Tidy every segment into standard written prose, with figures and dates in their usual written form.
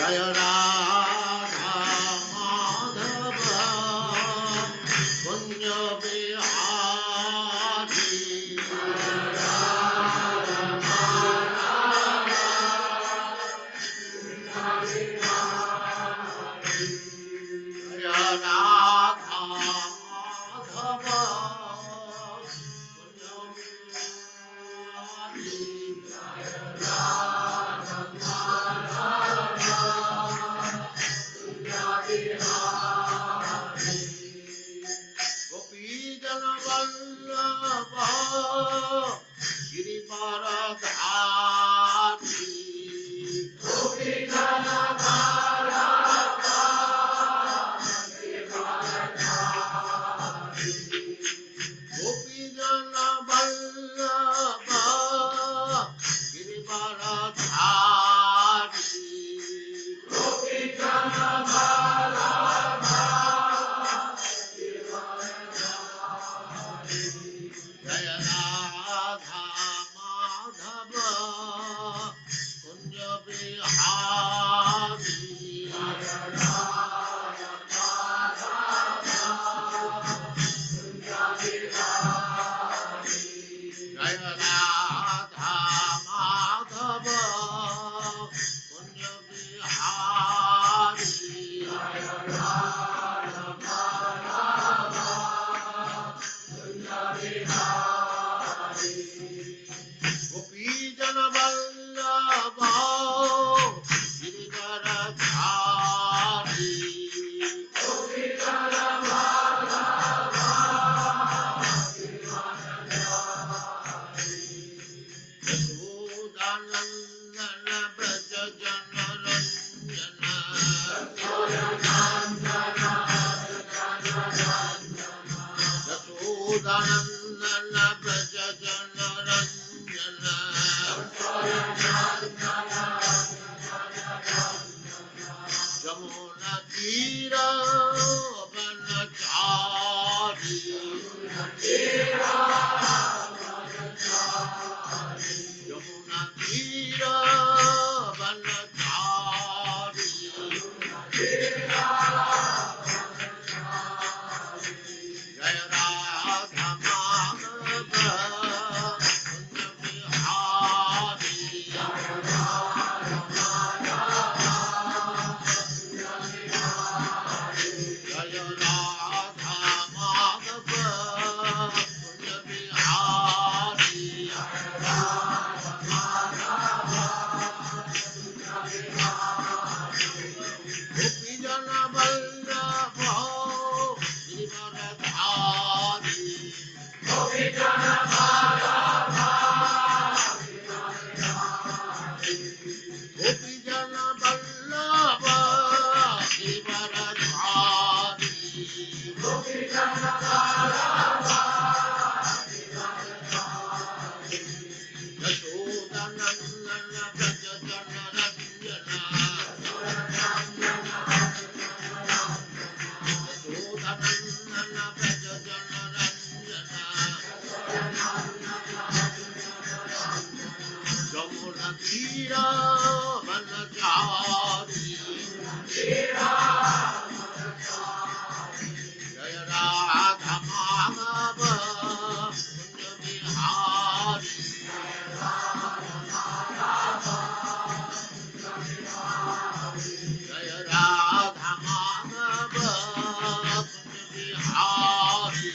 Jaya Radha Madhava Kunja Bihari Jaya Radha Madhava Kunja Gopi Jana Vallabha Girivaradhari Gopi Jana Vallabha Girivaradhari Gopi Jana Vallabha Girivaradhari Gopi Jana Vallabha Jaya Radha Madhava Kunja Bihari Jaya Radha Madhava Kunja Bihari Jaya Radha Madhava Kunja Bihari Jaya Radha Madhava Kunja Bihari Gopi Jana Vallabha Girivaradhari Gopi Jana Vallabha Girivaradhari Yashodanandana Braja Jana Ranjana Yashodanandana Yashodanandana Braja Jana Ranjana Jamuna Tira Vanachari Jamuna Tira Vanachari Jaya Radha Madhava Kunja Bihari Jaya Radha Madhava Jaya Radha Madhava Kunja Bihari Jaya Radha Madhava Kunja Bihari Gopi Jana Vallabha Girivaradhari Gopi Jana Vallabha Girivaradhari Gopi Jana Vallabha Girivaradhari Gopi Jana Vallabha Girivaradhari Yashodanandana Braja Jana Ranjana Yashodanandana Braja Jana Ranjana Jamuna Tira Vanachari Jaya Radha Madhava Kunja Bihari Jaya Radha Madhava Kunja Bihari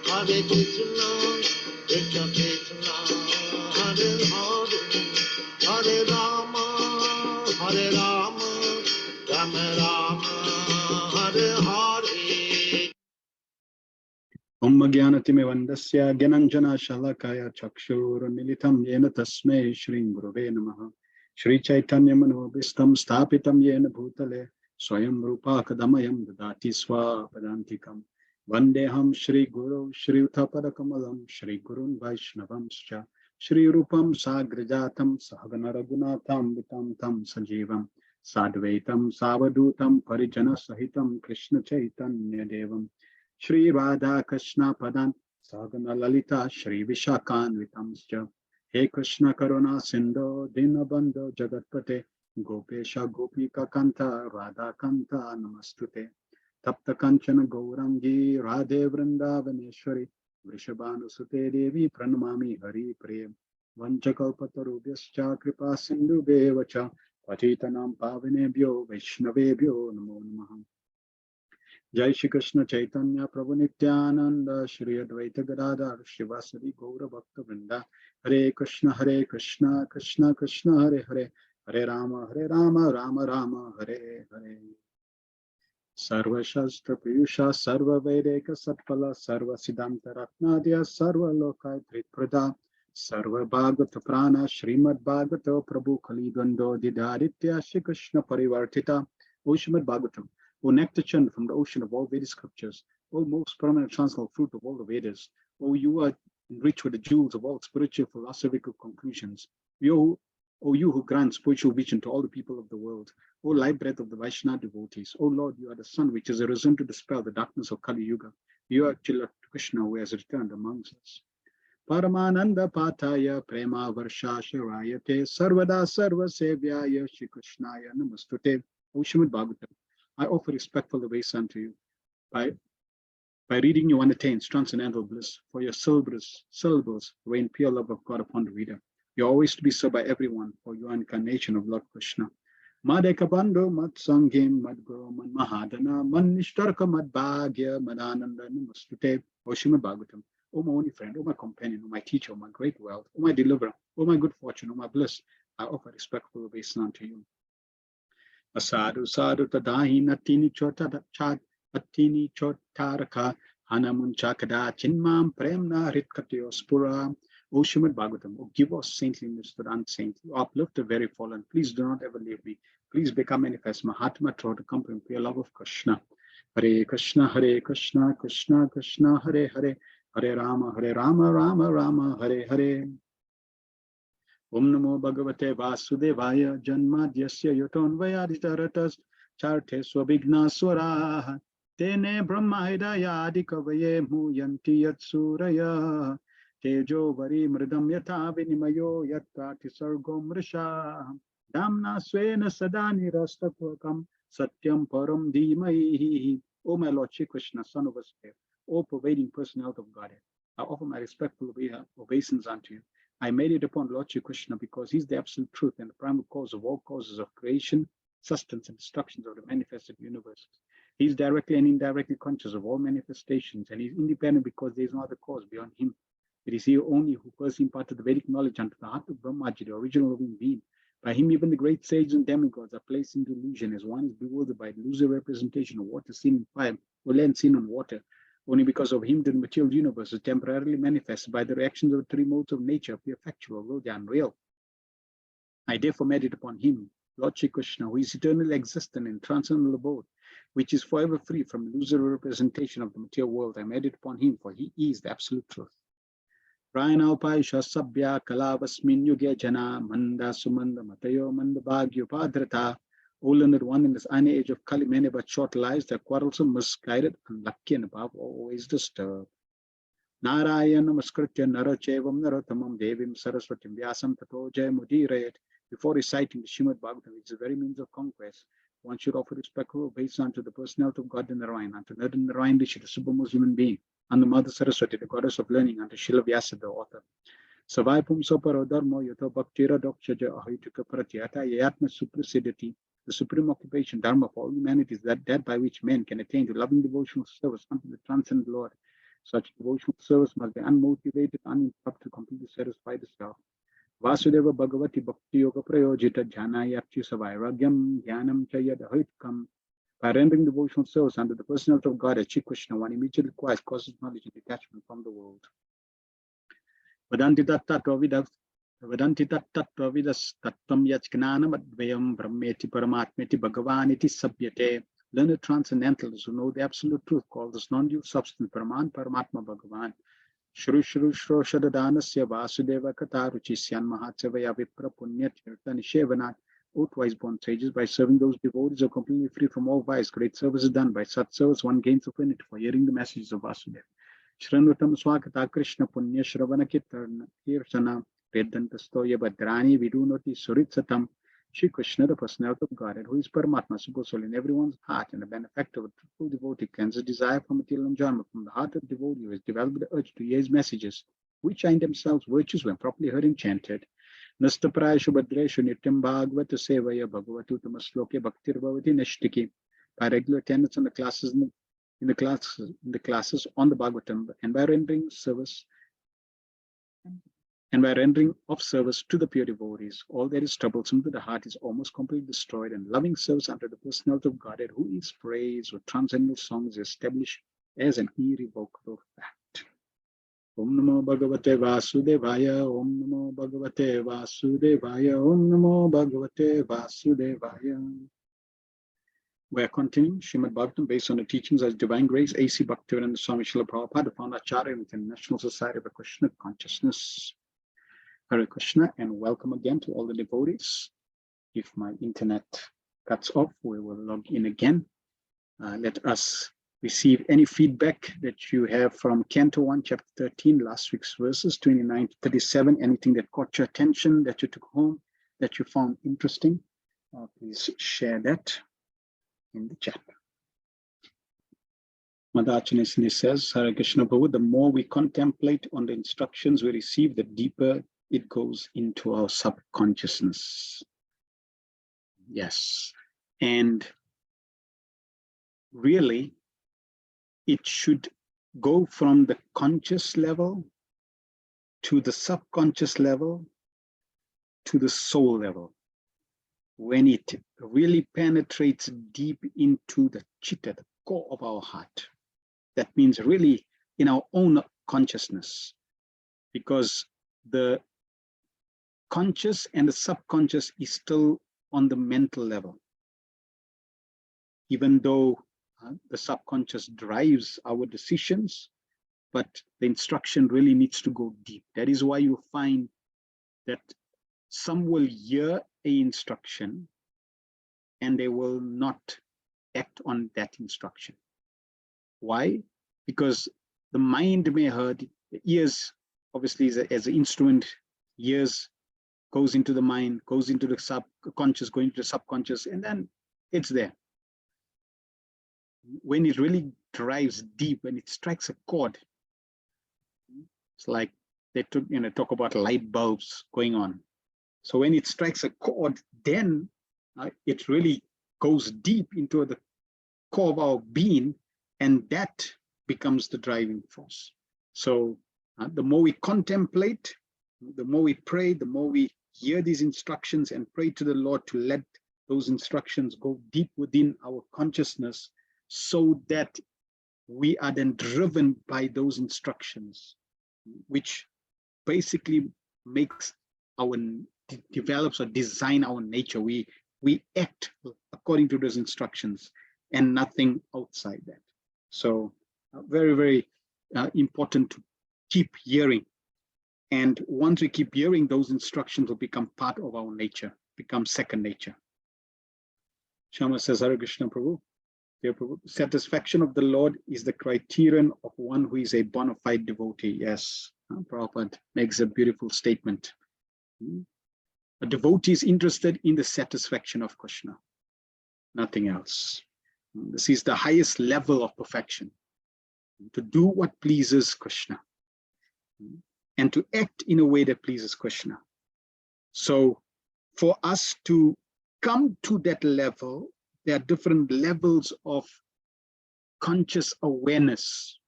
Hare Krishna, Krishna Krishna, Hare Hare, Hare Rama, Rama Rama, Hare Hare. Om Jnanatimirandasya Gyananjana Shalakaya Chakshurmilitam Yena Tasmai Shri Gurave Namaha Shri Chaitanya Manobhistam Stapitam Yena Bhutale Swayam Rupa Kadamayam Dadati Swapadantikam Vandeham Shri Guru Shri Utapadakamalam Shri Gurun Vaishnavamscha Shri Rupam Sagrajatam Sahagana Raghunatham Vitam Tam Sajivam Sadvaitam Savadutam Parijana Sahitam Krishna Chaitanya Devam Shri Radha Krishna Padan Sagana Lalita Shri Vishakanvitamscha He Krishna Karuna Sindho Dinabandho Jagatpate Gopesha Gopika Kanta Radha Kanta Namastute Tapta Kanchana Gaurangi Radhe Vrindavaneshwari Vrishabhanusute Devi Pranamami Hari Prem Vanchakalpatarubhyascha Kripa Sindhubheva Patitanam Pavanebhyo Vaishnavebhyo Namo Namaha Jai Shri Krishna Chaitanya Prabhu Nityananda Shri Advaita Gadadhar Shivasari Gaura Bhakta Vrinda Hare Krishna Krishna Krishna Hare Hare Hare Rama Rama Rama Hare Hare Sarva Shastra Piyusha Sarva Vedeka Satpala Sarva Siddhanta Ratnadya Sarva Lokai Tripradha Sarva Bhagavata Prana Srimad Bhagavato Prabhu Kalidando Didaditya Shri Krishna Parivartita O Srimad Bhagavatam, O nectar churned from the ocean of all Vedic scriptures, O most permanent transcendental fruit of all the Vedas, O you are enriched with the jewels of all spiritual philosophical conclusions, O you who grant spiritual vision to all the people of the world, O light breath of the Vaishnava devotees, O Lord, you are the sun which has arisen to dispel the darkness of Kali Yuga. You are Chilla Krishna who has returned amongst us. Paramananda Pataya Prema Varsha Shirayate Sarvada Sarva Sevyaya Shri Krishnaya Namastute. O Srimad Bhagavatam, I offer respectful obeisance unto you. By reading you one attains transcendental bliss, for your syllables rain pure love of God upon the reader. You are always to be served by everyone, for you are incarnation of Lord Krishna. Madeka Bandhu Mad Sangim Mad Guru Mad Mahadana Man Nishtarka Mad Bhagya Madananda Namastute. O Srimad Bhagavatam, O my only friend, O my companion, O my teacher, O my great wealth, O my deliverer, O my good fortune, O my bliss, I offer respectful obeisance unto you. Asadu Sadhu Tadahi Natini Chota Chad Atini Chotaraka Hanamunchakada Chinmam Premna Ritkatyo Spura. O Srimad Bhagavatam, O give us saintliness to the unsaintly, O uplift the very fallen. Please do not ever leave me. Please become manifest Mahatma throughout the company of your love of Krishna. Hare Krishna, Krishna Krishna, Hare Hare, Hare Rama, Rama Rama, Hare Hare. Om Namo Bhagavate Vasudevaya Janmadhyasya Yotonvayaditaratas Charte Swabhigna Swaraha Tene Brahmaidaya Adikavaye Muyanti Yatsuraya Tejo Vari Mridam Yatha Vinimayo Yattati Sargom Risha Damna Swena Sadani Rastakwakam Satyam Param Dhimaihi. O my Lord Shri Krishna, Son of Vasudeva, O pervading personality of Godhead, I offer my respectful obeisance unto you. I meditate upon Lord Shri Krishna because he is the absolute truth and the primal cause of all causes of creation, sustenance, and destructions of the manifested universes. He is directly and indirectly conscious of all manifestations, and he is independent because there is no other cause beyond him. It is he only who first imparted the Vedic knowledge unto the heart of Brahmaji, the original living being. By him, even the great sages and demigods are placed into illusion, as one is bewildered by the illusory representation of water seen in fire or land seen on water. Only because of him, the material universe is temporarily manifested by the reactions of the three modes of nature appear factual, although they are unreal. I therefore meditate upon him, Lord Shri Krishna, who is eternally existent in transcendental abode, which is forever free from illusory representation of the material world. I meditate upon him, for he is the absolute truth. Prayana Upaisha Sabya Kalavasmin Yuge Jana Manda Sumanda Matayo Manda Bhagyo Padrata. O learned one, in this iron age of Kali, many but short lives, they are quarrelsome, misguided, unlucky, and above always disturbed. Narayana Namaskritya Narachevam Narottamam Devim Saraswatim Vyasam Tato Jayamudiraят. Before reciting the Srimad Bhagavatam, which is the very means of conquest, one should offer respectful obeisance unto the personality of God in Narayan, unto Narayan Rishi, the supreme human being, and the Mother Saraswati, the goddess of learning, unto Srila Vyasa, the author. Savaipum Soparo Dharmo Yato Bhaktira Dokshaja Ahituka Pratyata Yatma Suprasidati. The supreme occupation, dharma for all humanity, is that by which men can attain to loving devotional service unto the transcendent Lord. Such devotional service must be unmotivated, uninterrupted, completely satisfy the self. Vasudeva Bhagavati Bhakti Yoga Prayojita Jhana Yakchi Savairagyam Jnanam Chayadahitkam. By rendering devotional service under the personality of God as Shri Krishna, one immediately acquires causes knowledge and detachment from the world. Vedanti Tattva Vidas Tattvam Yajnanam Advayam Brahmeti Paramatmeti Bhagavaniti Sabhyate. Learned transcendentalists who know the absolute truth called this non-dual substance Paraman Paramatma Bhagavan. Shru Shru Shro Shadadanasya Vasudeva Kata Ruchisyan Mahatsevaya Vipra Punyat Nishevana. O twice born sages, by serving those devotees who are completely free from all vice, great service is done. By such service, one gains affinity for hearing the messages of Vasudeva. Shranvatam Swakata Krishna Punya Shravana Kirtana Vedantastoya Badrani Vidunoti Suritsatam. Shri Krishna, the personality of Godhead, who is Paramatma, super soul in everyone's heart, and the benefactor of a true devotee, cleanses desire from material enjoyment from the heart of the devotee who has developed the urge to hear his messages, which are in themselves virtues when properly heard and chanted. Nastaprayashu Badreshu Nityam Bhagavata Sevaya Bhagavatu Tamasloke Bhaktir Bhavati Nishtiki. By regular attendance on the classes in the classes on the Bhagavatam, and by rendering of service to the pure devotees, all that is troublesome to the heart is almost completely destroyed, and loving service under the personality of Godhead, who is praised with transcendental songs, is established as an irrevocable fact. Om Namo Bhagavate Vasudevaya, Om Namo Bhagavate Vasudevaya, Om Namo Bhagavate Vasudevaya. We are continuing Srimad Bhagavatam based on the teachings of Divine Grace, A.C. Bhaktivedanta Swami Srila Prabhupada, the founder Acharya with the National Society of Krishna Consciousness. Hare Krishna, and welcome again to all the devotees. If my internet cuts off, we will log in again. Let us receive any feedback that you have from Canto 1, Chapter 13, last week's verses 29 to 37. Anything that caught your attention, that you took home, that you found interesting, please share that in the chat. Madhachanasini says, Hare Krishna Prabhu, the more we contemplate on the instructions we receive, the deeper it goes into our subconsciousness. Yes. And really, it should go from the conscious level to the subconscious level to the soul level. When it really penetrates deep into the chitta, the core of our heart. That means really in our own consciousness, because the conscious and the subconscious is still on the mental level. Even though the subconscious drives our decisions, but the instruction really needs to go deep. That is why you find that some will hear an instruction and they will not act on that instruction. Why? Because the mind may heard, the ears obviously as an instrument, ears goes into the mind, goes into the subconscious, going into the subconscious, and then it's there. When it really drives deep, when it strikes a chord, it's like they talk about light bulbs going on. So when it strikes a chord, then it really goes deep into the core of our being, and that becomes the driving force. So the more we contemplate, the more we pray, the more we hear these instructions and pray to the Lord to let those instructions go deep within our consciousness, so that we are then driven by those instructions, which basically makes develops or design our nature. We act according to those instructions and nothing outside that. So very, very important to keep hearing. And once we keep hearing, those instructions will become part of our nature, become second nature. Shama says, Hare Krishna Prabhu. Dear Prabhu, satisfaction of the Lord is the criterion of one who is a bona fide devotee. Yes, Prabhupada makes a beautiful statement. A devotee is interested in the satisfaction of Krishna, nothing else. This is the highest level of perfection, to do what pleases Krishna and to act in a way that pleases Krishna. So for us to come to that level, there are different levels of conscious awareness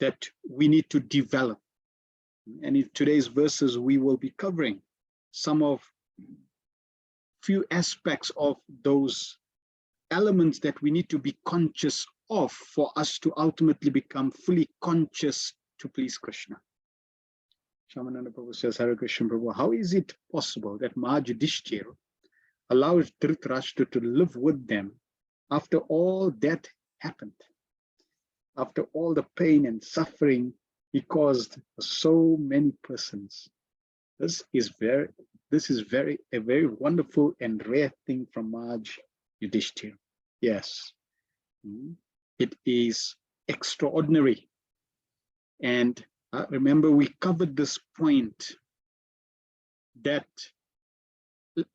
that we need to develop. And in today's verses, we will be covering some of few aspects of those elements that we need to be conscious of for us to ultimately become fully conscious to please Krishna. Shamananda Prabhu says, Hare Krishna Prabhu, how is it possible that Mahayudhishthira allowed Dhritarashtra to live with them after all that happened? After all the pain and suffering he caused so many persons. This is very This is a very wonderful and rare thing from Maj Yudhishthir. Yes, it is extraordinary. And remember, we covered this point that,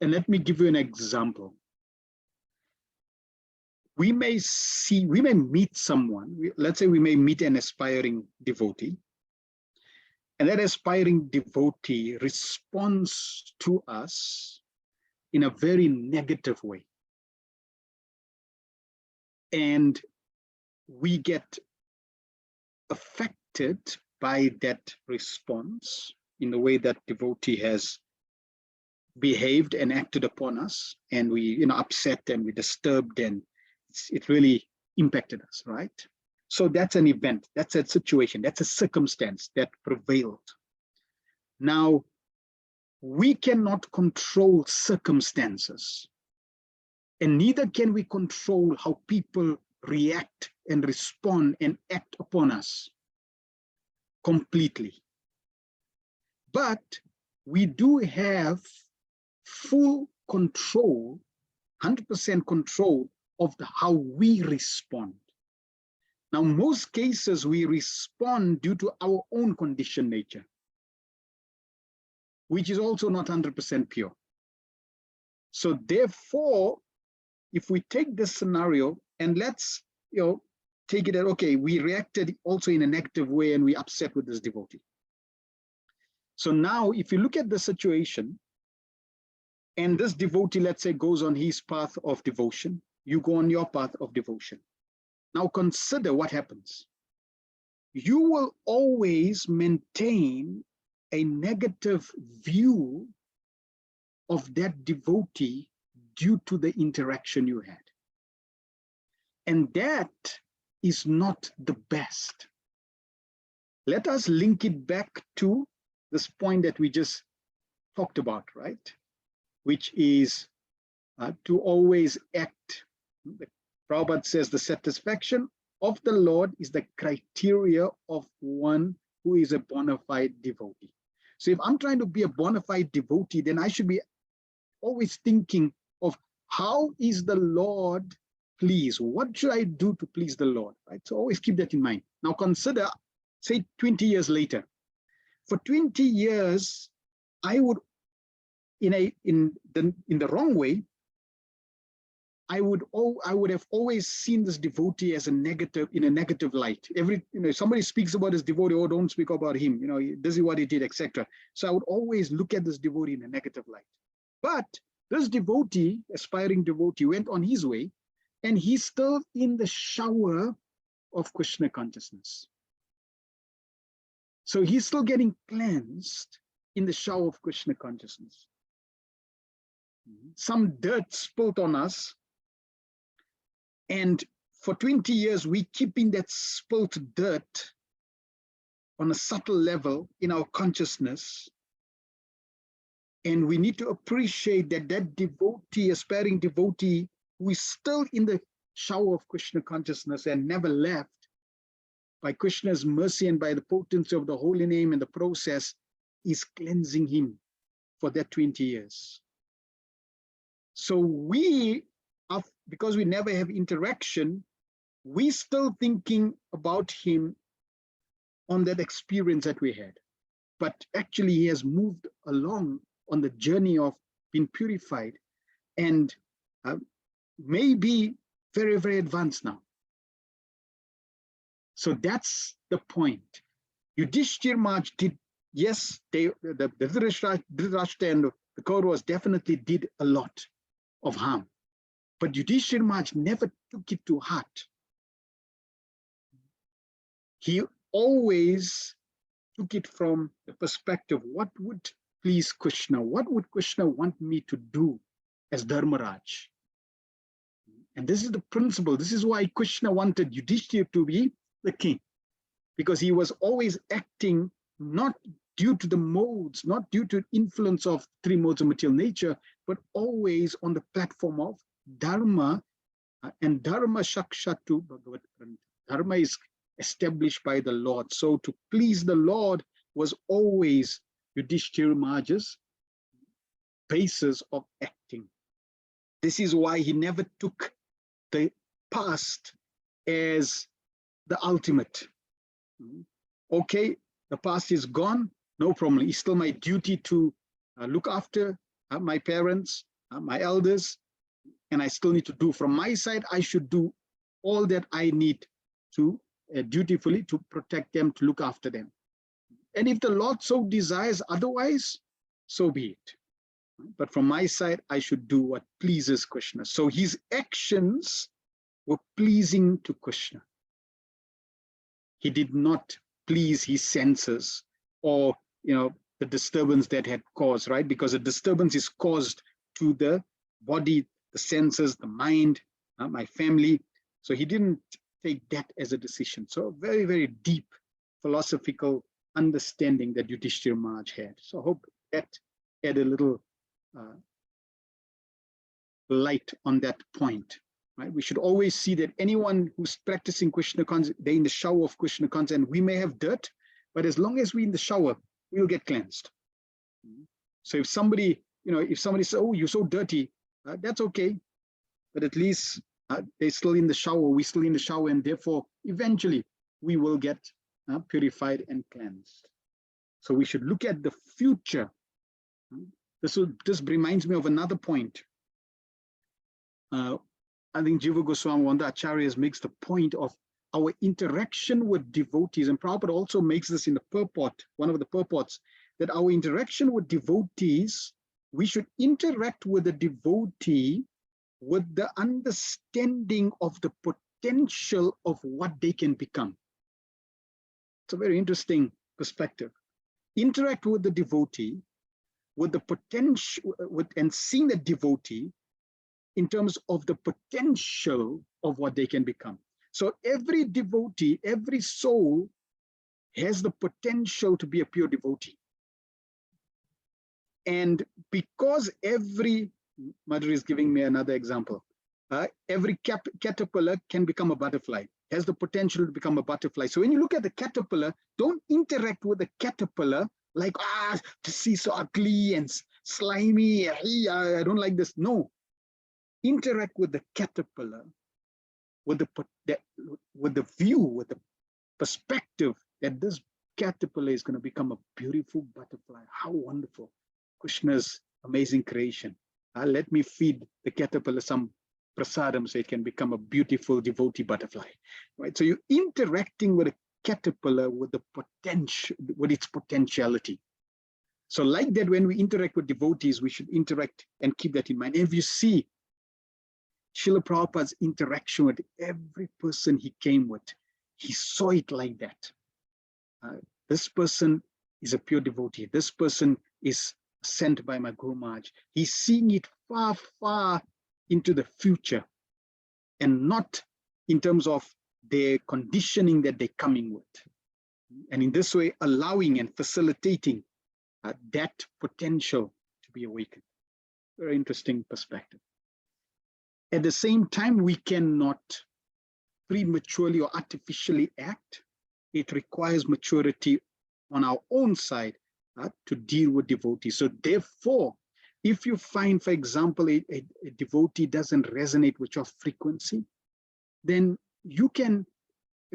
and let me give you an example. We may meet someone, let's say we may meet an aspiring devotee, and that aspiring devotee responds to us in a very negative way. And we get affected by that response in the way that devotee has behaved and acted upon us, and we upset and we disturbed, and it really impacted us, right? So that's an event, that's a situation, that's a circumstance that prevailed. Now, we cannot control circumstances, and neither can we control how people react and respond and act upon us completely. But we do have full control, 100% control of how we respond. Now, most cases we respond due to our own conditioned nature, which is also not 100% pure. So therefore, if we take this scenario and let's take it that, okay, we reacted also in a negative way and we upset with this devotee. So now if you look at the situation, and this devotee, let's say, goes on his path of devotion, you go on your path of devotion. Now consider what happens. You will always maintain a negative view of that devotee due to the interaction you had. And that is not the best. Let us link it back to this point that we just talked about, right? Which is to always act. Prabhupada says the satisfaction of the Lord is the criteria of one who is a bona fide devotee. So if I'm trying to be a bona fide devotee, then I should be always thinking of how is the Lord pleased? What should I do to please the Lord? Right? So always keep that in mind. Now consider, say 20 years later. For 20 years, I would, in the wrong way, I would have always seen this devotee as in a negative light. Somebody speaks about this devotee, oh, don't speak about him. This is what he did, etc. So I would always look at this devotee in a negative light. But this devotee, aspiring devotee, went on his way, and he's still in the shower of Krishna consciousness. So he's still getting cleansed in the shower of Krishna consciousness. Some dirt spilled on us, and for 20 years, we keeping that spilt dirt on a subtle level in our consciousness. And we need to appreciate that devotee, aspiring devotee, who is still in the shower of Krishna consciousness and never left, by Krishna's mercy and by the potency of the holy name and the process, is cleansing him for that 20 years. So we, because we never have interaction, we still thinking about him on that experience that we had. But actually he has moved along on the journey of being purified and may be very, very advanced now. So that's the point. Yudhishthir Maharaj did, yes, the Dhritarashtra and the Kauravas definitely did a lot of harm. But Yudhishthir Maharaj never took it to heart. He always took it from the perspective, what would please Krishna? What would Krishna want me to do as Dharmaraj? And this is the principle. This is why Krishna wanted Yudhishthir to be the king, because he was always acting not due to the modes, not due to influence of three modes of material nature, but always on the platform of Dharma, and Dharma Shakshatu Bhagavat. Dharma is established by the Lord. So to please the Lord was always Yudhishthira Maharaj's basis of acting. This is why he never took the past as the ultimate. Okay, the past is gone, no problem. It's still my duty to look after my parents, my elders, and I still need to do from my side. I should do all that I need to dutifully to protect them, to look after them. And if the Lord so desires otherwise, so be it. But from my side, I should do what pleases Krishna. So his actions were pleasing to Krishna. He did not please his senses or, the disturbance that had caused, right? Because a disturbance is caused to the body, the senses, the mind, my family. So he didn't take that as a decision. So very, very deep philosophical understanding that Yudhishthira Maharaj had. So I hope that had a little light on that point. Right? We should always see that anyone who's practicing Krishna consciousness, they're in the shower of Krishna consciousness, and we may have dirt, but as long as we're in the shower, we'll get cleansed. So if somebody, if somebody says, "Oh, you're so dirty," that's okay, but at least they're still in the shower, we're still in the shower, and therefore, eventually, we will get purified and cleansed. So we should look at the future. This reminds me of another point. I think Jiva Goswami, one of the acharyas, makes the point of our interaction with devotees, and Prabhupada also makes this in the purport, one of the purports, that our interaction with devotees, we should interact with the devotee with the understanding of the potential of what they can become. It's a very interesting perspective. Interact with the devotee with the potential, and seeing the devotee in terms of the potential of what they can become. So every devotee, every soul has the potential to be a pure devotee. And because Mother is giving me another example, every caterpillar can become a butterfly, has the potential to become a butterfly. So when you look at the caterpillar, don't interact with the caterpillar like, this is so ugly and slimy, I don't like this. No, interact with the caterpillar with the view, with the perspective that this caterpillar is going to become a beautiful butterfly. How wonderful. Krishna's amazing creation. Let me feed the caterpillar some prasadam so it can become a beautiful devotee butterfly. Right? So you're interacting with a caterpillar with the potential, with its potentiality. So like that, when we interact with devotees, we should interact and keep that in mind. And if you see Srila Prabhupada's interaction with every person he came with, he saw it like that. This person is a pure devotee. This person is sent by my Guru Maharaj. He's seeing it far, far into the future and not in terms of their conditioning that they're coming with. And in this way, allowing and facilitating that potential to be awakened. Very interesting perspective. At the same time, we cannot prematurely or artificially act. It requires maturity on our own side to deal with devotees. So therefore, if you find, for example, a devotee doesn't resonate with your frequency, then you can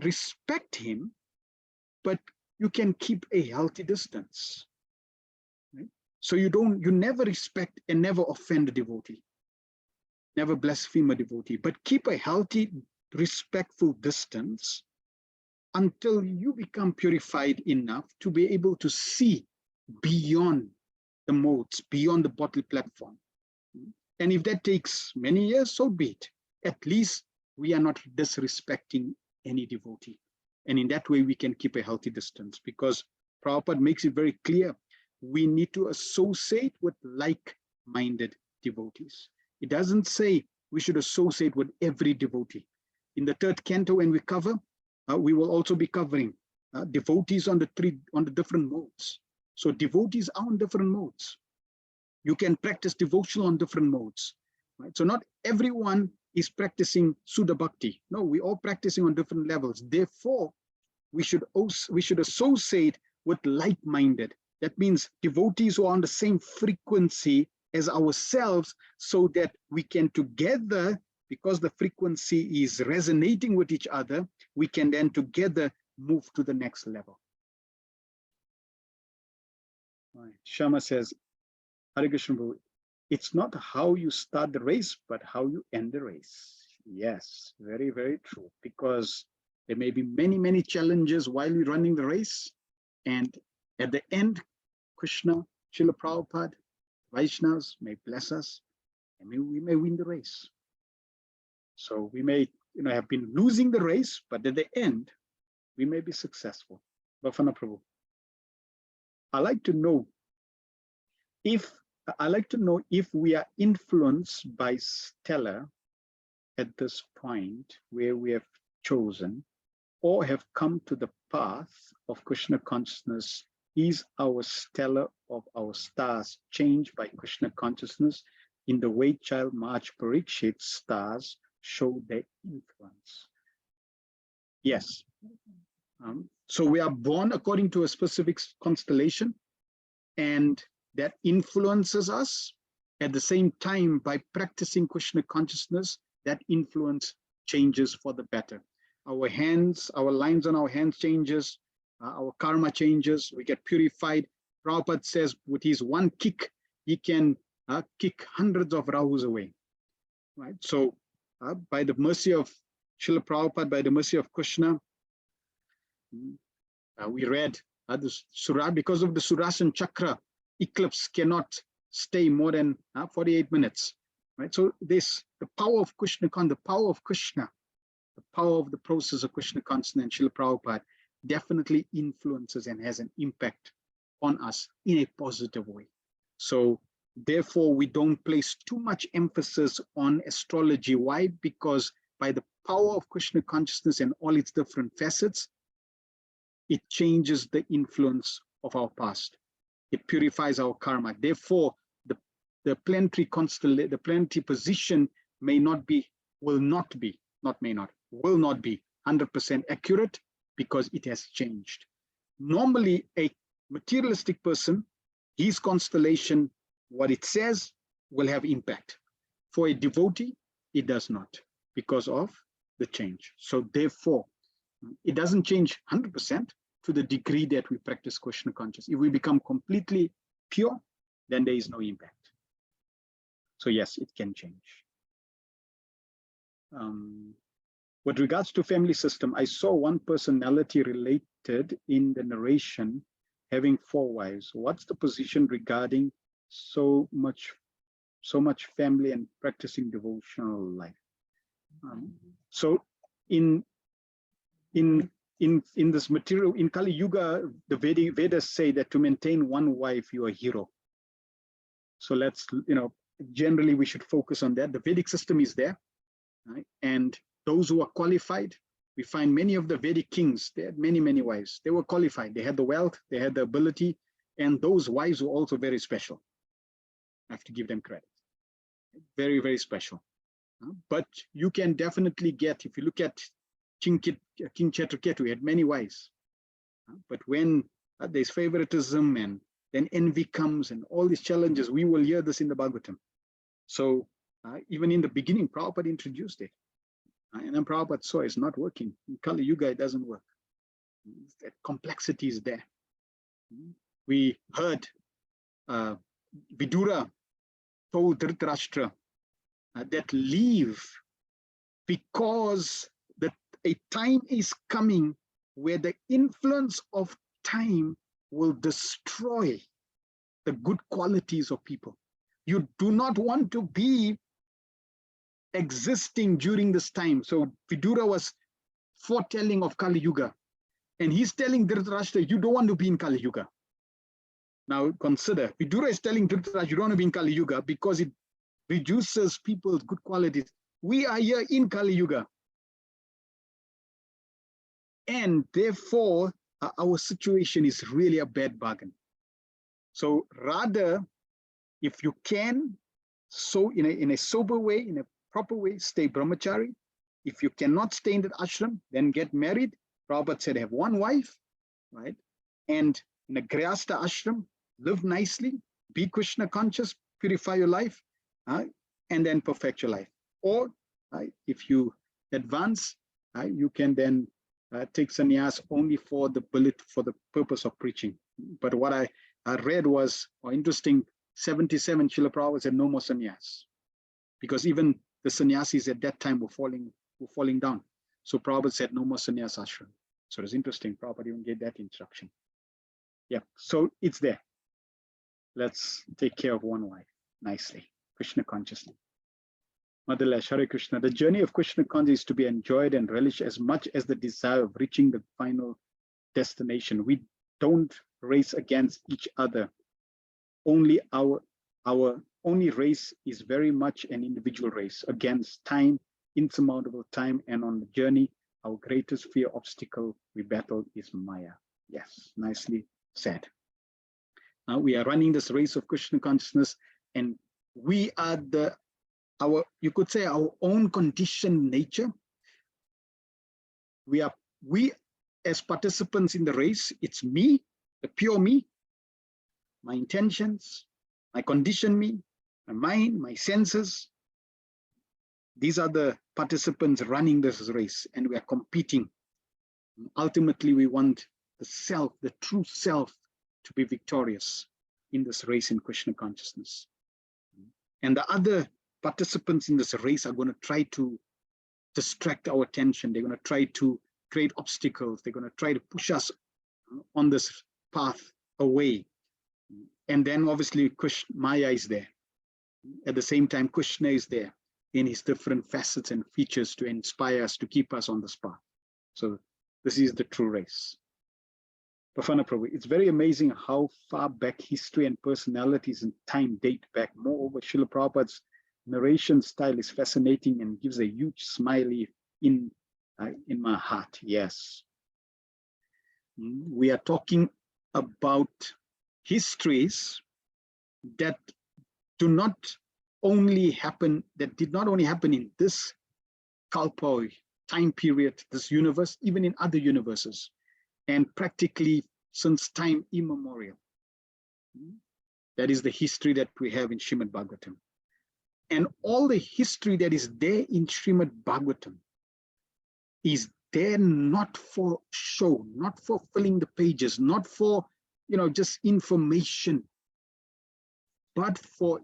respect him, but you can keep a healthy distance. Right? So you never respect and never offend a devotee. Never blaspheme a devotee, but keep a healthy, respectful distance until you become purified enough to be able to see beyond the modes, beyond the bottle platform. And if that takes many years, so be it. At least we are not disrespecting any devotee. And in that way, we can keep a healthy distance, because Prabhupada makes it very clear, we need to associate with like-minded devotees. It doesn't say we should associate with every devotee. In the third canto, when we cover, we will also be covering devotees on the different modes. So devotees are on different modes. You can practice devotion on different modes. Right? So not everyone is practicing Sudha Bhakti. No, we're all practicing on different levels. Therefore, we should associate with like-minded. That means devotees who are on the same frequency as ourselves so that we can together, because the frequency is resonating with each other, we can then together move to the next level. Right. Shama says, Hare Krishna, it's not how you start the race, but how you end the race. Yes, very, very true. Because there may be many, many challenges while you're running the race. And at the end, Krishna, Srila Prabhupada, Vaishnavas may bless us, and we may win the race. So we may, have been losing the race, but at the end, we may be successful. Bafana Prabhu, I'd like to know if we are influenced by Stella at this point where we have chosen or have come to the path of Krishna consciousness. Is our stellar of our stars changed by Krishna consciousness in the way child March Parikshit's stars show their influence? Yes. So we are born according to a specific constellation, and that influences us. At the same time, by practicing Krishna consciousness, that influence changes for the better. Our hands, our lines on our hands changes, our karma changes, we get purified. Prabhupada says with his one kick, he can kick hundreds of Rahus away. Right? So by the mercy of Srila Prabhupada, by the mercy of Krishna, we read the Surah, because of the Surasan Chakra, eclipse cannot stay more than 48 minutes. Right? So this, the power of Krishna, the power of Krishna, the power of the process of Krishna consciousness and Srila Prabhupada definitely influences and has an impact on us in a positive way. So therefore, we don't place too much emphasis on astrology. Why? Because by the power of Krishna consciousness and all its different facets, it changes the influence of our past. It purifies our karma. Therefore, the planetary constellation, the planetary position may not be, will not be 100% accurate because it has changed. Normally, a materialistic person, his constellation, what it says will have impact. For a devotee, it does not because of the change. So therefore, it doesn't change 100% to the degree that we practice Krishna consciousness. If we become completely pure, then there is no impact. So yes, it can change. With regards to family system, I saw one personality related in the narration having 4 wives. What's the position regarding so much family and practicing devotional life? So in this material, in Kali Yuga, the Vedas say that to maintain 1 wife, you're a hero. So let's, generally we should focus on that. The Vedic system is there, right? And those who are qualified, we find many of the Vedic kings, they had many, many wives. They were qualified. They had the wealth, they had the ability, and those wives were also very special. I have to give them credit. Very, very special. But you can definitely get, if you look at King Chetraketu, he had many wives. But when there's favoritism and then envy comes and all these challenges, we will hear this in the Bhagavatam. So even in the beginning, Prabhupada introduced it. And then Prabhupada saw it's not working. In Kali Yuga, it doesn't work. That complexity is there. We heard Vidura told Dhritarashtra that leave because a time is coming where the influence of time will destroy the good qualities of people. You do not want to be existing during this time. So Vidura was foretelling of Kali Yuga, and he's telling Dhritarashtra, you don't want to be in Kali Yuga. Now consider, Vidura is telling Dhritarashtra, you don't want to be in Kali Yuga because it reduces people's good qualities. We are here in Kali Yuga. And therefore, our situation is really a bad bargain. So rather, if you can, so in a sober way, in a proper way, stay brahmachari. If you cannot stay in that ashram, then get married. Prabhupada said have 1 wife, right? And in a grihastha ashram, live nicely, be Krishna conscious, purify your life, and then perfect your life. Or if you advance, you can then take sannyas only for the purpose of preaching. But what I read was interesting. 77 Srila Prabhupada said no more sannyas, because even the sannyasis at that time were falling down. So Prabhupada said no more sannyas ashram. So it's interesting. Prabhupada even gave that instruction. Yeah, so it's there. Let's take care of one wife nicely. Krishna consciousness. Mother Lash, Hare Krishna. The journey of Krishna consciousness is to be enjoyed and relished as much as the desire of reaching the final destination. We don't race against each other. Only our only race is very much an individual race against time, insurmountable time, and on the journey, our greatest fear obstacle we battle is Maya. Yes, nicely said. Now we are running this race of Krishna consciousness, and we are you could say our own conditioned nature. We as participants in the race, it's me, the pure me, my intentions, my conditioned me, my mind, my senses. These are the participants running this race, and we are competing. Ultimately, we want the self, the true self, to be victorious in this race in Krishna consciousness. And the other participants in this race are going to try to distract our attention. They're going to try to create obstacles. They're going to try to push us on this path away. And then obviously Maya is there. At the same time, Krishna is there in his different facets and features to inspire us, to keep us on this path. So this is the true race. Bafana Prabhu, it's very amazing how far back history and personalities and time date back. Moreover, Srila Prabhupada's narration style is fascinating and gives a huge smiley in my heart. Yes. We are talking about histories that do not only happen, that did not only happen in this kalpa time period, this universe, even in other universes, and practically since time immemorial. That is the history that we have in Srimad Bhagavatam. And all the history that is there in Srimad Bhagavatam is there not for show, not for filling the pages, not for just information, but for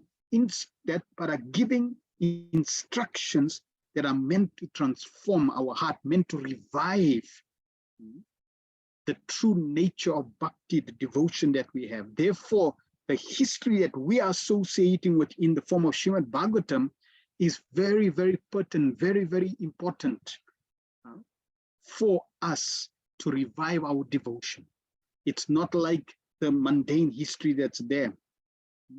but are giving instructions that are meant to transform our heart, meant to revive the true nature of bhakti, the devotion that we have. Therefore, the history that we are associating with in the form of Srimad Bhagavatam is very, very pertinent, very, very important for us to revive our devotion. It's not like the mundane history that's there,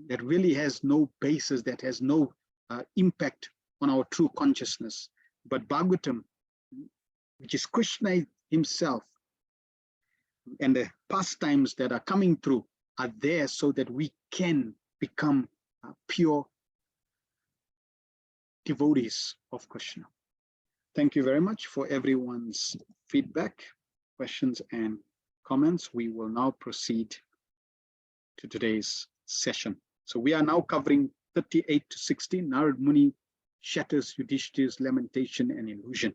that really has no basis, that has no impact on our true consciousness. But Bhagavatam, which is Krishna himself, and the pastimes that are coming through are there so that we can become pure devotees of Krishna. Thank you very much for everyone's feedback, questions, and comments. We will now proceed to today's session. So we are now covering 38 to 60, Narad Muni shatters Yudhishthir's lamentation and illusion.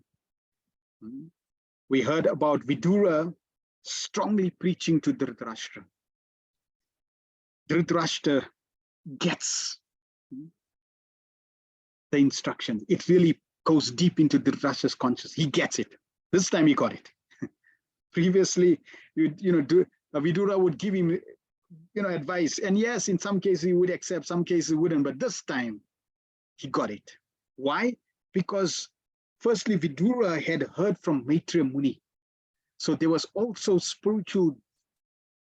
We heard about Vidura strongly preaching to Dhritarashtra. Dhritarashtra gets the instruction. It really goes deep into Dhritarashtra's consciousness. He gets it. This time he got it. Previously, Vidura would give him advice. And yes, in some cases he would accept, some cases he wouldn't. But this time he got it. Why? Because firstly, Vidura had heard from Maitreya Muni. So there was also spiritual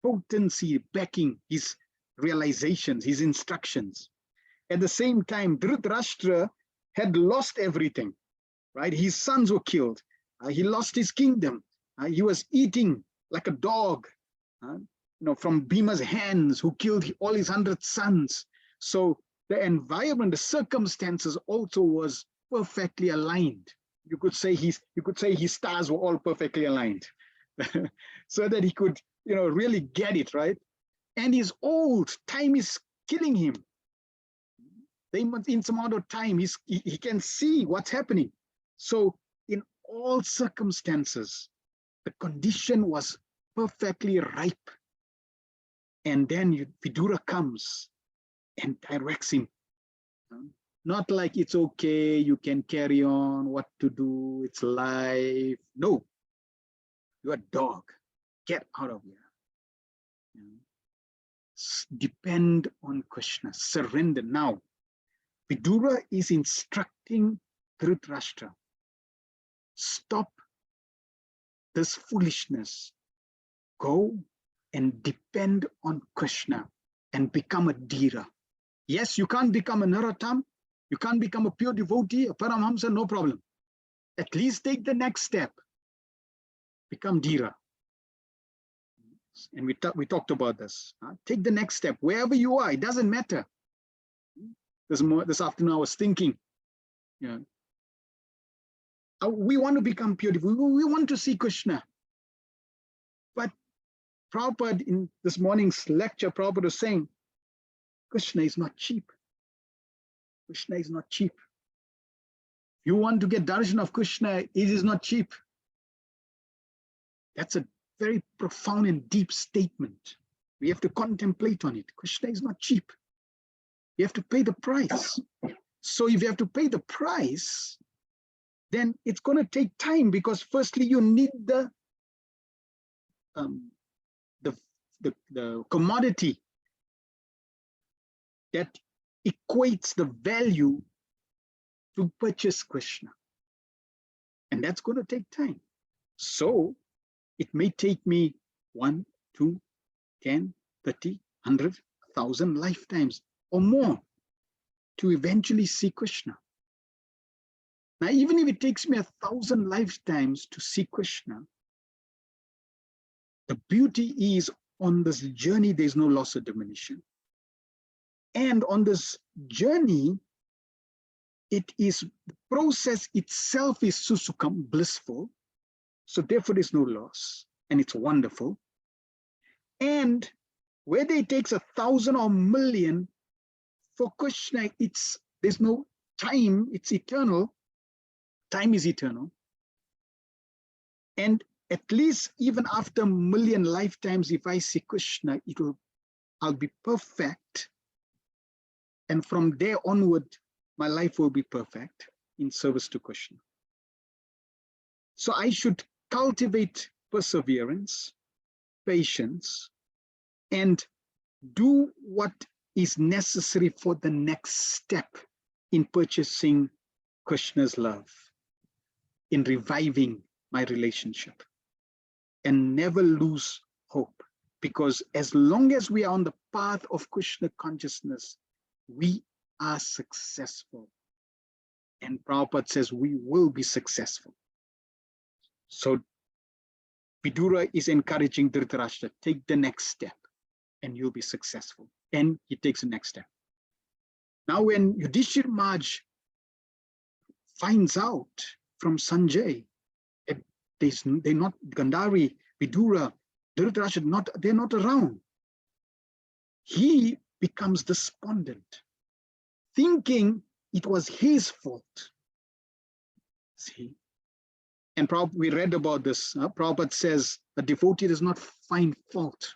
potency backing his realizations, his instructions. At the same time, Dhritarashtra had lost everything, right? His sons were killed. He lost his kingdom. He was eating like a dog, from Bhima's hands, who killed all his 100 sons. So the environment, the circumstances also was perfectly aligned. You could say his stars were all perfectly aligned, so that he could, really get it right. And he's old. Time is killing him. In some amount of time, he can see what's happening. So in all circumstances, the condition was perfectly ripe. And then Vidura comes and directs him. Not like it's okay, you can carry on, what to do, it's life. No, you're a dog. Get out of here. Depend on Krishna, surrender. Now, Vidura is instructing Dhritarashtra, stop this foolishness. Go and depend on Krishna and become a Dhira. Yes, you can't become a Narottam, you can't become a pure devotee, a Paramhamsa, no problem. At least take the next step. Become Dhira. And we talked about this. Take the next step. Wherever you are, it doesn't matter. This afternoon I was thinking, we want to become pure devotee. We want to see Krishna. But Prabhupada, in this morning's lecture, Prabhupada was saying, Krishna is not cheap. Krishna is not cheap. If you want to get darshan of Krishna, it is not cheap. That's a very profound and deep statement. We have to contemplate on it. Krishna is not cheap. You have to pay the price. So if you have to pay the price, then it's going to take time, because firstly you need the commodity that equates the value to purchase Krishna. And that's going to take time. So it may take me 1, 2, 10, 30, 100, 1,000 lifetimes or more to eventually see Krishna. Now, even if it takes me 1,000 lifetimes to see Krishna, the beauty is on this journey, there's no loss or diminution. And on this journey, the process itself is susukham, blissful. So therefore there's no loss, and it's wonderful. And whether it takes 1,000 or 1,000,000, for Krishna, there's no time, it's eternal. Time is eternal. And at least even after 1,000,000 lifetimes, if I see Krishna, I'll be perfect. And from there onward, my life will be perfect in service to Krishna. So I should cultivate perseverance, patience, and do what is necessary for the next step in purchasing Krishna's love, in reviving my relationship, and never lose hope. Because as long as we are on the path of Krishna consciousness, we are successful. And Prabhupada says we will be successful. So Vidura is encouraging Dhritarashtra, take the next step and you'll be successful. And he takes the next step. Now when Yudhishthira Maharaj finds out from Sanjay that they're not, Gandhari, Vidura, Dhritarashtra, they're not around, he becomes despondent, thinking it was his fault. See? And we read about this. Prabhupada says a devotee does not find fault.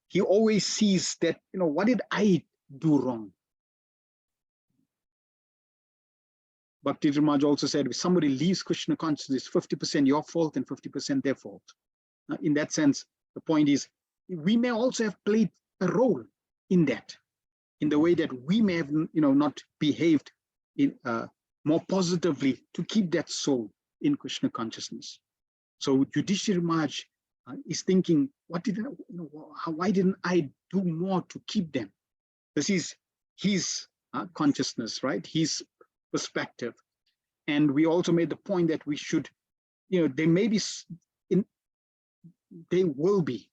He always sees that, what did I do wrong? Bhakti Maharaj also said, if somebody leaves Krishna consciousness, 50% your fault and 50% their fault. In that sense, the point is, we may also have played a role in that, in the way that we may have, not behaved more positively to keep that soul in Krishna consciousness. So Yudhishthira Maharaj is thinking, why didn't I do more to keep them? This is his consciousness, right? His perspective. And we also made the point that we should, there will be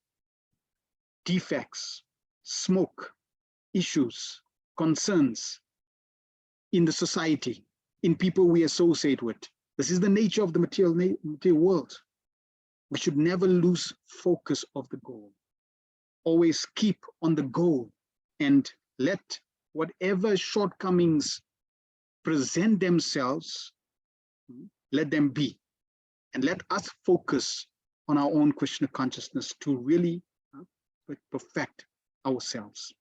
defects, smoke, issues, concerns in the society, in people we associate with. This is the nature of the material world. We should never lose focus of the goal. Always keep on the goal and let whatever shortcomings present themselves, let them be. And let us focus on our own Krishna consciousness to really perfect ourselves.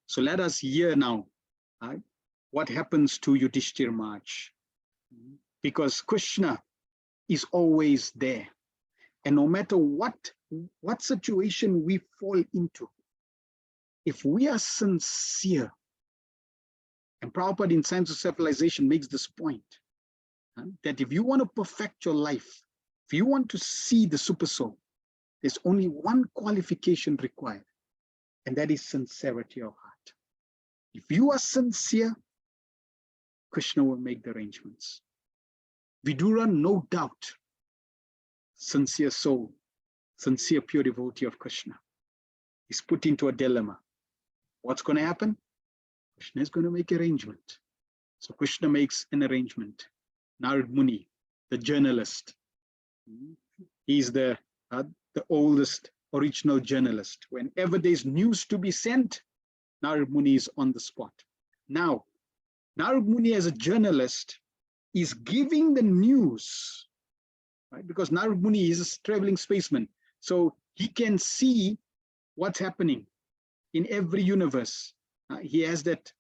So let us hear now what happens to Yudhishthira Maharaj, because Krishna is always there. And no matter what situation we fall into, if we are sincere, and Prabhupada in Science of Civilization makes this point, that if you want to perfect your life, if you want to see the super soul, there's only one qualification required, and that is sincerity of heart. If you are sincere, Krishna will make the arrangements. Vidura, no doubt, sincere soul, sincere pure devotee of Krishna, is put into a dilemma. What's going to happen? Krishna is going to make arrangement. So Krishna makes an arrangement. Narad Muni, the journalist, he's the oldest original journalist. Whenever there's news to be sent, Narad Muni is on the spot. Now, Narad Muni as a journalist is giving the news, right? Because Narad Muni is a traveling spaceman, so he can see what's happening in every universe. He has that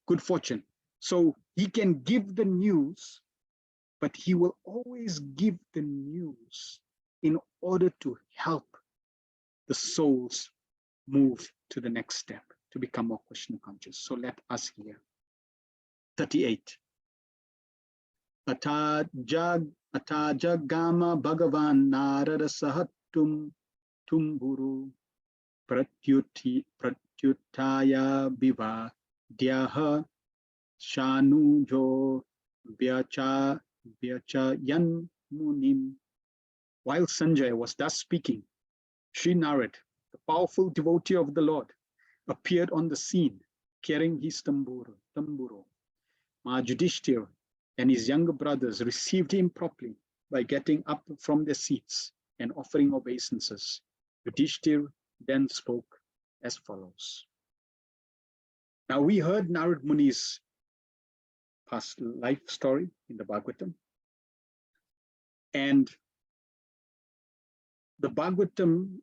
good fortune. So he can give the news, but he will always give the news in order to help the souls move to the next step, to become more Krishna conscious. So let us hear. 38. Ata jaggama bhagavan narada sahattum tumburu pratyutaya biva dyaha shanujo vyachayan munim. While Sanjay was thus speaking, Sri Narad, the powerful devotee of the Lord, appeared on the scene carrying his tamburo. Yudhishthira and his younger brothers received him properly by getting up from their seats and offering obeisances. Yudhishthira then spoke as follows. Now we heard Narad Muni's past life story in the Bhagavatam. And the Bhagavatam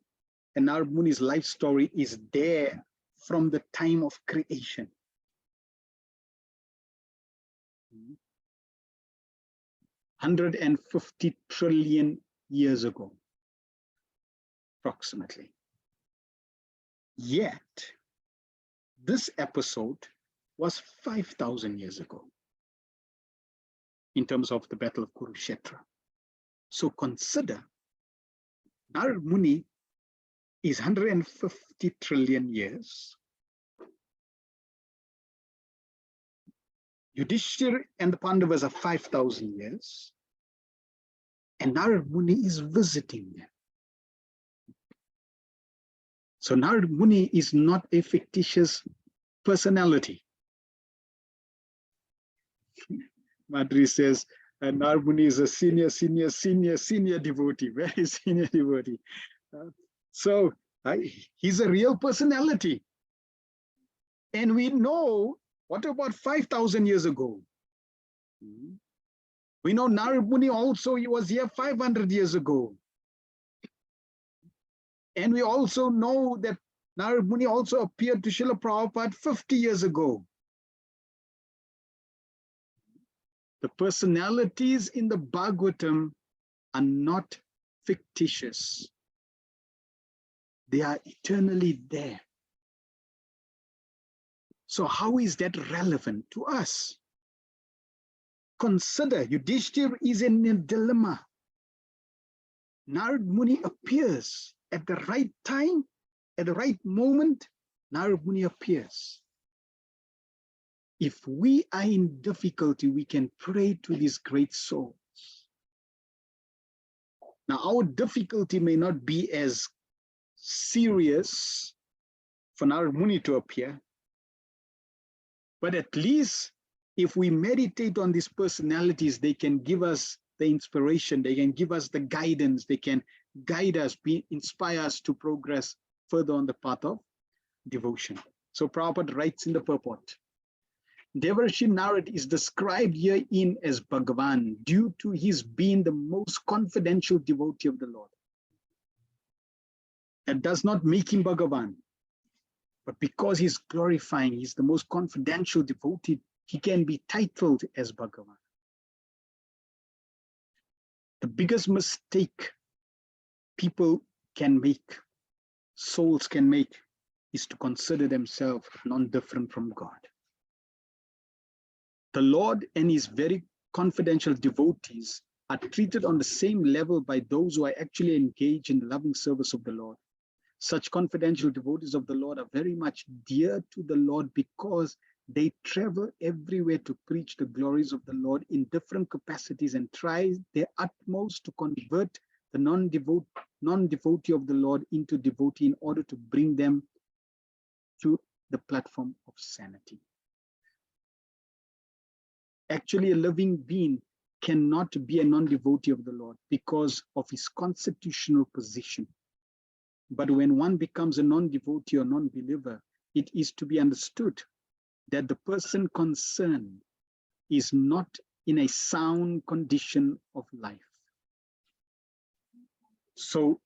and Narad Muni's life story is there from the time of creation. 150 trillion years ago, approximately. Yet, this episode was 5,000 years ago in terms of the Battle of Kurukshetra. So consider, Narad Muni is 150 trillion years. Yudhishthira and the Pandavas are 5,000 years. And Narad Muni is visiting them. So Narad Muni is not a fictitious personality. Madri says, Narad Muni is a senior devotee, very senior devotee. So he's a real personality. And we know, what about 5,000 years ago? We know Narad Muni also, he was here 500 years ago. And we also know that Narad Muni also appeared to Srila Prabhupada 50 years ago. The personalities in the Bhagavatam are not fictitious. They are eternally there. So how is that relevant to us? Consider, Yudhishthira is in a dilemma. Narad Muni appears at the right time, at the right moment. Narad Muni appears. If we are in difficulty, we can pray to these great souls. Now, our difficulty may not be as serious for Narad Muni to appear, but at least if we meditate on these personalities, they can give us the inspiration, they can give us the guidance, they can guide us, inspire us to progress further on the path of devotion. So Prabhupada writes in the purport, Devarshi Narad is described herein as Bhagavan due to his being the most confidential devotee of the Lord. That does not make him Bhagavan, but because he's glorifying, he's the most confidential devotee, he can be titled as Bhagavan. The biggest mistake people can make, souls can make, is to consider themselves non-different from God. The Lord and his very confidential devotees are treated on the same level by those who are actually engaged in the loving service of the Lord. Such confidential devotees of the Lord are very much dear to the Lord because they travel everywhere to preach the glories of the Lord in different capacities and try their utmost to convert the non-devotee of the Lord into devotee in order to bring them to the platform of sanity. Actually, a living being cannot be a non-devotee of the Lord because of his constitutional position. But when one becomes a non-devotee or non-believer, it is to be understood that the person concerned is not in a sound condition of life. So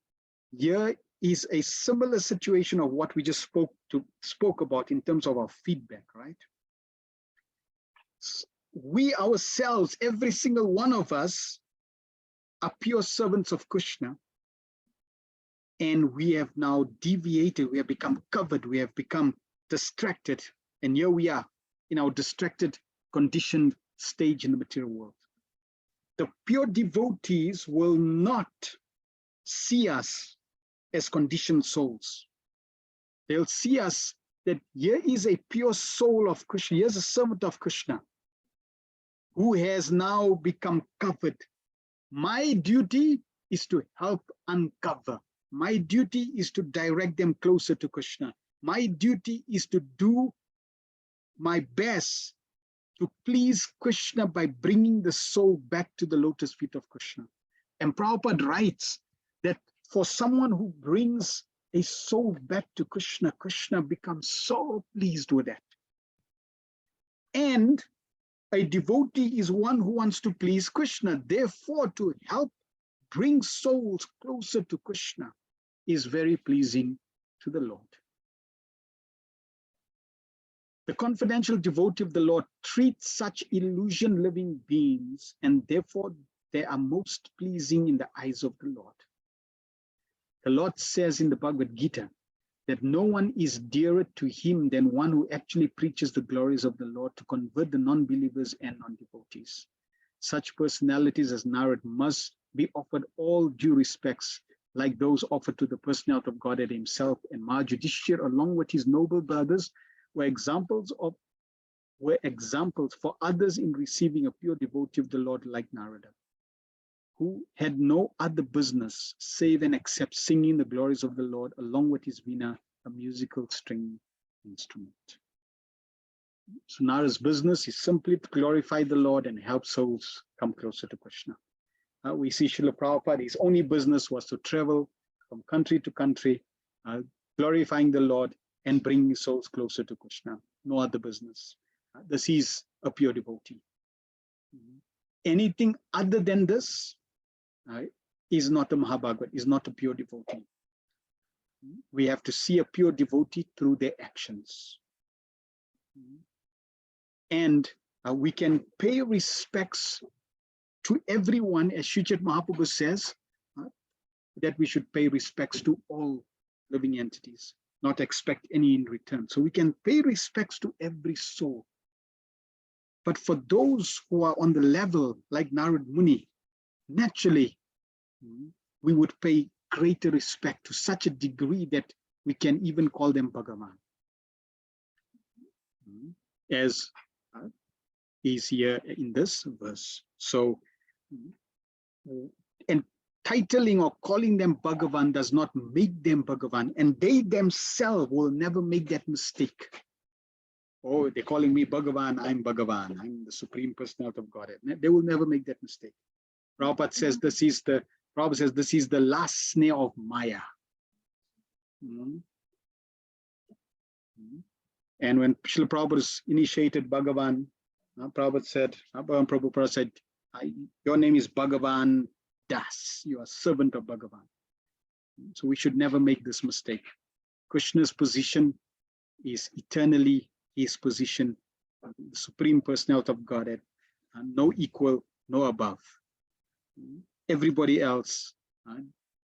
here is a similar situation of what we just spoke about in terms of our feedback, right? We ourselves, every single one of us, are pure servants of Krishna, and we have now deviated, we have become covered, we have become distracted, and here we are in our distracted, conditioned stage in the material world. The pure devotees will not see us as conditioned souls. They'll see us that here is a pure soul of Krishna, here's a servant of Krishna who has now become covered. My duty is to help uncover. My duty is to direct them closer to Krishna. My duty is to do my best to please Krishna by bringing the soul back to the lotus feet of Krishna. And Prabhupada writes that for someone who brings a soul back to Krishna, Krishna becomes so pleased with that. And a devotee is one who wants to please Krishna. Therefore, to help bring souls closer to Krishna is very pleasing to the Lord. The confidential devotee of the Lord treats such illusion living beings, and therefore they are most pleasing in the eyes of the Lord. The Lord says in the Bhagavad Gita that no one is dearer to him than one who actually preaches the glories of the Lord to convert the non-believers and non-devotees. Such personalities as Narad must be offered all due respects, like those offered to the personality of Godhead himself, and Mahajudhishthira, along with his noble brothers, were examples for others in receiving a pure devotee of the Lord like Narada, who had no other business save and except singing the glories of the Lord along with his veena, a musical string instrument. So Narada's business is simply to glorify the Lord and help souls come closer to Krishna. We see Srila Prabhupada, his only business was to travel from country to country, glorifying the Lord and bringing souls closer to Krishna. No other business. This is a pure devotee. Anything other than this is not a Mahabhagavat, is not a pure devotee. We have to see a pure devotee through their actions. And we can pay respects to everyone, as Shuchat Mahaprabhu says, that we should pay respects to all living entities, not expect any in return. So we can pay respects to every soul. But for those who are on the level like Narad Muni, naturally, we would pay greater respect to such a degree that we can even call them Bhagavan, as is here in this verse. So, and titling or calling them Bhagavan does not make them Bhagavan, and they themselves will never make that mistake. Oh, they're calling me Bhagavan, I'm Bhagavan, I'm the Supreme Personality of Godhead. They will never make that mistake. Prabhupada says Prabhupada says this is the last snare of Maya. And when Srila Prabhupada initiated Bhagavan, Prabhupada said, your name is Bhagavan Das, you are servant of Bhagavan. So we should never make this mistake. Krishna's position is eternally his position, the Supreme Personality of Godhead, no equal, no above. Everybody else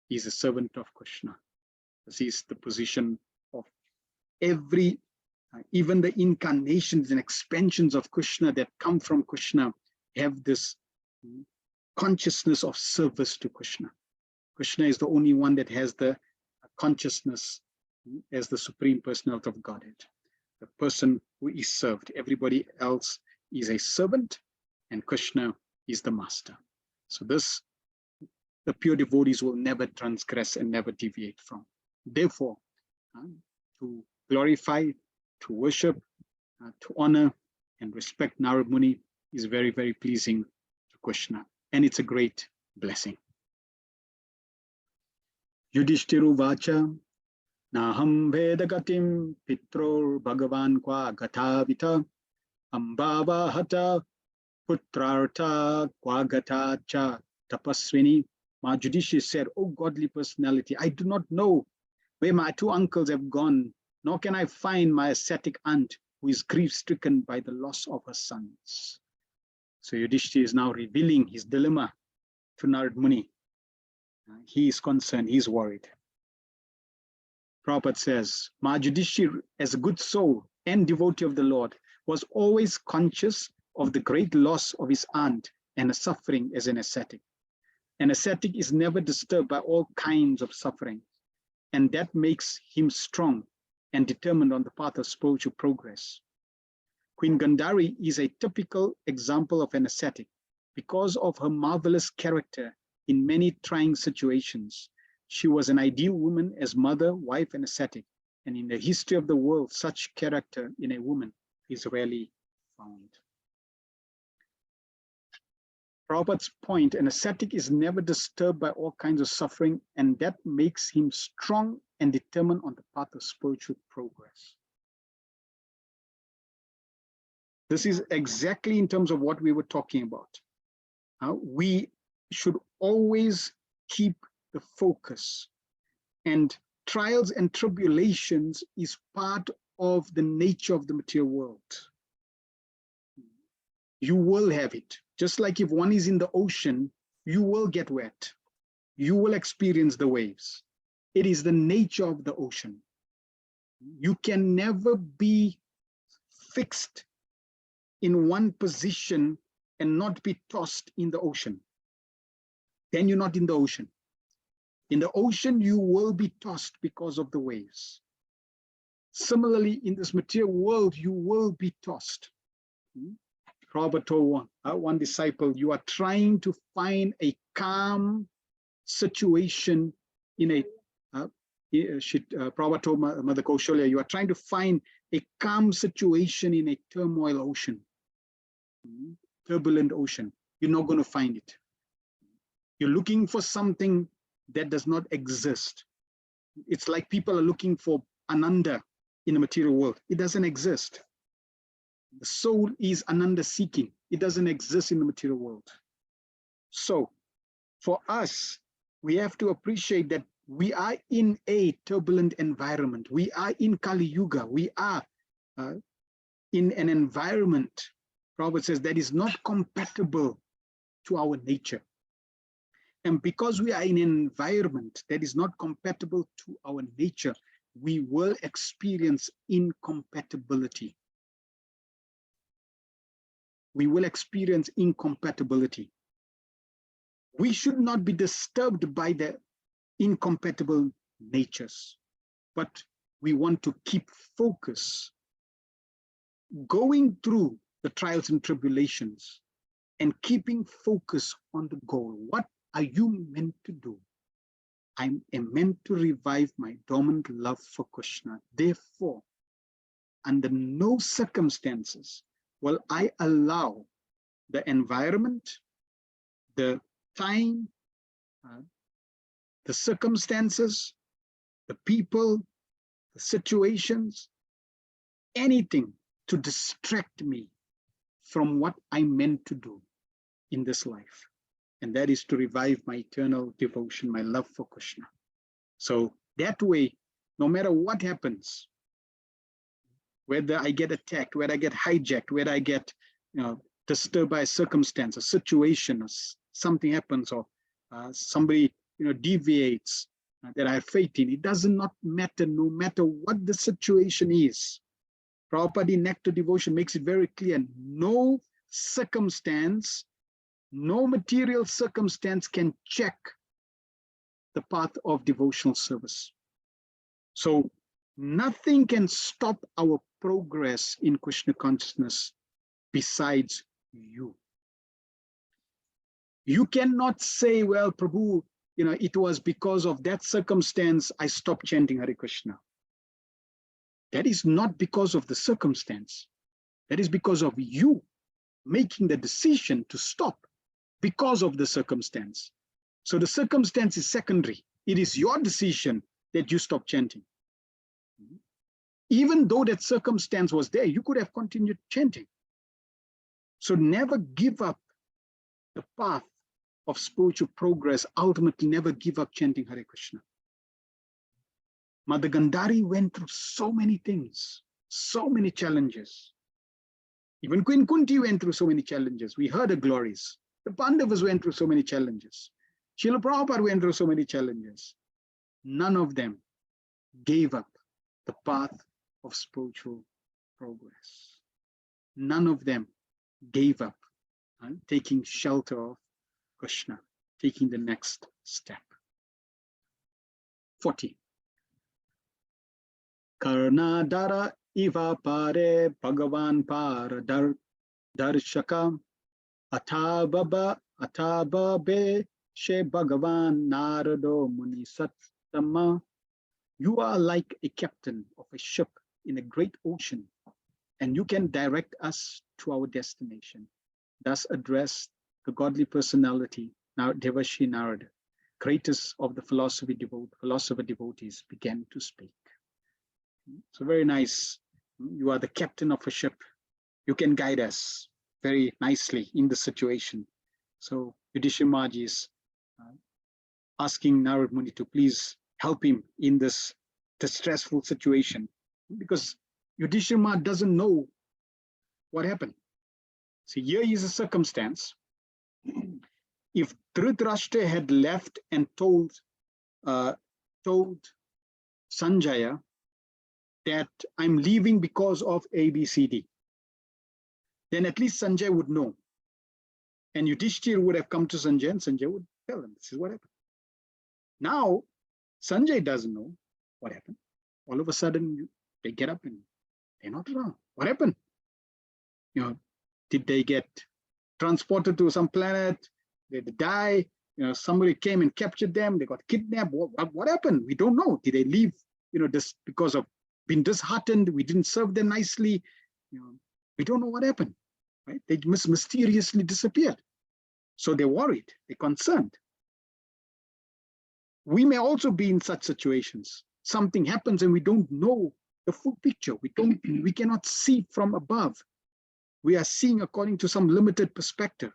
is a servant of Krishna. This is the position of every, even the incarnations and expansions of Krishna that come from Krishna have this consciousness of service to Krishna. Krishna is the only one that has the consciousness as the Supreme Personality of Godhead, the person who is served. Everybody else is a servant and Krishna is the master. So this, the pure devotees will never transgress and never deviate from. Therefore, to glorify, to worship, to honor and respect Narad Muni is very, very pleasing to Krishna. And it's a great blessing. Yudhishthira Vacha Naham Vedagatim Pitro Bhagavan Kwa Gatavita Ambava Hata Putrartha Kwa Gata Cha Tapaswini. My Yudhishthira said, "O godly personality, I do not know where my two uncles have gone, nor can I find my ascetic aunt who is grief-stricken by the loss of her sons." So Yudhishthira is now revealing his dilemma to Narad Muni. He is concerned, he is worried. Prabhupada says, Yudhishthira, as a good soul and devotee of the Lord, was always conscious of the great loss of his aunt and her suffering as an ascetic. An ascetic is never disturbed by all kinds of suffering, and that makes him strong and determined on the path of spiritual progress. Queen Gandhari is a typical example of an ascetic because of her marvelous character in many trying situations. She was an ideal woman as mother, wife, and ascetic, and in the history of the world, such character in a woman is rarely found. Prabhupada's point, an ascetic is never disturbed by all kinds of suffering, and that makes him strong and determined on the path of spiritual progress. This is exactly in terms of what we were talking about. We should always keep the focus, and trials and tribulations is part of the nature of the material world. You will have it. Just like if one is in the ocean, you will get wet. You will experience the waves. It is the nature of the ocean. You can never be fixed in one position and not be tossed in the ocean. Then you're not in the ocean. In the ocean, you will be tossed because of the waves. Similarly, in this material world, you will be tossed. Prabhupada told one disciple, you are trying to find a calm situation in a, Prabhupada told Mother Kaushalya, you are trying to find a calm situation in a turmoil ocean, turbulent ocean. You're not going to find it. You're looking for something that does not exist. It's like people are looking for ananda in the material world. It doesn't exist. The soul is ananda seeking. It doesn't exist in the material world. So for us, we have to appreciate that we are in a turbulent environment. We are in Kali Yuga. We are in an environment, Prabhupada says, that is not compatible to our nature. And because we are in an environment that is not compatible to our nature, we will experience incompatibility. We will experience incompatibility. We should not be disturbed by the incompatible natures, but we want to keep focus, going through the trials and tribulations and keeping focus on the goal. What are you meant to do? I am meant to revive my dormant love for Krishna. Therefore, under no circumstances will I allow the environment, the time, the circumstances, the people, the situations anything to distract me from what I meant to do in this life. And that is to revive my eternal devotion, my love for Krishna. So that way, no matter what happens, whether I get attacked, whether I get hijacked, whether I get disturbed by a circumstance, a situation, or something happens, or somebody deviates that I have faith in, it does not matter, no matter what the situation is. Prabhupada in Nectar Devotion makes it very clear, no circumstance, no material circumstance can check the path of devotional service. So nothing can stop our progress in Krishna consciousness besides you. You cannot say, well, Prabhu, it was because of that circumstance I stopped chanting Hare Krishna. That is not because of the circumstance. That is because of you making the decision to stop because of the circumstance. So the circumstance is secondary. It is your decision that you stop chanting. Even though that circumstance was there, you could have continued chanting. So never give up the path of spiritual progress. Ultimately, never give up chanting Hare Krishna. Mother Gandhari went through so many things, so many challenges. Even Queen Kunti went through so many challenges. We heard the glories. The Pandavas went through so many challenges. Srila Prabhupada went through so many challenges. None of them gave up the path of spiritual progress. None of them gave up taking shelter of Krishna, taking the next step. 40. Karnadara iva pare Bhagavan para darshaka athababe she Bhagavan Narado Muni Sattama. You are like a captain of a ship in a great ocean, and you can direct us to our destination. Thus address the godly personality, now Devashi Narada, greatest of the philosopher devotees, began to speak. So very nice. You are the captain of a ship. You can guide us very nicely in the situation. So Yudhishthira Maharaj is asking Narad Muni to please help him in this distressful situation, because Yudhishthira Maharaj doesn't know what happened. See, here is a circumstance. If Dhritarashtra had left and told Sanjaya that I'm leaving because of A, B, C, D, then at least Sanjay would know. And Yudhishthira would have come to Sanjay, and Sanjay would tell him, this is what happened. Now, Sanjay doesn't know what happened. All of a sudden, they get up and they're not around. What happened? Did they get transported to some planet? Did they die? Somebody came and captured them. They got kidnapped. What happened? We don't know. Did they leave? Just because of being disheartened? We didn't serve them nicely. We don't know what happened. Right? They mysteriously disappeared. So they're worried. They're concerned. We may also be in such situations. Something happens and we don't know the full picture. We cannot see from above. We are seeing according to some limited perspective.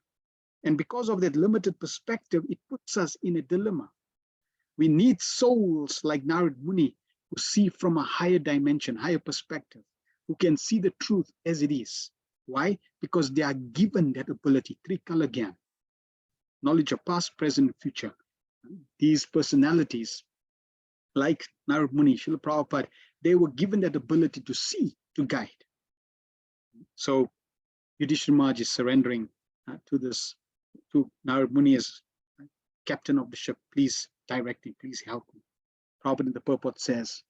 And because of that limited perspective, it puts us in a dilemma. We need souls like Narad Muni who see from a higher dimension, higher perspective, who can see the truth as it is. Why? Because they are given that ability, Trikala Gyan, knowledge of past, present, and future. These personalities, like Narad Muni, Srila Prabhupada, they were given that ability to see, to guide. So Yudhishthira Maharaj is surrendering to Narad Muni as captain of the ship. Please direct me, please help me. Prabhupada in the purport says,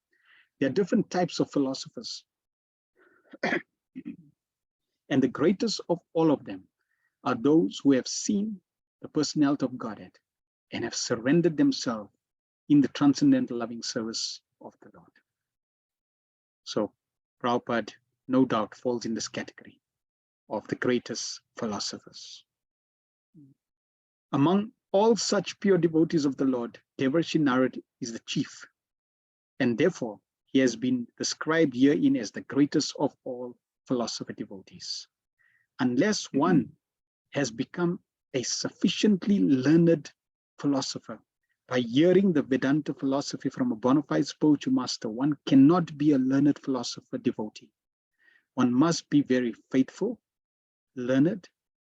there are different types of philosophers. And the greatest of all of them are those who have seen the personality of Godhead and have surrendered themselves in the transcendental loving service of the Lord. So Prabhupada, no doubt, falls in this category of the greatest philosophers. Among all such pure devotees of the Lord, Devarshi Narad is the chief, and therefore He has been described herein as the greatest of all philosopher devotees. Unless one has become a sufficiently learned philosopher by hearing the Vedanta philosophy from a bona fide spiritual master, one cannot be a learned philosopher devotee. One must be very faithful, learned,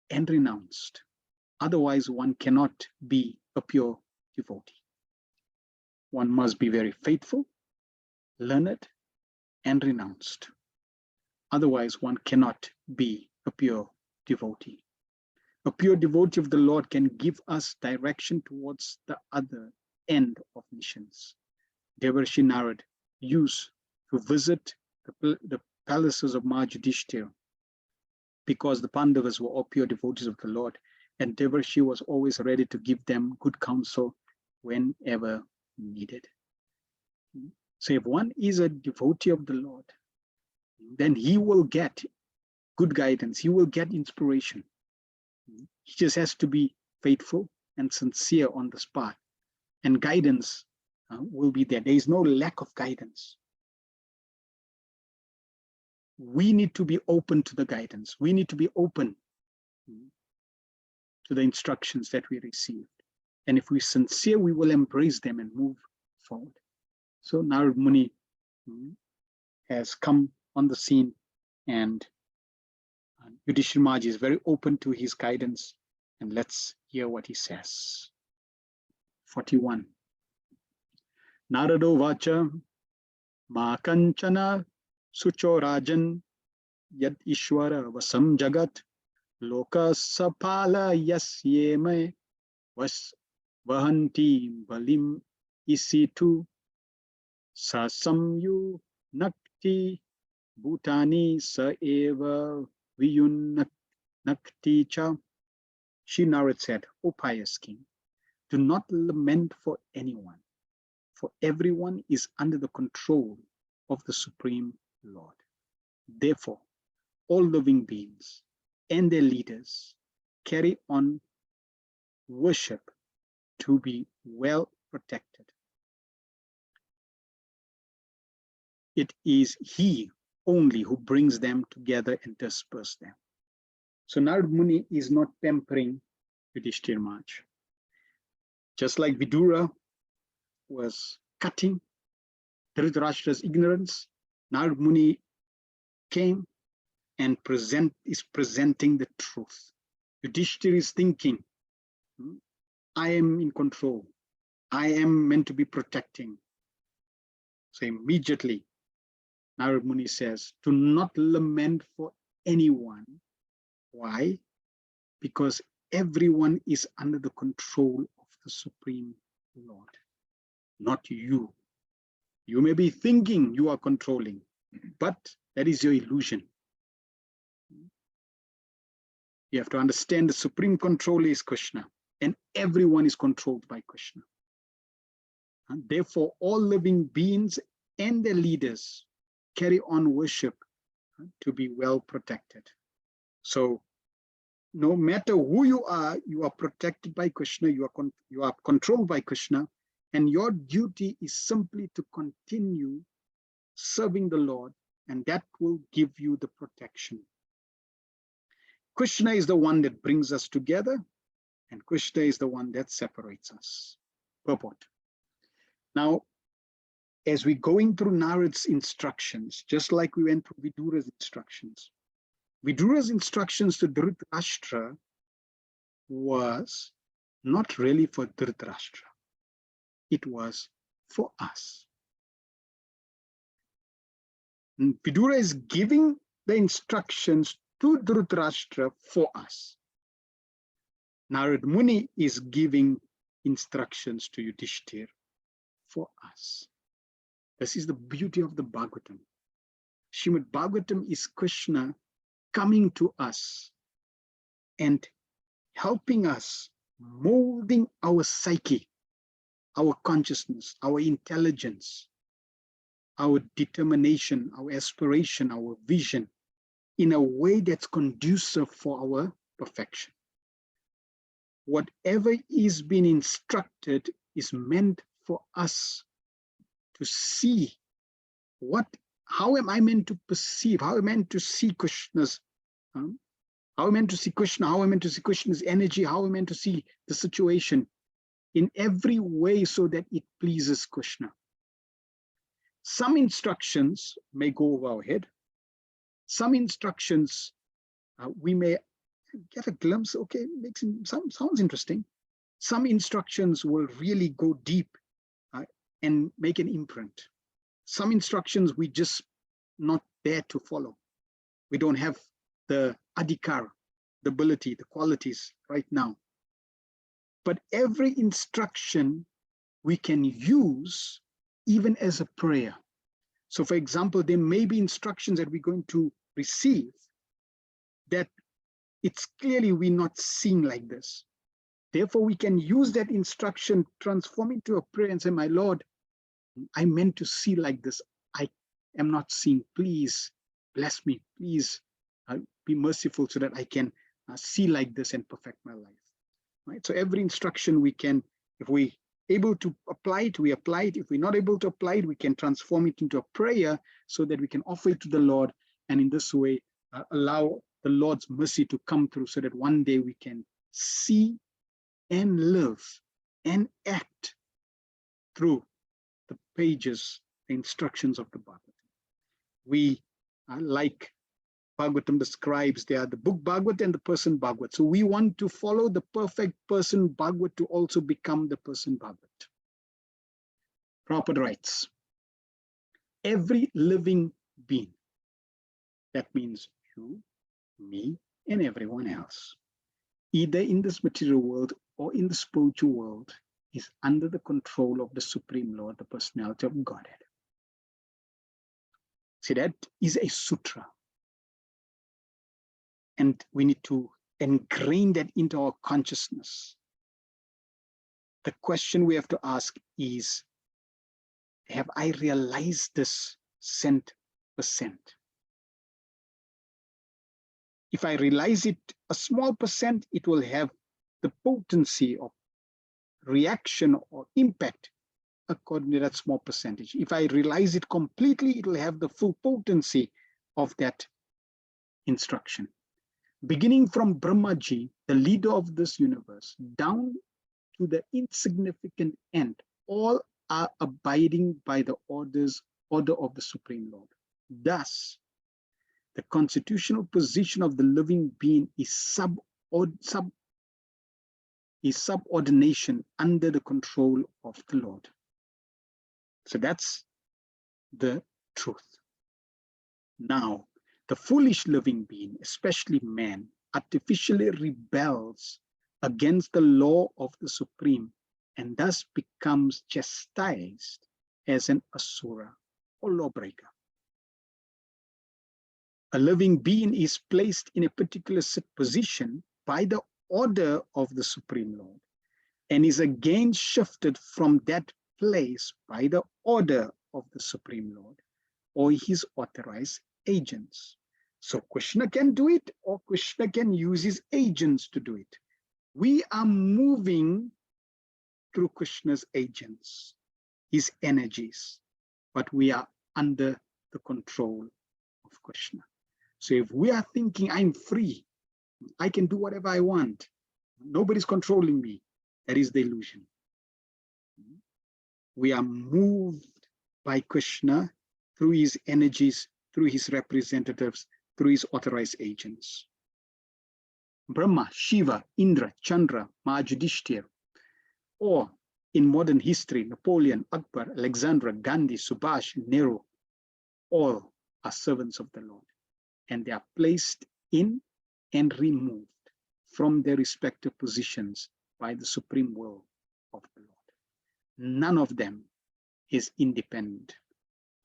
and renounced. Otherwise, one cannot be a pure devotee. One must be very faithful, learned, and renounced. Otherwise, one cannot be a pure devotee. A pure devotee of the Lord can give us direction towards the other end of missions. Devarshi Narad used to visit the palaces of Maha Yudhishthira because the Pandavas were all pure devotees of the Lord, and Devarshi was always ready to give them good counsel whenever needed. So if one is a devotee of the Lord, then he will get good guidance, he will get inspiration. He just has to be faithful and sincere on the spot, and guidance will be there. There is no lack of guidance. We need to be open to the guidance. We need to be open to the instructions that we received. And if we're sincere, we will embrace them and move forward. So Narad Muni has come on the scene, and Yudhishthira Maharaj is very open to his guidance. And let's hear what he says. 41. Narado Vacha Ma Kanchana Sucho Rajan Yad Ishwara Vasam Jagat Loka Sapala Yasyeme Vas Vahanti Balim Isitu Sasamyu Nakti Bhutani Sa Eva Viyun Nakti Cha. Shri Narad said, O pious king, do not lament for anyone, for everyone is under the control of the Supreme Lord. Therefore, all living beings and their leaders carry on worship to be well protected. It is he only who brings them together and disperses them. So Narad Muni is not pampering Yudhishthira Maharaj. Just like Vidura was cutting Dhritarashtra's ignorance, Narad Muni came and is presenting the truth. Yudhishthira is thinking, I am in control. I am meant to be protecting. So immediately, Narad Muni says, do not lament for anyone. Why? Because everyone is under the control of the Supreme Lord, not you. You may be thinking you are controlling, but that is your illusion. You have to understand the supreme controller is Krishna, and everyone is controlled by Krishna. And therefore, all living beings and their leaders carry on worship to be well protected. So no matter who you are protected by Krishna, you are controlled by Krishna, and your duty is simply to continue serving the Lord, and that will give you the protection. Krishna is the one that brings us together, and Krishna is the one that separates us. Purport. Now, as we're going through Narad's instructions, just like we went through Vidura's instructions, Vidura's instructions to Dhritarashtra was not really for Dhritarashtra. It was for us. And Vidura is giving the instructions to Dhritarashtra for us. Narad Muni is giving instructions to Yudhishthira for us. This is the beauty of the Bhagavatam. Srimad Bhagavatam is Krishna coming to us and helping us, molding our psyche, our consciousness, our intelligence, our determination, our aspiration, our vision, in a way that's conducive for our perfection. Whatever is being instructed is meant for us to see how am I meant to perceive? How am I meant to see Krishna's? How am I meant to see Krishna? How am I meant to see Krishna's energy? How am I meant to see the situation in every way so that it pleases Krishna? Some instructions may go over our head. Some instructions we may get a glimpse. Okay, sounds interesting. Some instructions will really go deep and make an imprint. Some instructions we just not there to follow. We don't have the adhikar, the ability, the qualities right now. But every instruction we can use even as a prayer. So for example, there may be instructions that we're going to receive that it's clearly we're not seeing like this. Therefore, we can use that instruction, transform it to a prayer and say, my Lord, I meant to see like this. I am not seeing. Please bless me. Please be merciful so that I can see like this and perfect my life. Right? So every instruction we can, if we able to apply it, we apply it. If we're not able to apply it, we can transform it into a prayer so that we can offer it to the Lord. And in this way, allow the Lord's mercy to come through so that one day we can see and live and act through the pages, the instructions of the Bhagavatam. We like Bhagavatam describes, they are the book Bhagavat and the person Bhagavat. So we want to follow the perfect person Bhagavat to also become the person Bhagavat. Prabhupada writes, every living being, that means you, me, and everyone else, either in this material world or in the spiritual world, is under the control of the Supreme Lord, the personality of Godhead. See, that is a sutra. And we need to ingrain that into our consciousness. The question we have to ask is, have I realized this 100%? If I realize it a small percent, it will have the potency of reaction or impact according to that small percentage. If I realize it completely, it will have the full potency of that instruction. Beginning from Brahmaji, the leader of this universe, down to the insignificant end, all are abiding by the order of the Supreme Lord. Thus, the constitutional position of the living being is subordination under the control of the Lord. So that's the truth. Now, the foolish living being, especially man, artificially rebels against the law of the Supreme and thus becomes chastised as an asura or lawbreaker. A living being is placed in a particular position by the order of the Supreme Lord and is again shifted from that place by the order of the Supreme Lord or his authorized agents. So Krishna can do it, or Krishna can use his agents to do it. We are moving through Krishna's agents, his energies, but we are under the control of Krishna. So if we are thinking, I'm free, I can do whatever I want, nobody's controlling me, that is the illusion. We are moved by Krishna through his energies, through his representatives, through his authorized agents. Brahma, Shiva, Indra, Chandra, Mahayudhishthira, or in modern history, Napoleon, Akbar, Alexander, Gandhi, Subhash, Nehru, all are servants of the Lord, and they are placed in and removed from their respective positions by the supreme will of the Lord. None of them is independent.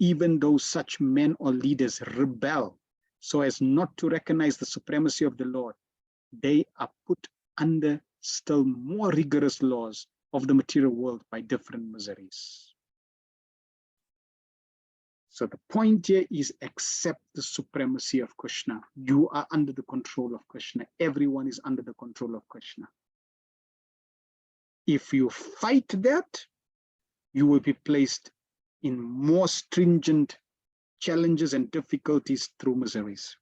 Even though such men or leaders rebel so as not to recognize the supremacy of the Lord, they are put under still more rigorous laws of the material world by different miseries. So the point here is accept the supremacy of Krishna. You are under the control of Krishna. Everyone is under the control of Krishna. If you fight that, you will be placed in more stringent challenges and difficulties through miseries.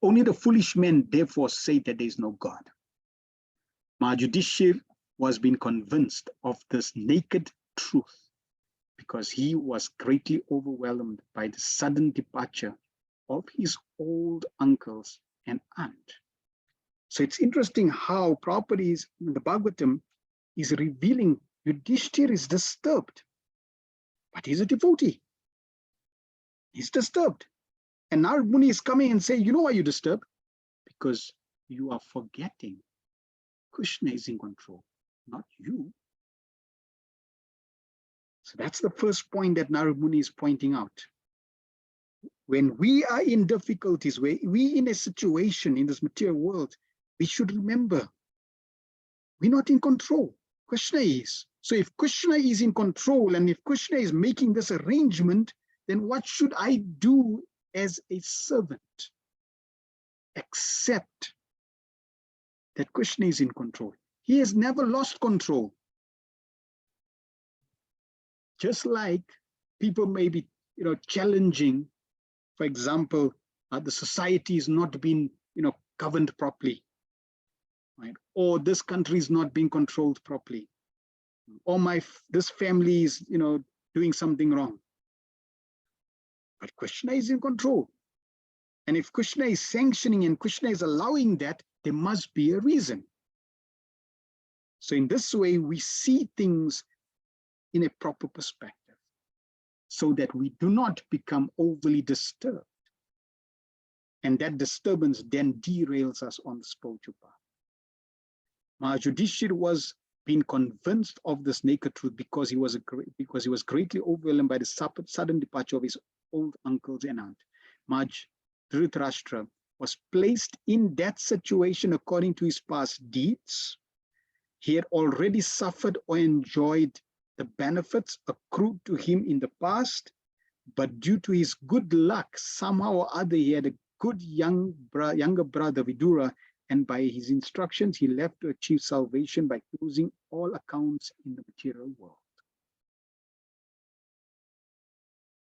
Only the foolish men therefore say that there is no God. Yudhishthira was being convinced of this naked truth because he was greatly overwhelmed by the sudden departure of his old uncles and aunt. So it's interesting how Prabhupada in the Bhagavatam is revealing Yudhishthira is disturbed, but he's a devotee. He's disturbed. And now Muni is coming and saying, you know why you're disturbed? Because you are forgetting Krishna is in control, not you. So that's the first point that Narad Muni is pointing out. When we are in difficulties, where we in a situation in this material world, we should remember we're not in control. Krishna is. So if Krishna is in control and if Krishna is making this arrangement, then what should I do as a servant? Accept that Krishna is in control. He has never lost control. Just like people may be, challenging, for example, the society is not being, governed properly, right? Or this country is not being controlled properly, or this family is, doing something wrong. But Krishna is in control. And if Krishna is sanctioning and Krishna is allowing that, there must be a reason. So in this way, we see things in a proper perspective so that we do not become overly disturbed. And that disturbance then derails us on the spiritual path. Yudhishthira was being convinced of this naked truth because he was greatly overwhelmed by the sudden departure of his old uncles and aunt. Dhritarashtra was placed in that situation according to his past deeds. He had already suffered or enjoyed the benefits accrued to him in the past, but due to his good luck, somehow or other, he had a good younger brother, Vidura, and by his instructions, he left to achieve salvation by closing all accounts in the material world.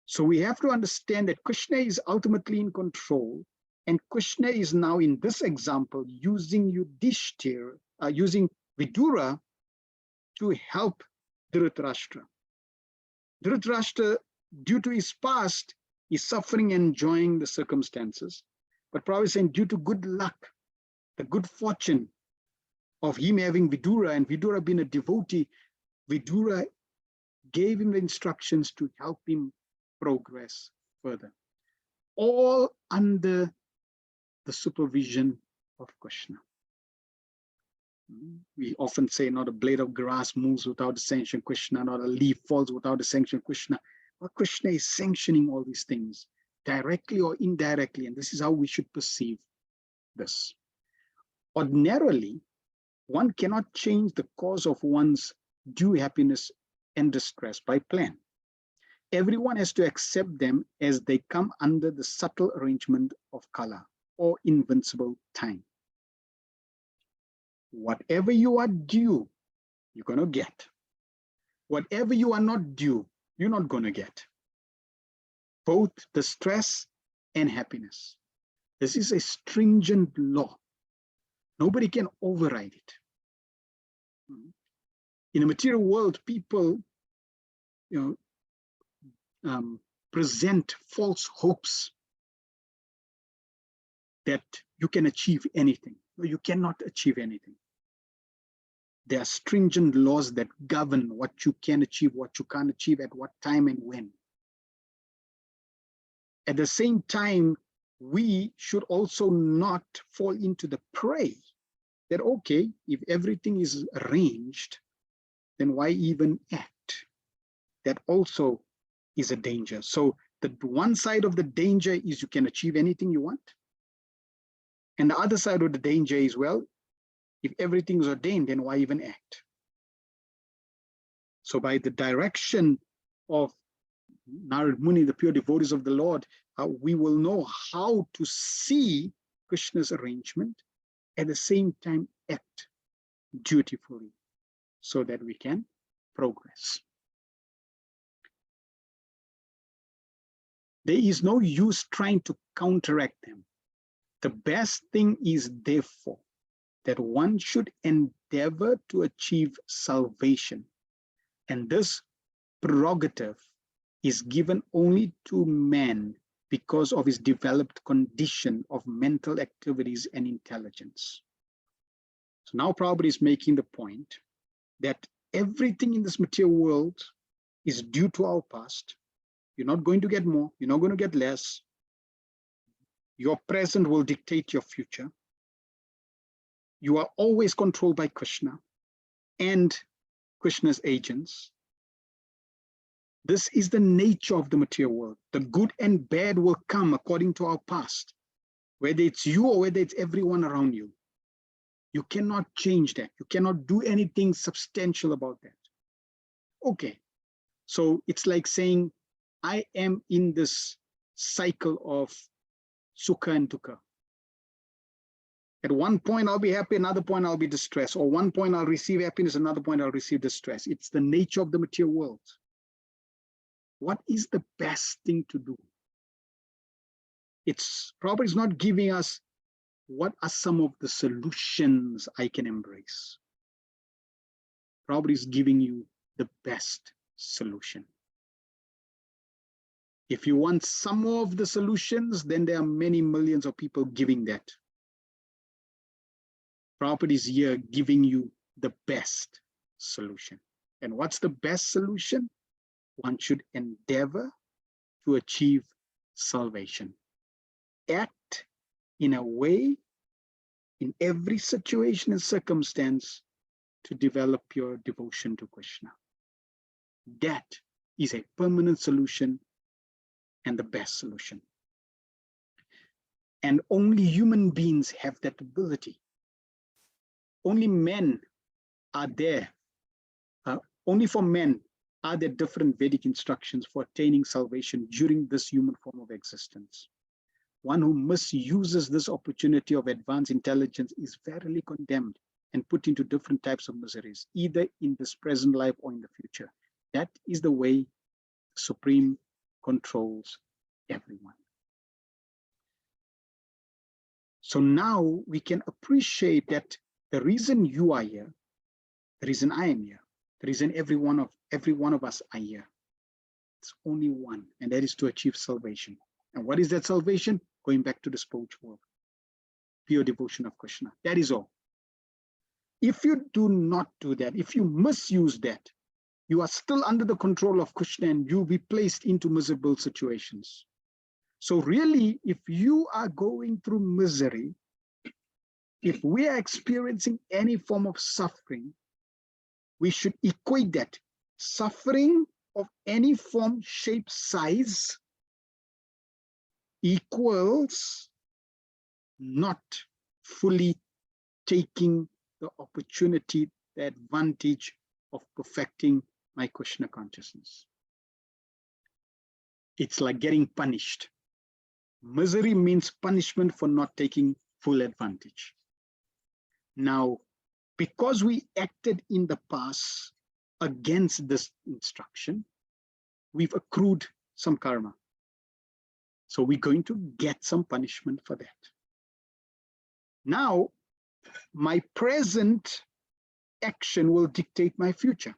So we have to understand that Krishna is ultimately in control, and Krishna is now in this example using Yudhishthira, using Vidura to help Dhritarashtra. Dhritarashtra, due to his past, is suffering and enjoying the circumstances. But Prabhupada is saying, due to good luck, the good fortune of him having Vidura and Vidura being a devotee, Vidura gave him the instructions to help him progress further, all under the supervision of Krishna. We often say not a blade of grass moves without the sanction of Krishna, not a leaf falls without the sanction of Krishna. But Krishna is sanctioning all these things directly or indirectly, and this is how we should perceive this. Ordinarily, one cannot change the cause of one's due happiness and distress by plan. Everyone has to accept them as they come under the subtle arrangement of kala, or invincible time. Whatever you are due, you're going to get. Whatever you are not due, you're not going to get. Both the stress and happiness. This is a stringent law. Nobody can override it. In a material world, people, present false hopes that you can achieve anything. No, you cannot achieve anything. There are stringent laws that govern what you can achieve, what you can't achieve, at what time and when. At the same time, we should also not fall into the prey that, okay, if everything is arranged, then why even act? That also is a danger. So the one side of the danger is you can achieve anything you want. And the other side of the danger is, well, if everything is ordained, then why even act? So by the direction of Narad Muni, the pure devotees of the Lord, we will know how to see Krishna's arrangement, at the same time act dutifully so that we can progress. There is no use trying to counteract them. The best thing is, therefore, that one should endeavor to achieve salvation. And this prerogative is given only to man because of his developed condition of mental activities and intelligence. So now Prabhupada is making the point that everything in this material world is due to our past. You're not going to get more, you're not going to get less. Your present will dictate your future. You are always controlled by Krishna and Krishna's agents. This is the nature of the material world. The good and bad will come according to our past, whether it's you or whether it's everyone around you. You cannot change that. You cannot do anything substantial about that. Okay, so it's like saying, I am in this cycle of sukha and dukkha. At one point I'll be happy, another point I'll be distressed, or one point I'll receive happiness, another point I'll receive distress. It's the nature of the material world. What is the best thing to do? It's probably not giving us what are some of the solutions I can embrace. Probably is giving you the best solution. If you want some of the solutions, then there are many millions of people giving that. Prabhupada is here giving you the best solution. And what's the best solution? One should endeavor to achieve salvation. Act in a way, in every situation and circumstance, to develop your devotion to Krishna. That is a permanent solution and the best solution. And only human beings have that ability. Only men are there. Only for men are there different Vedic instructions for attaining salvation during this human form of existence. One who misuses this opportunity of advanced intelligence is verily condemned and put into different types of miseries, either in this present life or in the future. That is the way the Supreme controls everyone. So now we can appreciate that the reason you are here, the reason I am here, the reason every one of us are here, it's only one, and that is to achieve salvation. And what is that salvation? Going back to the spiritual world, pure devotion of Krishna. That is all. If you do not do that, if you misuse that, you are still under the control of Krishna and you'll be placed into miserable situations. So really, if you are going through misery, if we are experiencing any form of suffering, we should equate that suffering of any form, shape, size equals not fully taking the opportunity, the advantage of perfecting my Krishna consciousness. It's like getting punished. Misery means punishment for not taking full advantage. Now, because we acted in the past against this instruction, we've accrued some karma. So we're going to get some punishment for that. Now, my present action will dictate my future.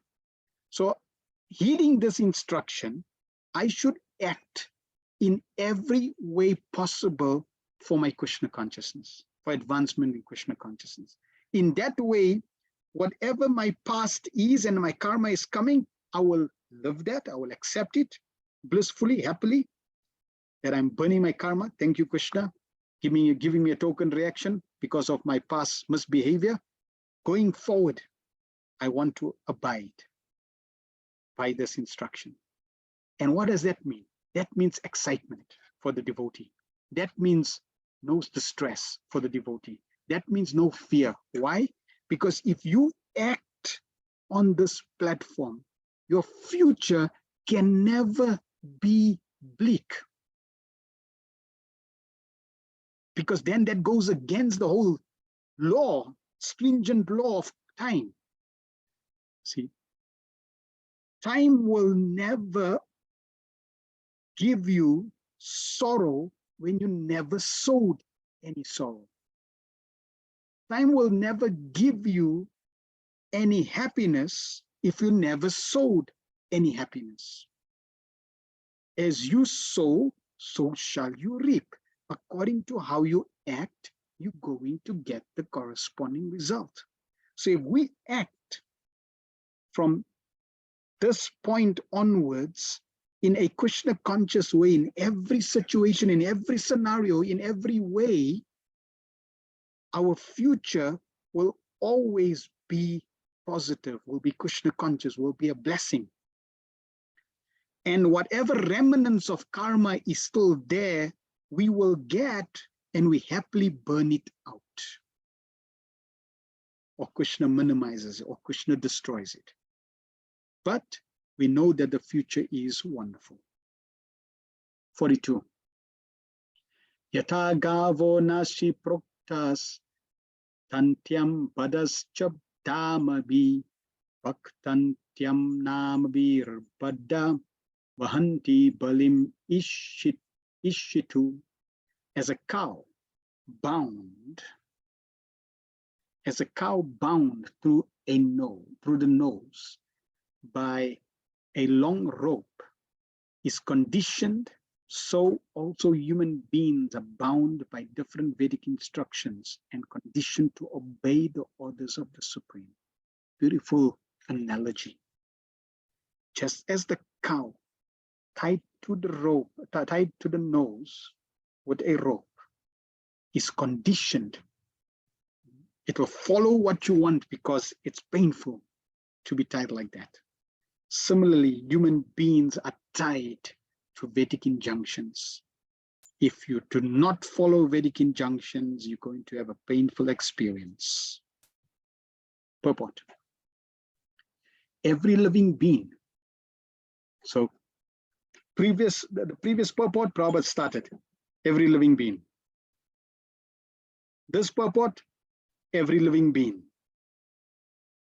So heeding this instruction, I should act in every way possible for my Krishna consciousness, for advancement in Krishna consciousness. In that way, whatever my past is and my karma is coming, I will live that, I will accept it blissfully, happily, that I'm burning my karma. Thank you, Krishna, giving me a token reaction because of my past misbehavior. Going forward, I want to abide by this instruction. And what does that mean? That means excitement for the devotee. That means no distress for the devotee. That means no fear. Why? Because if you act on this platform, your future can never be bleak. Because then that goes against the whole law, stringent law of time. See, time will never give you sorrow when you never sowed any sorrow. Time will never give you any happiness if you never sowed any happiness. As you sow, so shall you reap. According to how you act, you're going to get the corresponding result. So if we act from this point onwards in a Krishna conscious way, in every situation, in every scenario, in every way, our future will always be positive, will be Krishna conscious, will be a blessing. And whatever remnants of karma is still there, we will get and we happily burn it out. Or Krishna minimizes it, or Krishna destroys it. But we know that the future is wonderful. 42. Yata gavo nasi proktas tantyam padas chabdamabi bhaktantyam namabir padda vahanti balim ishitu. As a cow bound through the nose by a long rope is conditioned, so also human beings are bound by different Vedic instructions and conditioned to obey the orders of the Supreme. Beautiful analogy. Just as the cow tied to the nose with a rope is conditioned, it will follow what you want because it's painful to be tied like that. Similarly, human beings are tied to Vedic injunctions. If you do not follow Vedic injunctions, you're going to have a painful experience. Purport. Every living being. So the previous purport, Prabhupada started. Every living being. This purport, every living being.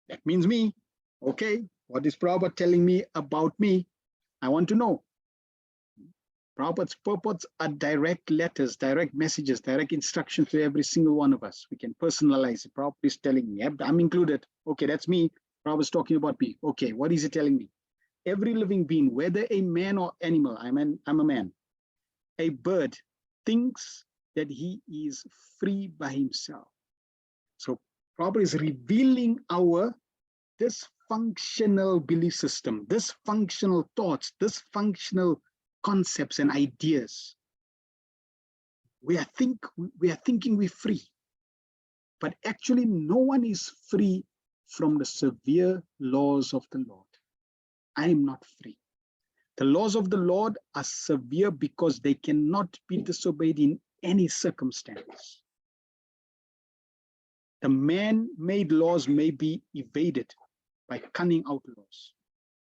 That means me. Okay, what is Prabhupada telling me about me? I want to know. Prabhupada's purports are direct letters, direct messages, direct instructions to every single one of us. We can personalize it. Prabhupada is telling me, I'm included. Okay, that's me. Prabhupada's talking about me. Okay, what is he telling me? Every living being, whether a man or animal, I'm a man. A bird thinks that he is free by himself. So Prabhupada is revealing our dysfunctional belief system, dysfunctional thoughts, dysfunctional concepts and ideas. We are thinking we're free, but actually no one is free from the severe laws of the Lord. I am not free. The laws of the Lord are severe because they cannot be disobeyed in any circumstance. The man-made laws may be evaded by cunning outlaws,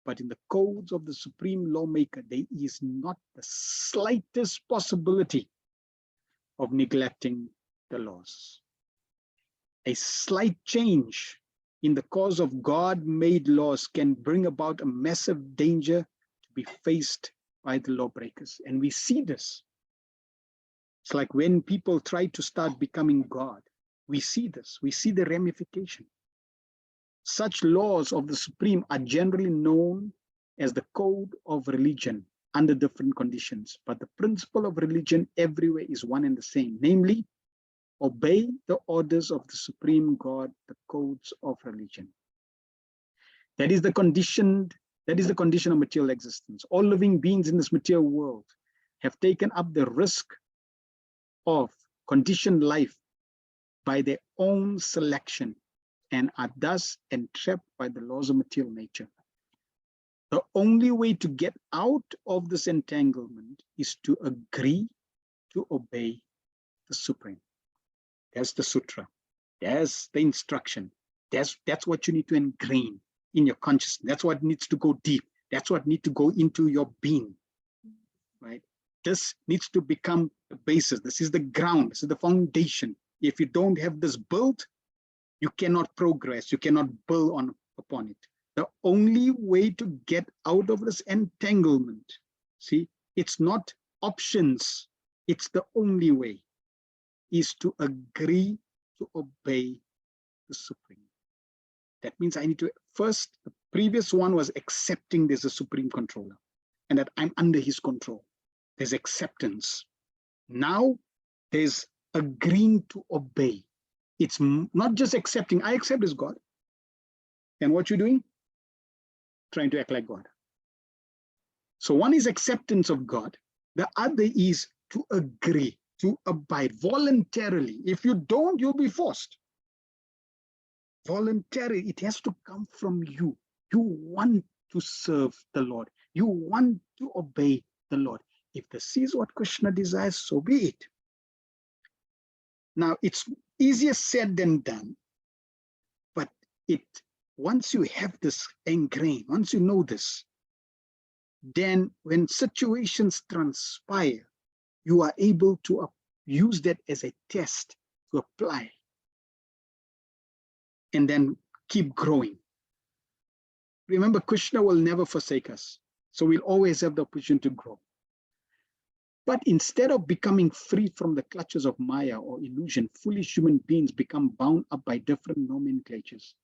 but in the codes of the supreme lawmaker, there is not the slightest possibility of neglecting the laws. A slight change in the cause of God-made laws can bring about a massive danger to be faced by the lawbreakers. And we see this. It's like when people try to start becoming God. We see this. We see the ramification. Such laws of the Supreme are generally known as the code of religion under different conditions. But the principle of religion everywhere is one and the same, namely, obey the orders of the Supreme God, the codes of religion. That is the condition of material existence. All living beings in this material world have taken up the risk of conditioned life by their own selection and are thus entrapped by the laws of material nature. The only way to get out of this entanglement is to agree to obey the Supreme. That's the sutra. That's the instruction. That's what you need to ingrain in your consciousness. That's what needs to go deep. That's what needs to go into your being, right? This needs to become the basis. This is the ground. This is the foundation. If you don't have this built, you cannot progress. You cannot build upon it. The only way to get out of this entanglement, see, it's not options. It's the only way is to agree to obey the Supreme. That means I need to first, the previous one was accepting there's a Supreme Controller and that I'm under his control. There's acceptance. Now there's agreeing to obey. It's not just accepting, I accept as God. And what you're doing? Trying to act like God. So one is acceptance of God. The other is to agree, to abide voluntarily. If you don't, you'll be forced. Voluntary, it has to come from you. You want to serve the Lord. You want to obey the Lord. If this is what Krishna desires, so be it. Now, it's easier said than done, but once you have this ingrained, once you know this, then when situations transpire, you are able to use that as a test to apply and then keep growing. Remember, Krishna will never forsake us. So we'll always have the opportunity to grow. But instead of becoming free from the clutches of Maya or illusion, foolish human beings become bound up by different nomenclatures,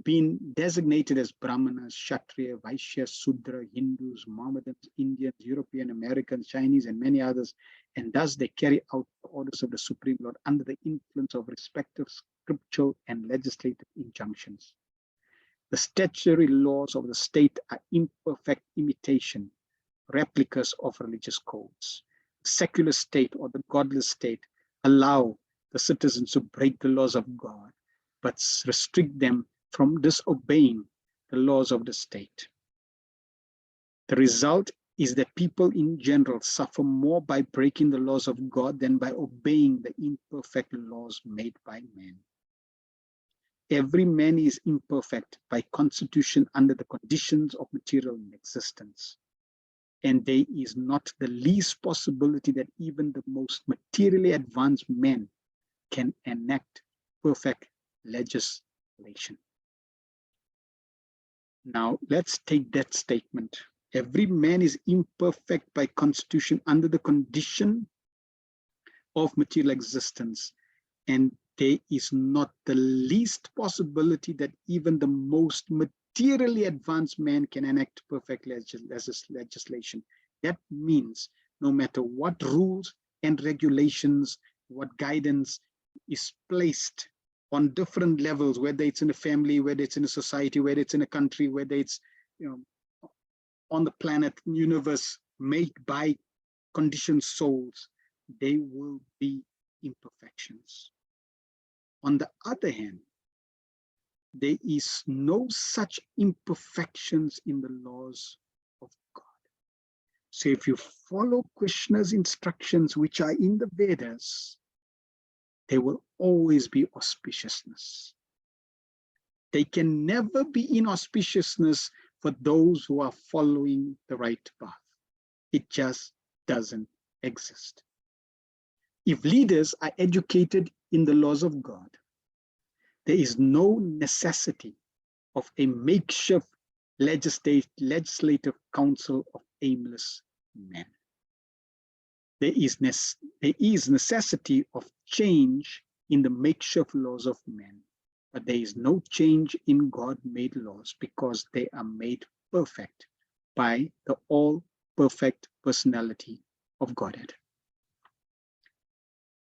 being designated as Brahmanas, Kshatriya, Vaishya, Sudra, Hindus, Mohammedans, Indians, European, Americans, Chinese, and many others. And thus they carry out the orders of the Supreme Lord under the influence of respective scriptural and legislative injunctions. The statutory laws of the state are imperfect imitation, replicas of religious codes. The secular state or the godless state allow the citizens to break the laws of God, but restrict them from disobeying the laws of the state. The result is that people in general suffer more by breaking the laws of God than by obeying the imperfect laws made by men. Every man is imperfect by constitution under the conditions of material existence. And there is not the least possibility that even the most materially advanced men can enact perfect legislation. Now, let's take that statement. Every man is imperfect by constitution under the condition of material existence. And there is not the least possibility that even the most materially advanced man can enact perfect legislation. That means no matter what rules and regulations, what guidance is placed on different levels, whether it's in a family, whether it's in a society, whether it's in a country, whether it's on the planet, universe, made by conditioned souls, they will be imperfections. On the other hand, there is no such imperfections in the laws of God. So if you follow Krishna's instructions, which are in the Vedas, there will always be auspiciousness. They can never be inauspiciousness for those who are following the right path. It just doesn't exist. If leaders are educated in the laws of God, there is no necessity of a makeshift legislative council of aimless men. There is necessity of change in the makeshift laws of men, but there is no change in God-made laws because they are made perfect by the all-perfect personality of Godhead.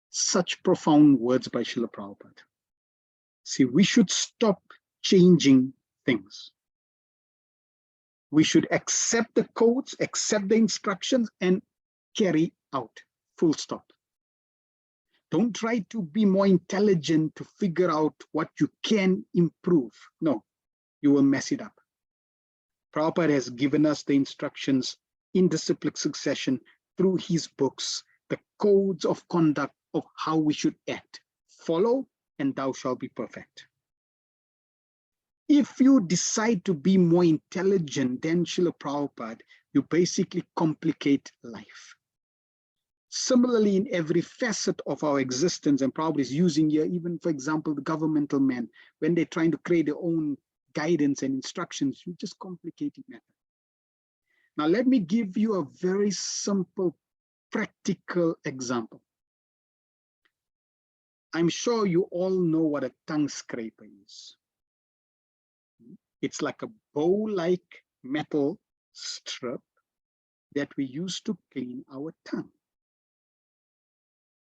Such profound words by Srila Prabhupada. See, we should stop changing things. We should accept the codes, accept the instructions, and carry out, full stop. Don't try to be more intelligent to figure out what you can improve. No, you will mess it up. Prabhupada has given us the instructions in disciplic succession through his books, the codes of conduct of how we should act. Follow, and thou shalt be perfect. If you decide to be more intelligent than Srila Prabhupada, you basically complicate life. Similarly, in every facet of our existence, and Prabhupada is using here, even for example, the governmental men, when they're trying to create their own guidance and instructions, you're just complicating matters. Now, let me give you a very simple, practical example. I'm sure you all know what a tongue scraper is. It's like a bow-like metal strip that we use to clean our tongue.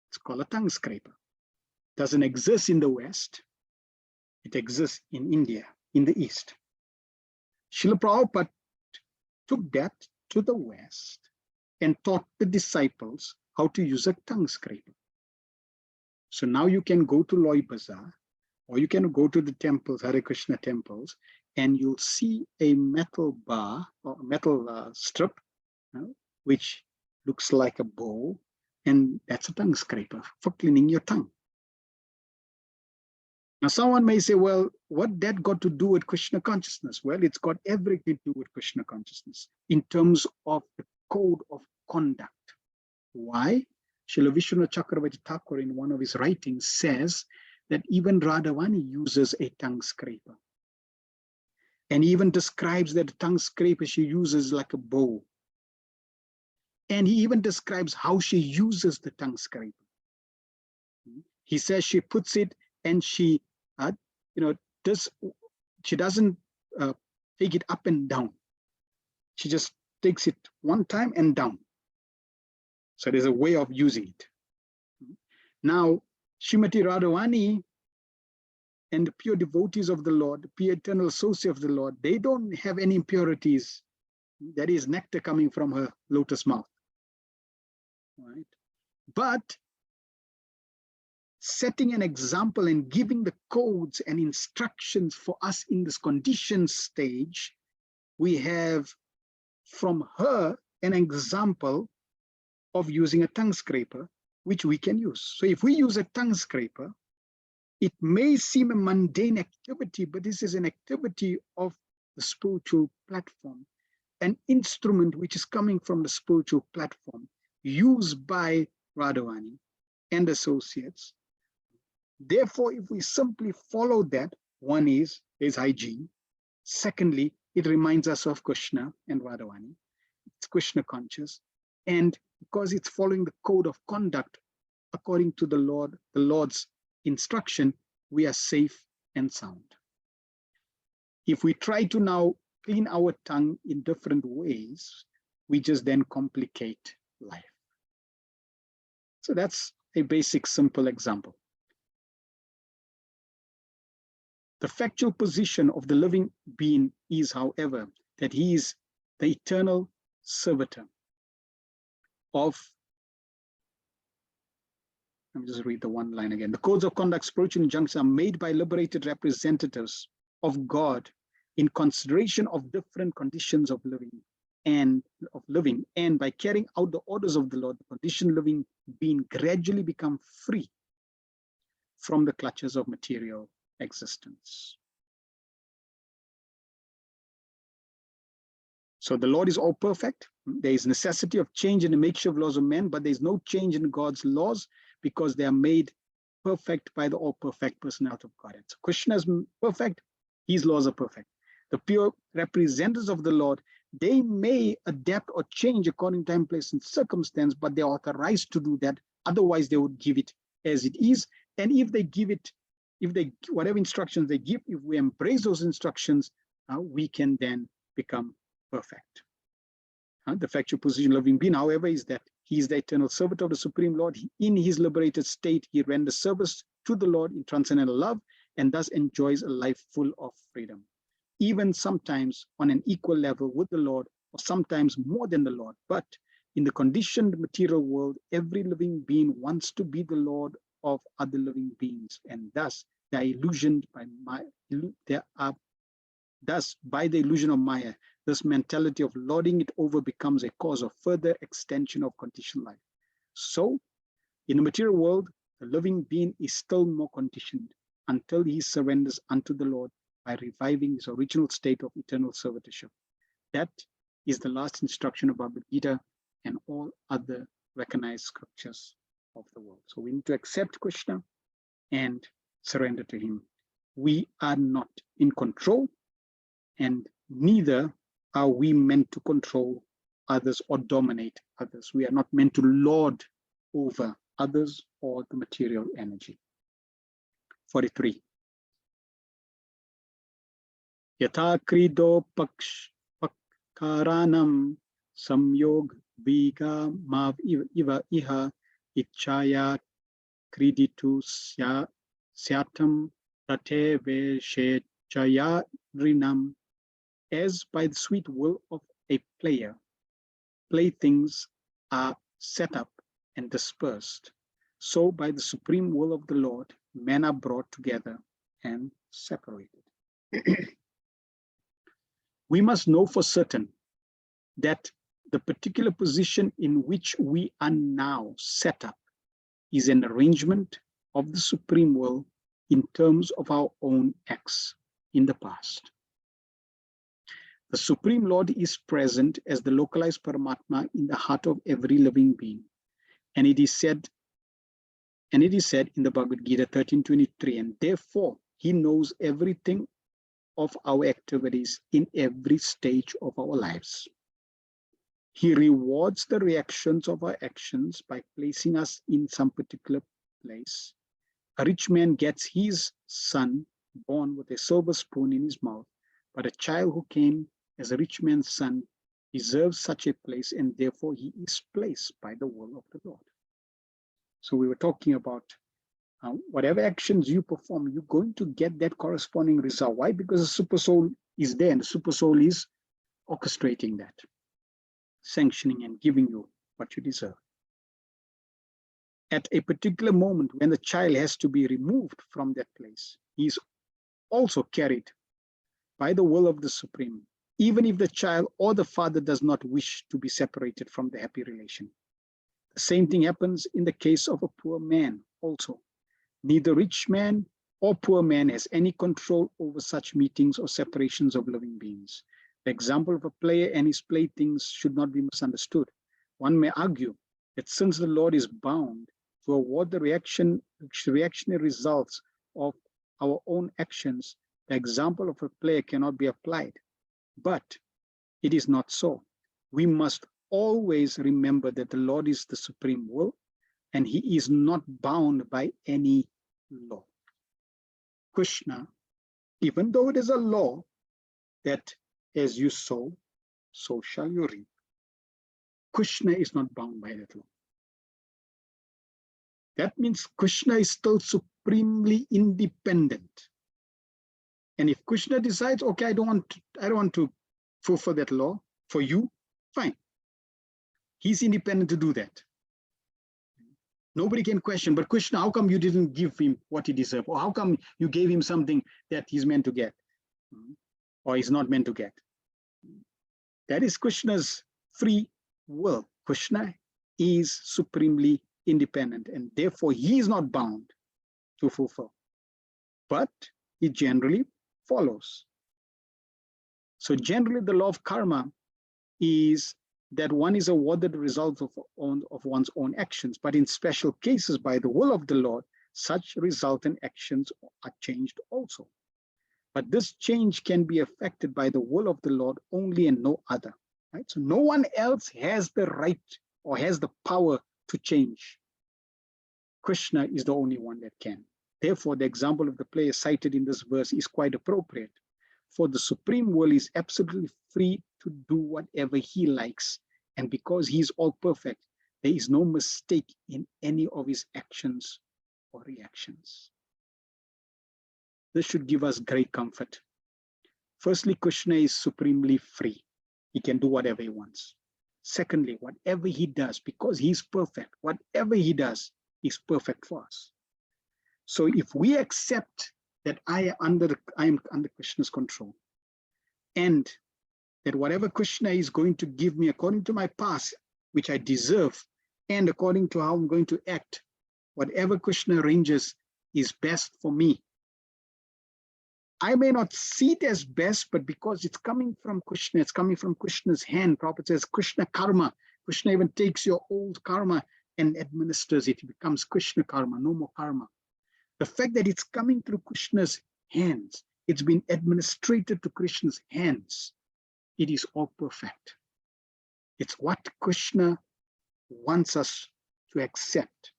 It's called a tongue scraper. It doesn't exist in the West. It exists in India, in the East. Srila Prabhupada took that to the West and taught the disciples how to use a tongue scraper. So now you can go to Loi Bazaar, or you can go to the temples, Hare Krishna temples, and you'll see a metal bar or metal strip, which looks like a bowl, and that's a tongue scraper for cleaning your tongue. Now, someone may say, well, what that got to do with Krishna consciousness? Well, it's got everything to do with Krishna consciousness in terms of the code of conduct. Why? Srila Vishwanath Chakravarti Thakur, in one of his writings, says that even Radhavani uses a tongue scraper. And he even describes that the tongue scraper she uses like a bow. And he even describes how she uses the tongue scraper. He says she puts it and she, she doesn't take it up and down. She just takes it one time and down. So there's a way of using it. Now, Srimati Radhavani and the pure devotees of the Lord, the pure eternal associate of the Lord, they don't have any impurities. That is nectar coming from her lotus mouth. Right? But setting an example and giving the codes and instructions for us in this conditioned stage, we have from her an example of using a tongue scraper, which we can use. So if we use a tongue scraper, it may seem a mundane activity, but this is an activity of the spiritual platform, an instrument which is coming from the spiritual platform, used by Radhavani and associates. Therefore, if we simply follow that, one is hygiene. Secondly, it reminds us of Krishna and Radhavani. It's Krishna conscious. And because it's following the code of conduct according to the Lord's instruction, we are safe and sound. If we try to now clean our tongue in different ways, we just then complicate life. So that's a basic, simple example. The factual position of the living being is, however, that he is the eternal servitor of, let me just read the one line again. The codes of conduct, spiritual injunctions are made by liberated representatives of God in consideration of different conditions of living and by carrying out the orders of the Lord, the conditioned living being gradually become free from the clutches of material existence. So the Lord is all perfect. There is necessity of change in the makeshift laws of men, but there is no change in God's laws because they are made perfect by the all-perfect personality of Godhead. So Krishna is perfect, his laws are perfect. The pure representatives of the Lord, they may adapt or change according to time, place, and circumstance, but they are authorized to do that. Otherwise, they would give it as it is. And if they give it, whatever instructions they give, if we embrace those instructions, we can then become perfect. The factual position of living being, however, is that he is the eternal servant of the Supreme Lord. In his liberated state, he renders service to the Lord in transcendental love and thus enjoys a life full of freedom, even sometimes on an equal level with the Lord, or sometimes more than the Lord. But in the conditioned material world, every living being wants to be the Lord of other living beings, and thus they are illusioned by by the illusion of Maya. This mentality of lording it over becomes a cause of further extension of conditioned life. So, in the material world, the living being is still more conditioned until he surrenders unto the Lord by reviving his original state of eternal servitorship. That is the last instruction of Bhagavad Gita and all other recognized scriptures of the world. So we need to accept Krishna and surrender to him. We are not in control, and neither are we meant to control others or dominate others. We are not meant to lord over others or the material energy. 43. Yatha krido pakkaranam samyog viga mav iva iha ichaya kriditu syatam tate veshechaya rinam. As by the sweet will of a player, playthings are set up and dispersed, so by the supreme will of the Lord, men are brought together and separated. We must know for certain that the particular position in which we are now set up is an arrangement of the supreme will in terms of our own acts in the past. The Supreme Lord is present as the localized Paramatma in the heart of every living being. And it is said in the Bhagavad Gita 13:23, and therefore he knows everything of our activities in every stage of our lives. He rewards the reactions of our actions by placing us in some particular place. A rich man gets his son born with a silver spoon in his mouth, but a child who came as a rich man's son deserves such a place, and therefore he is placed by the will of the Lord. So we were talking about whatever actions you perform, you're going to get that corresponding result. Why? Because the super soul is there, and the super soul is orchestrating that, sanctioning and giving you what you deserve. At a particular moment when the child has to be removed from that place, he is also carried by the will of the Supreme, even if the child or the father does not wish to be separated from the happy relation. The same thing happens in the case of a poor man also. Neither rich man or poor man has any control over such meetings or separations of living beings. The example of a player and his playthings should not be misunderstood. One may argue that since the Lord is bound to award the reactionary results of our own actions, the example of a player cannot be applied. But it is not so. We must always remember that the Lord is the supreme will, and he is not bound by any law. Krishna, even though it is a law that as you sow, so shall you reap, Krishna is not bound by that law. That means Krishna is still supremely independent. And if Krishna decides, okay, I don't want to fulfill that law for you, fine. He's independent to do that. Nobody can question, but Krishna, how come you didn't give him what he deserved? Or how come you gave him something that he's meant to get? Or he's not meant to get? That is Krishna's free will. Krishna is supremely independent, and therefore he is not bound to fulfill. But he generally follows. So generally the law of karma is that one is awarded the results of one's own actions, but in special cases by the will of the Lord, such resultant actions are changed also. But this change can be affected by the will of the Lord only and no other. Right? So no one else has the right or has the power to change. Krishna is the only one that can. Therefore, the example of the player cited in this verse is quite appropriate. For the supreme will is absolutely free to do whatever he likes. And because he is all perfect, there is no mistake in any of his actions or reactions. This should give us great comfort. Firstly, Krishna is supremely free. He can do whatever he wants. Secondly, whatever he does, because he's perfect, whatever he does is perfect for us. So if we accept that I am under Krishna's control, and that whatever Krishna is going to give me according to my past, which I deserve, and according to how I'm going to act, whatever Krishna arranges is best for me. I may not see it as best, but because it's coming from Krishna, it's coming from Krishna's hand. Prabhupada says Krishna karma. Krishna even takes your old karma and administers it. It becomes Krishna karma, no more karma. The fact that it's coming through Krishna's hands, it's been administrated to Krishna's hands, it is all perfect. It's what Krishna wants us to accept.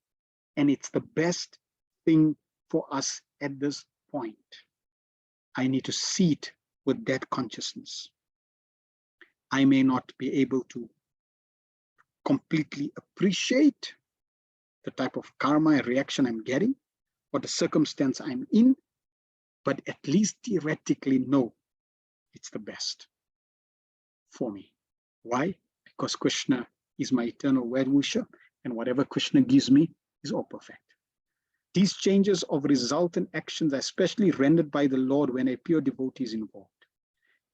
And it's the best thing for us at this point. I need to see it with that consciousness. I may not be able to completely appreciate the type of karma and reaction I'm getting or the circumstance I'm in, but at least theoretically know it's the best for me. Why? Because Krishna is my eternal well-wisher, and whatever Krishna gives me is all perfect. These changes of resultant actions are especially rendered by the Lord when a pure devotee is involved.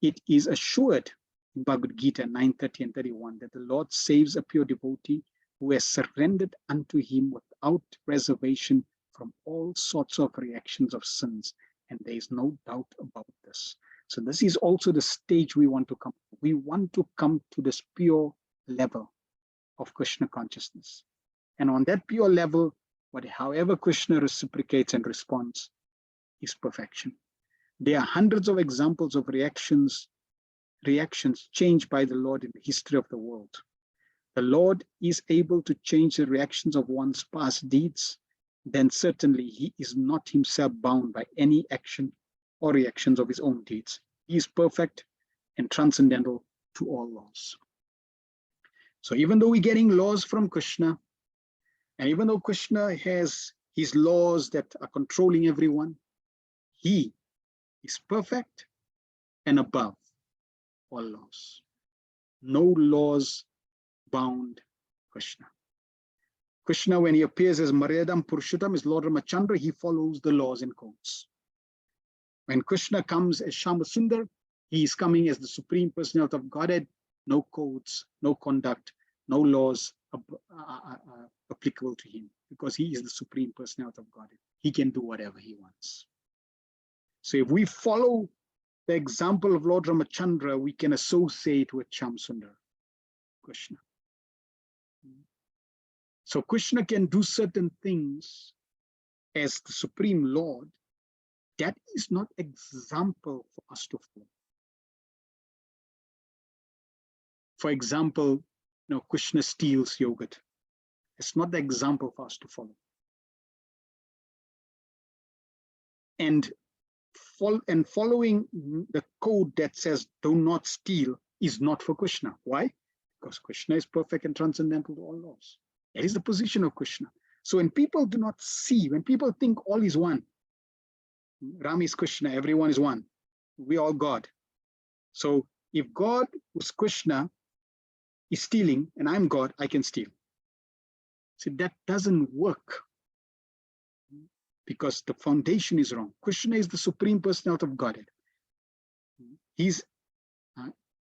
It is assured in Bhagavad Gita 9:30 and 31 that the Lord saves a pure devotee who has surrendered unto him without reservation from all sorts of reactions of sins. And there is no doubt about this. So this is also the stage we want to come. We want to come to this pure level of Krishna consciousness. And on that pure level, however Krishna reciprocates and responds is perfection. There are hundreds of examples of reactions changed by the Lord in the history of the world. The Lord is able to change the reactions of one's past deeds, then certainly he is not himself bound by any action or reactions of his own deeds. He is perfect and transcendental to all laws. So even though we're getting laws from Krishna, and even though Krishna has his laws that are controlling everyone, he is perfect and above all laws. No laws bound Krishna. Krishna, when he appears as Maryadam Purushottam, as Lord Ramachandra, he follows the laws and codes. When Krishna comes as Shyamasundar, he is coming as the Supreme Personality of Godhead. No codes, no conduct, no laws applicable to him, because he is the Supreme Personality of Godhead. He can do whatever he wants. So if we follow the example of Lord Ramachandra, we can associate with Shyamasundar, Krishna. So Krishna can do certain things as the Supreme Lord. That is not example for us to follow. For example, Krishna steals yogurt. It's not the example for us to follow. And following the code that says do not steal is not for Krishna. Why? Because Krishna is perfect and transcendental to all laws. That is the position of Krishna. So when people do not see, when people think all is one, Ram is Krishna, everyone is one, we all God. So if God who's Krishna is stealing and I'm God, I can steal. So that doesn't work, because the foundation is wrong. Krishna is the Supreme Personality of Godhead. His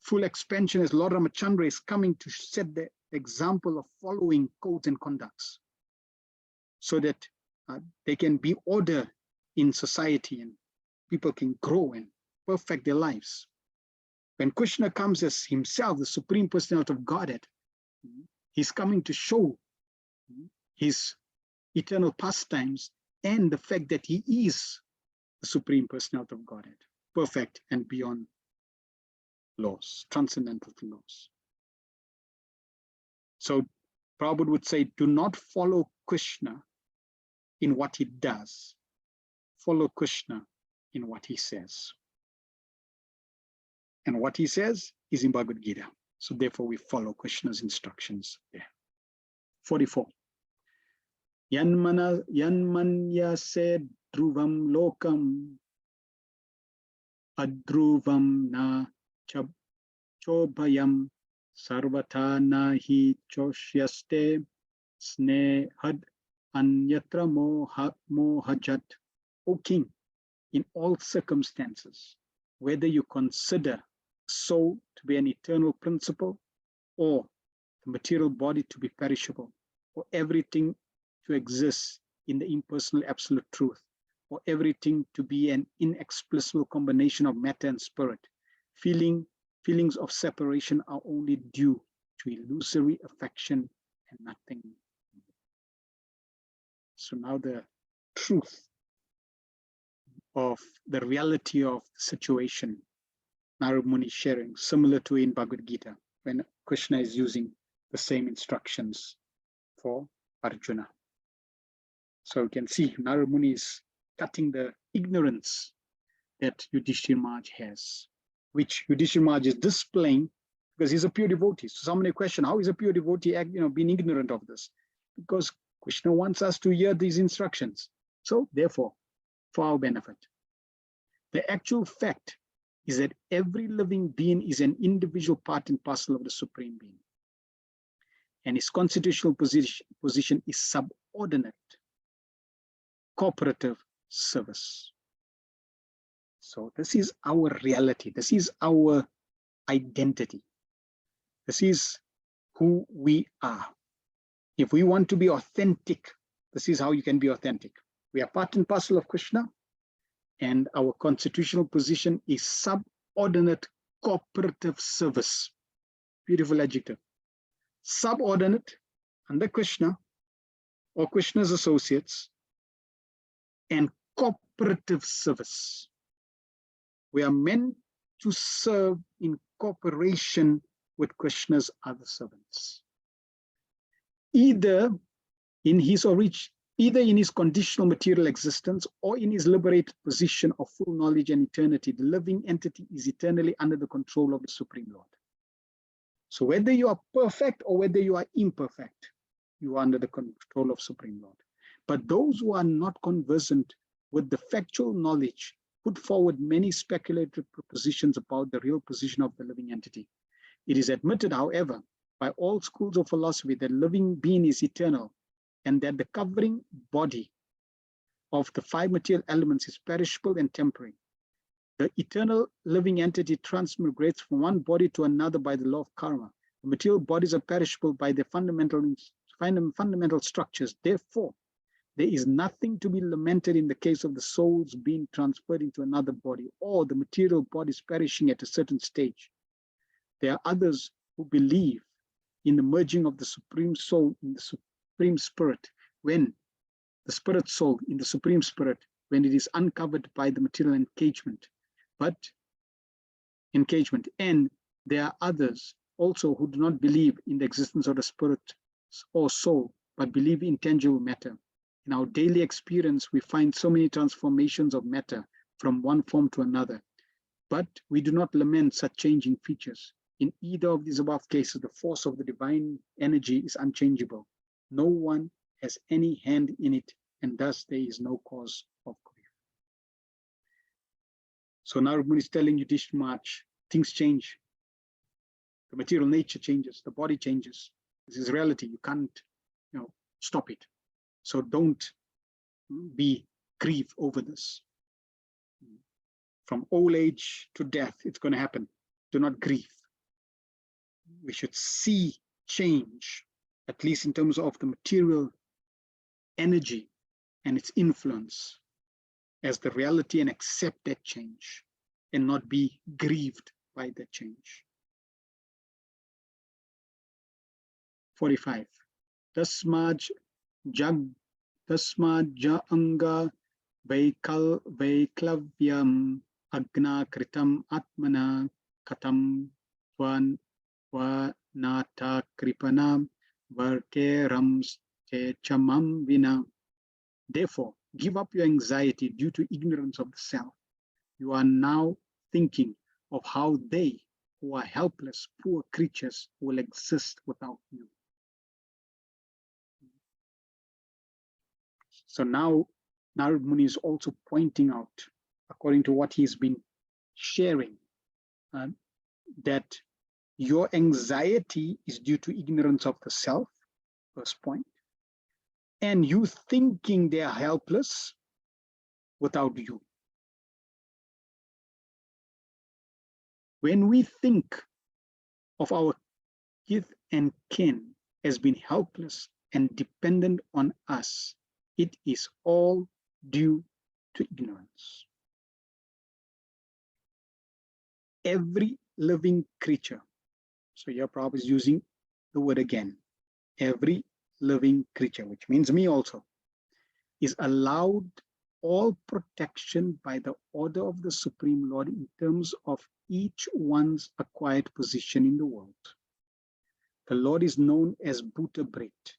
full expansion as Lord Ramachandra is coming to set the example of following codes and conducts, so that there can be order in society and people can grow and perfect their lives. When Krishna comes as himself, the Supreme Personality of Godhead, he's coming to show his eternal pastimes and the fact that he is the Supreme Personality of Godhead, perfect and beyond laws, transcendental to laws. So Prabhupada would say, do not follow Krishna in what he does. Follow Krishna in what he says. And what he says is in Bhagavad Gita. So therefore we follow Krishna's instructions there. 44. Yanmanya said dhruvam lokam adhruvam na chobhayam sarvata nahi choshyaste snehad anyatra mohajat. O king, in all circumstances, whether you consider soul to be an eternal principle, or the material body to be perishable, or everything to exist in the impersonal absolute truth, or everything to be an inexplicable combination of matter and spirit, feelings of separation are only due to illusory affection and nothing. So now the truth of the reality of the situation, Narad Muni sharing, similar to in Bhagavad Gita, when Krishna is using the same instructions for Arjuna. So you can see Narad Muni is cutting the ignorance that Yudhishthira Maharaj has, which Yudhishthira Maharaj is displaying because he's a pure devotee. So somebody question, how is a pure devotee being ignorant of this? Because Krishna wants us to hear these instructions. So therefore, for our benefit. The actual fact is that every living being is an individual part and parcel of the Supreme Being. And his constitutional position is subordinate, cooperative service. So this is our reality. This is our identity. This is who we are. If we want to be authentic, this is how you can be authentic. We are part and parcel of Krishna, and our constitutional position is subordinate cooperative service. Beautiful adjective. Subordinate under Krishna or Krishna's associates, and cooperative service. We are meant to serve in cooperation with Krishna's other servants. Either in his conditional material existence or in his liberated position of full knowledge and eternity, the living entity is eternally under the control of the Supreme Lord. So whether you are perfect or whether you are imperfect, you are under the control of Supreme Lord. But those who are not conversant with the factual knowledge put forward many speculative propositions about the real position of the living entity. It is admitted, however, by all schools of philosophy that living being is eternal, and that the covering body of the five material elements is perishable and temporary. The eternal living entity transmigrates from one body to another by the law of karma. The material bodies are perishable by their fundamental structures. Therefore, there is nothing to be lamented in the case of the souls being transferred into another body or the material bodies perishing at a certain stage. There are others who believe in the merging of the Supreme Soul in the Supreme Spirit, when the Spirit Soul in the Supreme Spirit, when it is uncovered by the material engagement. And there are others also who do not believe in the existence of the Spirit or Soul, but believe in tangible matter. In our daily experience, we find so many transformations of matter from one form to another, but we do not lament such changing features. In either of these above cases, the force of the divine energy is unchangeable. No one has any hand in it, and thus there is no cause of grief. So Narad Muni is telling Yudhishthira Maharaj, things change. The material nature changes, the body changes. This is reality. You can't, stop it. So don't be grieved over this. From old age to death, it's going to happen. Do not grieve. We should see change, at least in terms of the material energy and its influence, as the reality, and accept that change and not be grieved by that change. 45. Tasmaj ja anga vaiklavyam agna kritam atmana katam vanata kripanam varkeram chamam vina. Therefore, give up your anxiety due to ignorance of the self. You are now thinking of how they, who are helpless, poor creatures, will exist without you. So now Narad Muni is also pointing out, according to what he's been sharing, that your anxiety is due to ignorance of the self, first point, and you thinking they are helpless without you. When we think of our kith and kin as being helpless and dependent on us, it is all due to ignorance. Every living creature, so here Prabhupada is using the word again, every living creature, which means me also, is allowed all protection by the order of the Supreme Lord in terms of each one's acquired position in the world. The Lord is known as Bhuta Brit,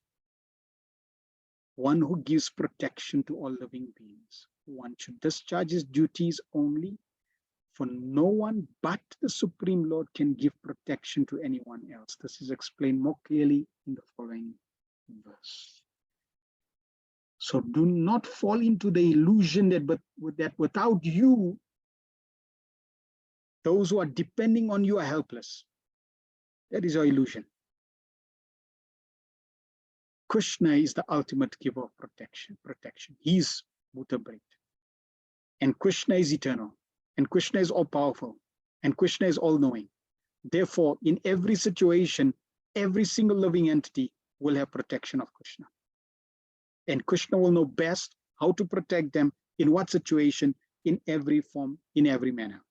one who gives protection to all living beings. One should discharge his duties only, for no one but the Supreme Lord can give protection to anyone else. This is explained more clearly in the following verse. So do not fall into the illusion that without you, those who are depending on you are helpless. That is our illusion. Krishna is the ultimate giver of protection. He is Bhuta Brit. And Krishna is eternal. And Krishna is all powerful. And Krishna is all knowing. Therefore, in every situation, every single living entity will have protection of Krishna. And Krishna will know best how to protect them, in what situation, in every form, in every manner.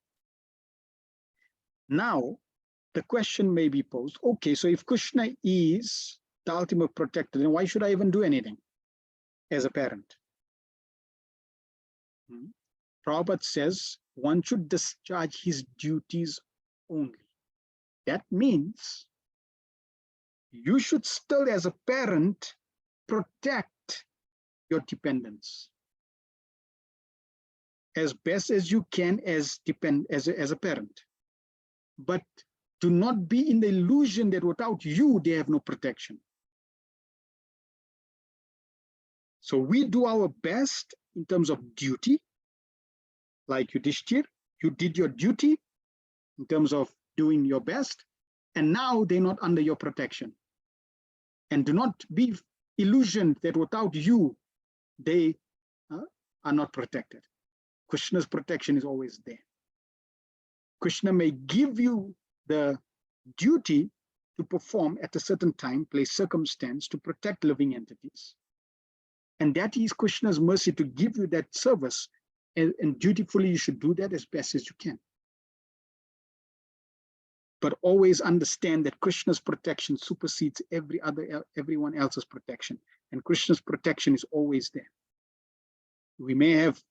Now, the question may be posed, okay, so if Krishna is the ultimate protector, then why should I even do anything as a parent? Prabhupada says one should discharge his duties only. That means you should still, as a parent, protect your dependents as best as you can as a parent. But do not be in the illusion that without you, they have no protection. So we do our best in terms of duty, like Yudhishthir, you did your duty in terms of doing your best, and now they're not under your protection. And do not be illusioned that without you, they are not protected. Krishna's protection is always there. Krishna may give you the duty to perform at a certain time, place, circumstance to protect living entities. And that is Krishna's mercy to give you that service, and dutifully you should do that as best as you can. But always understand that Krishna's protection supersedes everyone else's protection, and Krishna's protection is always there. We may have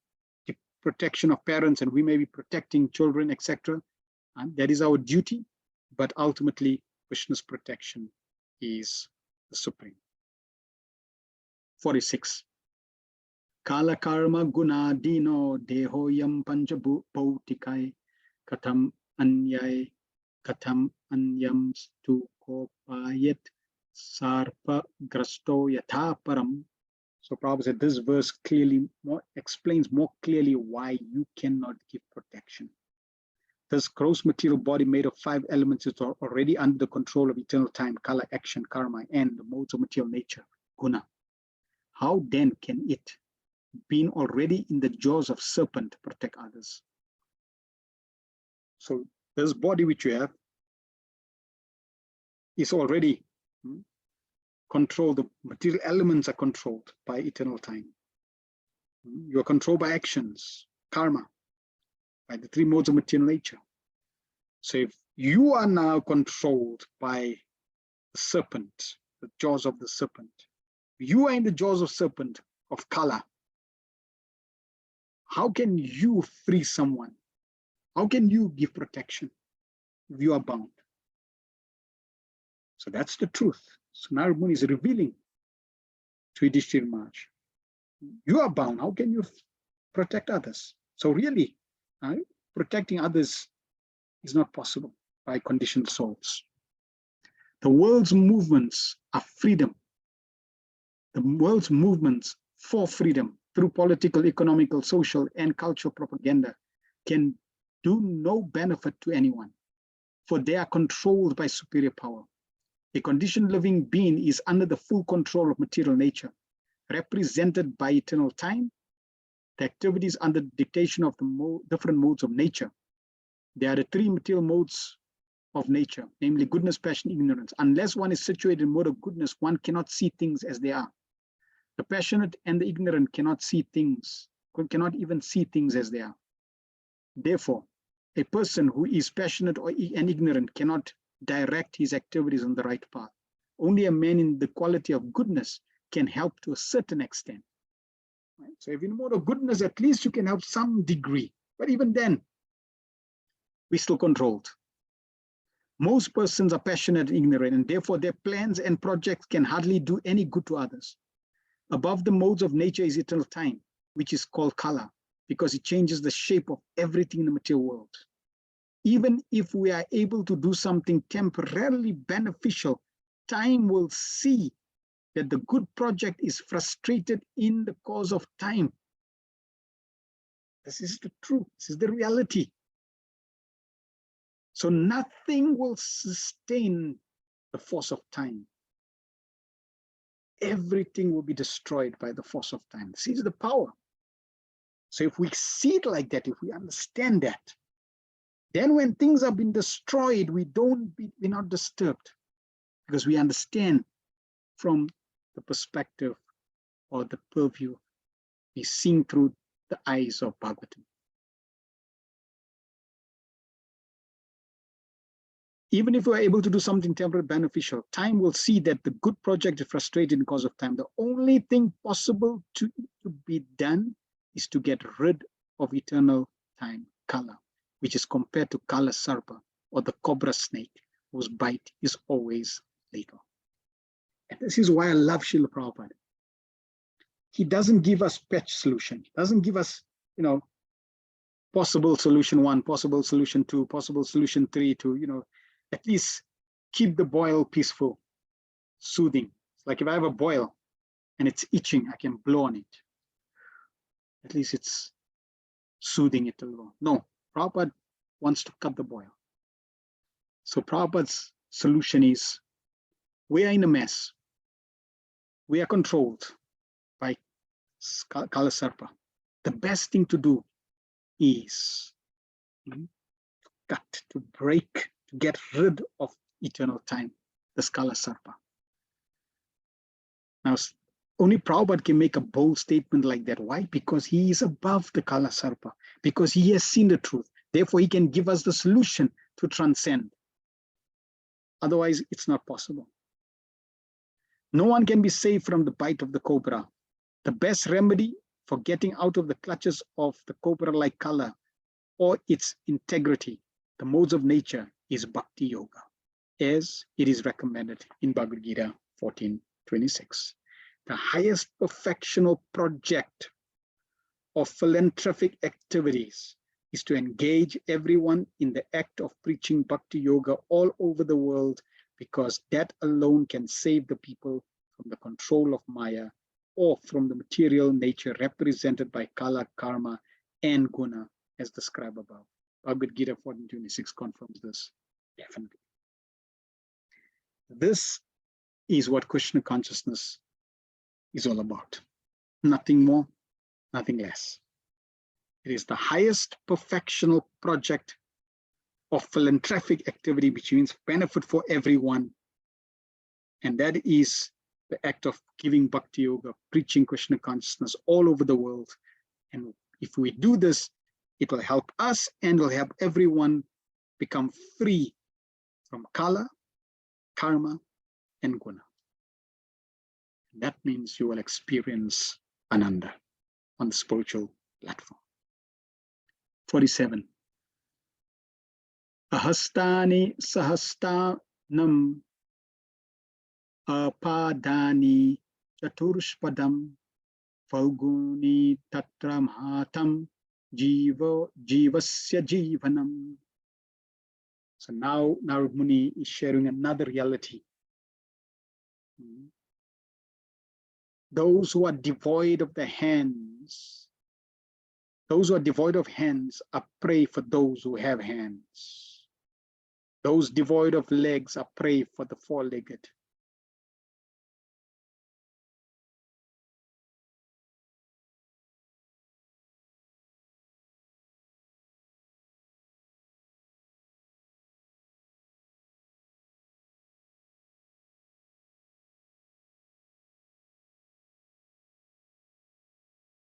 the protection of parents, and we may be protecting children, etc. And that is our duty, but ultimately Krishna's protection is the supreme. 46. Kala karma guna dino dehoyam panjabhautikai katam anyam stu kopayat sarpa grasto yatha param. So Prabhupada said this verse clearly explains more clearly why you cannot give protection. This gross material body made of 5 elements is already under the control of eternal time, kala, action, karma, and the modes of material nature, guna. How then can it, being already in the jaws of serpent, protect others? So this body which you have is already controlled. The material elements are controlled by eternal time. You are controlled by actions, karma, by the 3 modes of material nature. So if you are now controlled by the serpent, the jaws of the serpent, you are in the jaws of serpent, of kala, how can you free someone? How can you give protection if you are bound? So that's the truth. So Narad Muni is revealing to Yudhishthira Maharaj, you are bound. How can you protect others? So really, protecting others is not possible by conditioned souls. The world's movements are freedom. The world's movements for freedom through political, economical, social, and cultural propaganda can do no benefit to anyone, for they are controlled by superior power. A conditioned living being is under the full control of material nature, represented by eternal time, the activities under the dictation of the different modes of nature. There are the 3 material modes of nature, namely goodness, passion, ignorance. Unless one is situated in mode of goodness, one cannot see things as they are. The passionate and the ignorant cannot see things, cannot even see things as they are. Therefore, a person who is passionate and ignorant cannot direct his activities on the right path. Only a man in the quality of goodness can help to a certain extent. Right? So if in mode of goodness, at least you can help some degree. But even then, we're still controlled. Most persons are passionate and ignorant, and therefore their plans and projects can hardly do any good to others. Above the modes of nature is eternal time, which is called kala, because it changes the shape of everything in the material world. Even if we are able to do something temporarily beneficial, time will see that the good project is frustrated in the course of time. This is the truth. This is the reality. So nothing will sustain the force of time. Everything will be destroyed by the force of time. This is the power. So if we see it like that, if we understand that, then when things have been destroyed, we're not disturbed, because we understand from the perspective or the purview, we see through the eyes of Bhagavatam. Even if we're able to do something temporarily beneficial, time will see that the good project is frustrated because of time. The only thing possible to be done is to get rid of eternal time, kala, which is compared to kala sarpa, or the cobra snake, whose bite is always lethal. And this is why I love Srila Prabhupada. He doesn't give us patch solution. He doesn't give us, possible solution 1, possible solution 2, possible solution 3 to, at least keep the boil peaceful, soothing. It's like if I have a boil and it's itching, I can blow on it. At least it's soothing it a little. No, Prabhupada wants to cut the boil. So Prabhupada's solution is, we are in a mess. We are controlled by Kala Sarpa. The best thing to do is cut, to break, to get rid of eternal time, the Kala Sarpa. Now, only Prabhupada can make a bold statement like that. Why? Because he is above the Kala Sarpa, because he has seen the truth. Therefore, he can give us the solution to transcend. Otherwise, it's not possible. No one can be saved from the bite of the cobra. The best remedy for getting out of the clutches of the cobra-like Kala or its integrity, the modes of nature, is bhakti yoga, as it is recommended in Bhagavad Gita 14:26. The highest perfectional project of philanthropic activities is to engage everyone in the act of preaching bhakti yoga all over the world, because that alone can save the people from the control of Maya or from the material nature represented by Kala, Karma, and Guna, as described above. Bhagavad Gita 14:26 confirms this, definitely. This is what Krishna consciousness is all about. Nothing more, nothing less. It is the highest perfectional project of philanthropic activity, which means benefit for everyone. And that is the act of giving bhakti yoga, preaching Krishna consciousness all over the world. And if we do this, it will help us and will help everyone become free from Kala, Karma, and Guna. That means you will experience Ananda on the spiritual platform. 47. Ahastani sahastanam apadani chaturshpadam falguni tatram hatam jivasya jivanam. So now Narad Muni is sharing another reality. Those who are devoid of the hands, those who are devoid of hands are prey for those who have hands. Those devoid of legs are prey for the four-legged.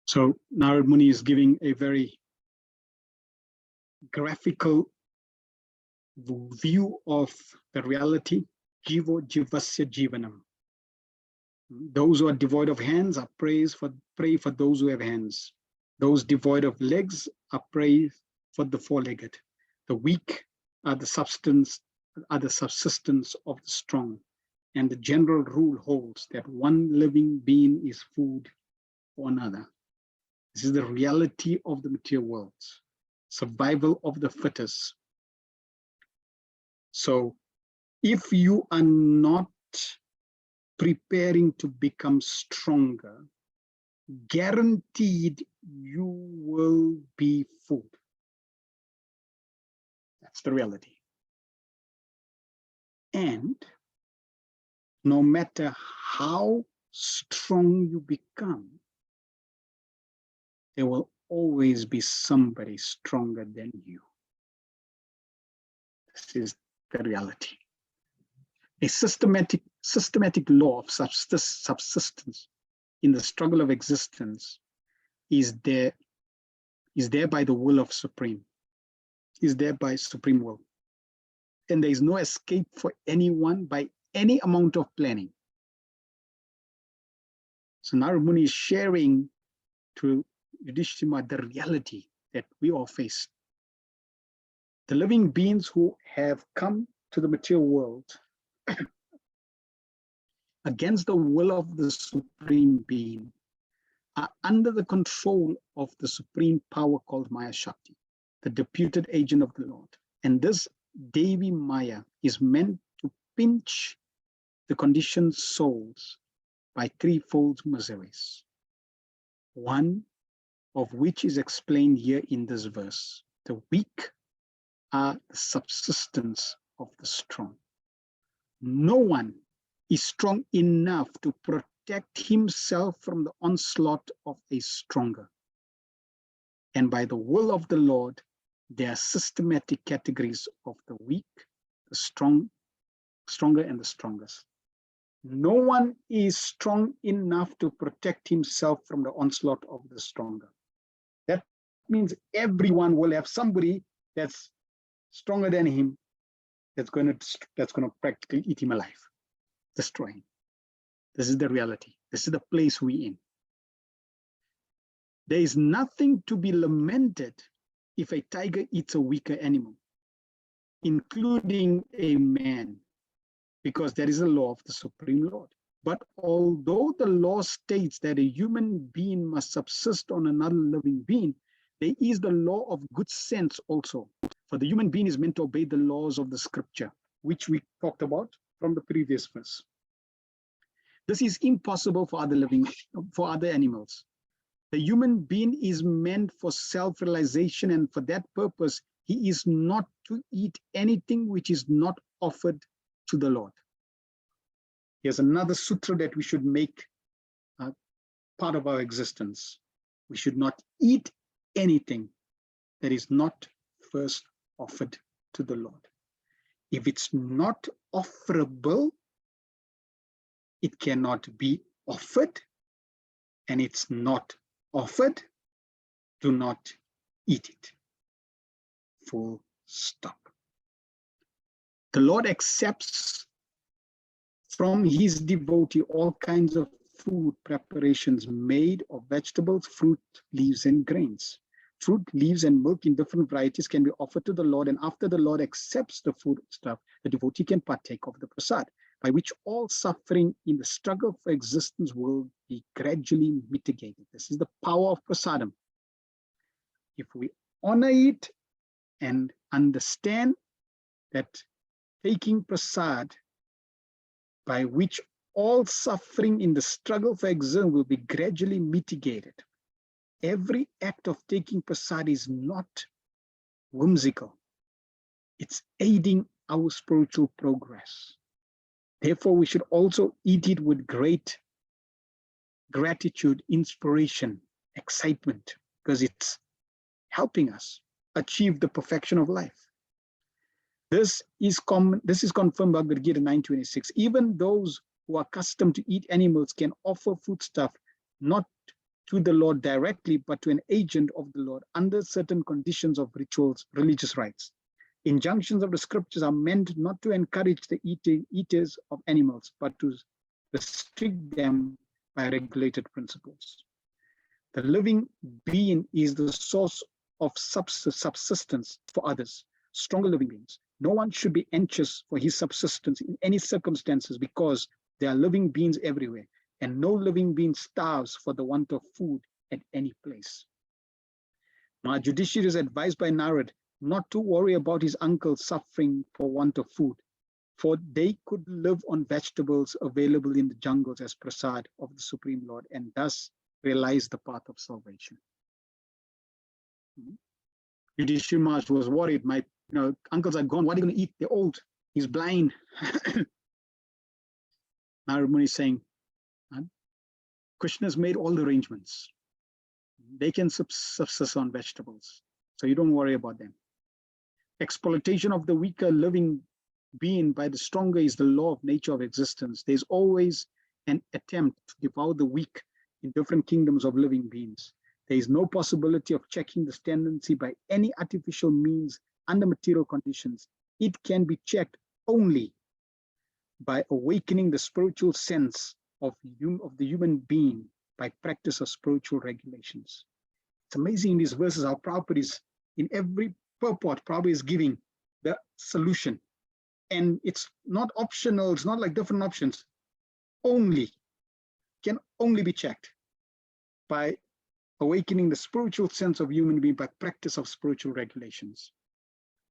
So Narad Muni is giving a very graphical view of the reality. Jivo jivasya jivanam. Those who are devoid of hands are prey for those who have hands. Those devoid of legs are prey for the four-legged. The weak are the substance are the subsistence of the strong. And the general rule holds that one living being is food for another. This is the reality of the material world. Survival of the fittest. So if you are not preparing to become stronger, guaranteed you will be food. That's the reality. And no matter how strong you become, there will always be somebody stronger than you. This is the reality. A systematic law of subsistence in the struggle of existence is there by the will of Supreme, is there by Supreme will. And there is no escape for anyone by any amount of planning. So Narada Muni is sharing to Yudhishthira the reality that we all face. The living beings who have come to the material world against the will of the Supreme Being are under the control of the supreme power called Maya Shakti, the deputed agent of the Lord. And this Devi Maya is meant to pinch the conditioned souls by threefold miseries, one of which is explained here in this verse. The weak are the subsistence of the strong. No one is strong enough to protect himself from the onslaught of a stronger. And by the will of the Lord, there are systematic categories of the weak, the stronger and the strongest. No one is strong enough to protect himself from the onslaught of the stronger. That means everyone will have somebody that's stronger than him, that's going to practically eat him alive, destroy him. This is the reality. This is the place we're in. There is nothing to be lamented if a tiger eats a weaker animal, including a man, because there is a law of the Supreme Lord. But although the law states that a human being must subsist on another living being, there is the law of good sense also. For the human being is meant to obey the laws of the scripture, which we talked about from the previous verse. This is impossible for other animals. The human being is meant for self-realization, and for that purpose, he is not to eat anything which is not offered to the Lord. Here's another sutra that we should make part of our existence. We should not eat anything that is not first offered to the Lord. If it's not offerable, it cannot be offered, and it's not offered, do not eat it. Full stop. The Lord accepts from his devotee all kinds of food preparations made of vegetables, fruit, leaves, and grains. Fruit, leaves, and milk in different varieties can be offered to the Lord, and after the Lord accepts the food stuff, the devotee can partake of the prasad, by which all suffering in the struggle for existence will be gradually mitigated. This is the power of prasadam. If we honor it and understand that taking prasad, by which all suffering in the struggle for existence will be gradually mitigated. Every act of taking prasad is not whimsical. It's aiding our spiritual progress. Therefore, we should also eat it with great gratitude, inspiration, excitement, because it's helping us achieve the perfection of life. This is confirmed by Bhagavad Gita 9:26. Even those who are accustomed to eat animals can offer foodstuff not to the Lord directly, but to an agent of the Lord under certain conditions of rituals, religious rites. Injunctions of the scriptures are meant not to encourage the eaters of animals, but to restrict them by regulated principles. The living being is the source of subsistence for others, stronger living beings. No one should be anxious for his subsistence in any circumstances, because there are living beings everywhere, and no living being starves for the want of food at any place. Now, Yudhishthira is advised by Narad not to worry about his uncle suffering for want of food, for they could live on vegetables available in the jungles as prasad of the Supreme Lord, and thus realize the path of salvation. Yudhishthira Maharaj was worried. My uncles are gone. What are you going to eat? They're old. He's blind. Narad Muni is saying, Krishna's made all the arrangements. They can subsist on vegetables, so you don't worry about them. Exploitation of the weaker living being by the stronger is the law of nature of existence. There's always an attempt to devour the weak in different kingdoms of living beings. There is no possibility of checking this tendency by any artificial means under material conditions. It can be checked only by awakening the spiritual sense of the human being by practice of spiritual regulations. It's amazing in these verses how Prabhupada is, in every purport, Prabhupada is giving the solution. And it's not optional, it's not like different options. Can only be checked by awakening the spiritual sense of human being by practice of spiritual regulations.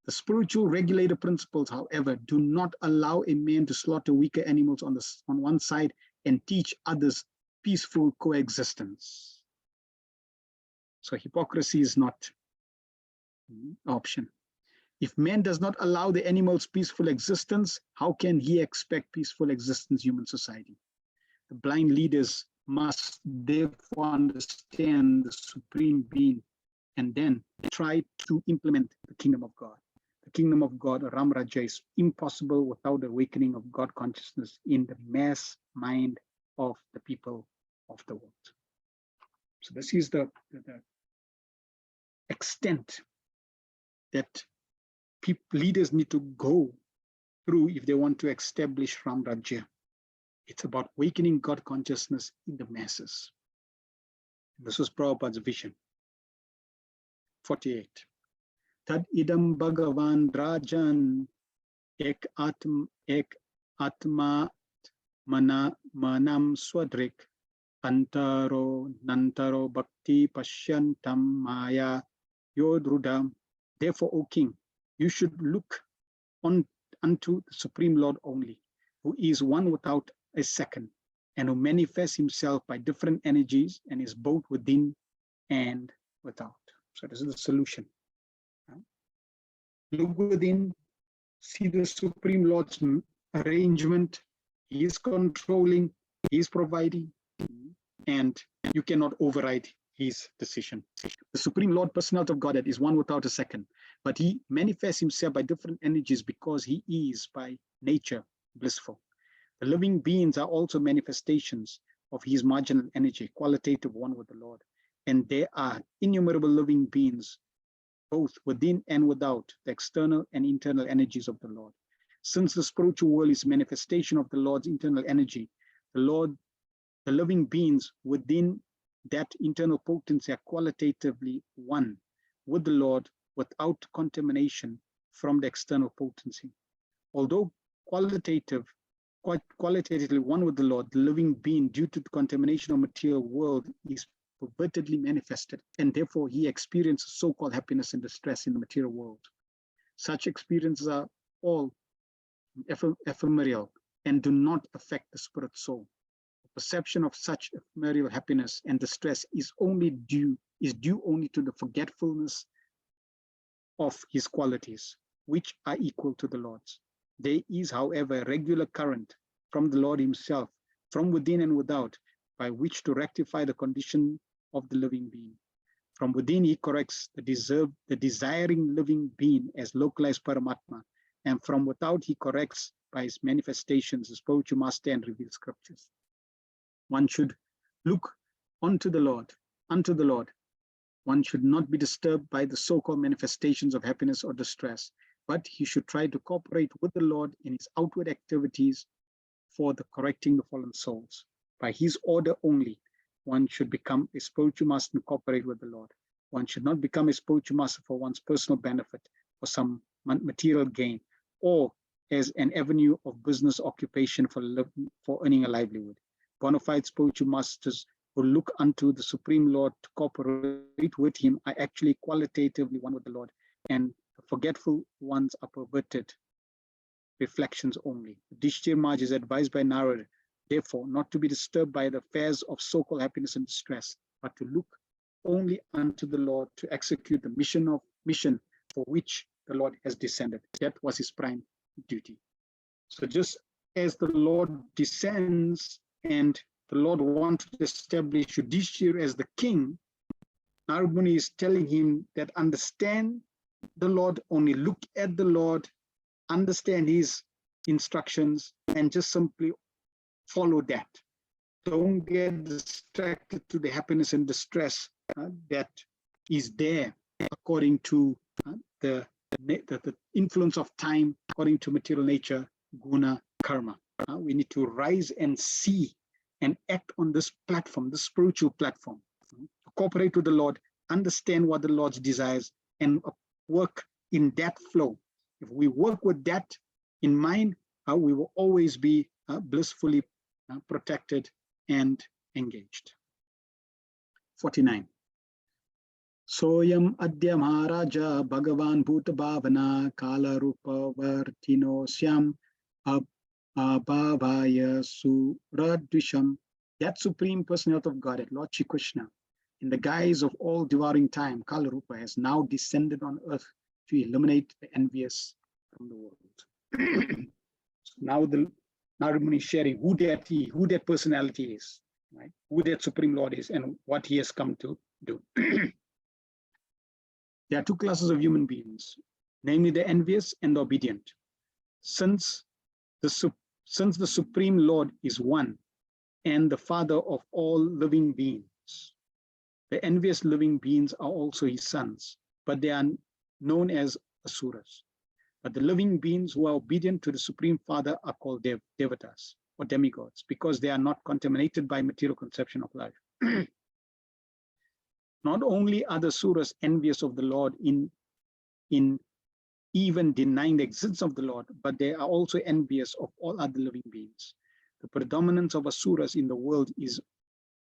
The spiritual regulator principles, however, do not allow a man to slaughter weaker animals on one side and teach others peaceful coexistence. So hypocrisy is not an option. If man does not allow the animals peaceful existence, how can he expect peaceful existence in human society? The blind leaders must therefore understand the Supreme Being and then try to implement the kingdom of God. The kingdom of God, Ram Raja, is impossible without the awakening of God consciousness in the mass mind of the people of the world. So this is the extent that leaders need to go through if they want to establish Ram Rajya. It's about awakening God consciousness in the masses. This was Prabhupada's vision. 48. Tad idam Bhagavan Rajan ek atma manam swadrik antaro nantaro bhakti pashyantam maya yodrudam. Therefore, O king, you should look unto the Supreme Lord only, who is one without a second, and who manifests himself by different energies and is both within and without. So this is the solution. Look within, see the Supreme Lord's arrangement. He is controlling, he is providing, and you cannot override his decision. The Supreme Lord, personality of Godhead, is one without a second, but he manifests himself by different energies because he is by nature blissful. The living beings are also manifestations of his marginal energy, qualitative one with the Lord. And there are innumerable living beings, both within and without the external and internal energies of the Lord. Since the spiritual world is manifestation of the Lord's internal energy, the living beings within that internal potency are qualitatively one with the Lord without contamination from the external potency. Although qualitatively one with the Lord, the living being, due to the contamination of material world, is pervertedly manifested, and therefore he experiences so-called happiness and distress in the material world. Such experiences are all ephemeral and do not affect the spirit soul. The perception of such ephemeral happiness and distress is due only to the forgetfulness of his qualities, which are equal to the Lord's. There is, however, a regular current from the Lord himself, from within and without, by which to rectify the condition of the living being. From within, he corrects the desiring living being as localized Paramatma, and from without, he corrects by his manifestations, the spiritual master and revealed scriptures. One should look unto the Lord. One should not be disturbed by the so-called manifestations of happiness or distress, but he should try to cooperate with the Lord in his outward activities for the correcting the fallen souls. By his order only, one should become a spiritual master and cooperate with the Lord. One should not become a spiritual master for one's personal benefit or some material gain, or as an avenue of business occupation for earning a livelihood. Bona fide spiritual masters who look unto the Supreme Lord to cooperate with him are actually qualitatively one with the Lord, and the forgetful ones are perverted reflections only. Dishtir Maj is advised by Narada, therefore, not to be disturbed by the affairs of so-called happiness and distress, but to look only unto the Lord to execute the mission for which the Lord has descended. That was his prime duty. So just as the Lord descends and the Lord wants to establish Yudhishthira as the king, Narada Muni is telling him that understand the Lord, only look at the Lord, understand his instructions, and just simply follow that. Don't get distracted to the happiness and distress that is there according to the influence of time, according to material nature, guna, karma. We need to rise and see and act on this platform, this spiritual platform, to cooperate with the Lord, understand what the Lord's desires, and work in that flow. If we work with that in mind, we will always be blissfully protected and engaged. 49. Soyam adya maharaja bhagavan bhuta bhavana kala rupa vartino syam abhavaya suradvisham. That supreme personality of Godhead, Lord Shri Krishna, in the guise of all devouring time, Kala Rupa, has now descended on earth to eliminate the envious from the world. So now the Narada Muni is sharing who that personality is, right? Who that Supreme Lord is, and what he has come to do. There are two classes of human beings, namely the envious and the obedient. Since the Supreme Lord is one and the Father of all living beings, the envious living beings are also his sons, but they are known as asuras. But the living beings who are obedient to the Supreme Father are called devatas or demigods, because they are not contaminated by material conception of life. Not only are the asuras envious of the Lord in even denying the existence of the Lord, but they are also envious of all other living beings. The predominance of asuras in the world is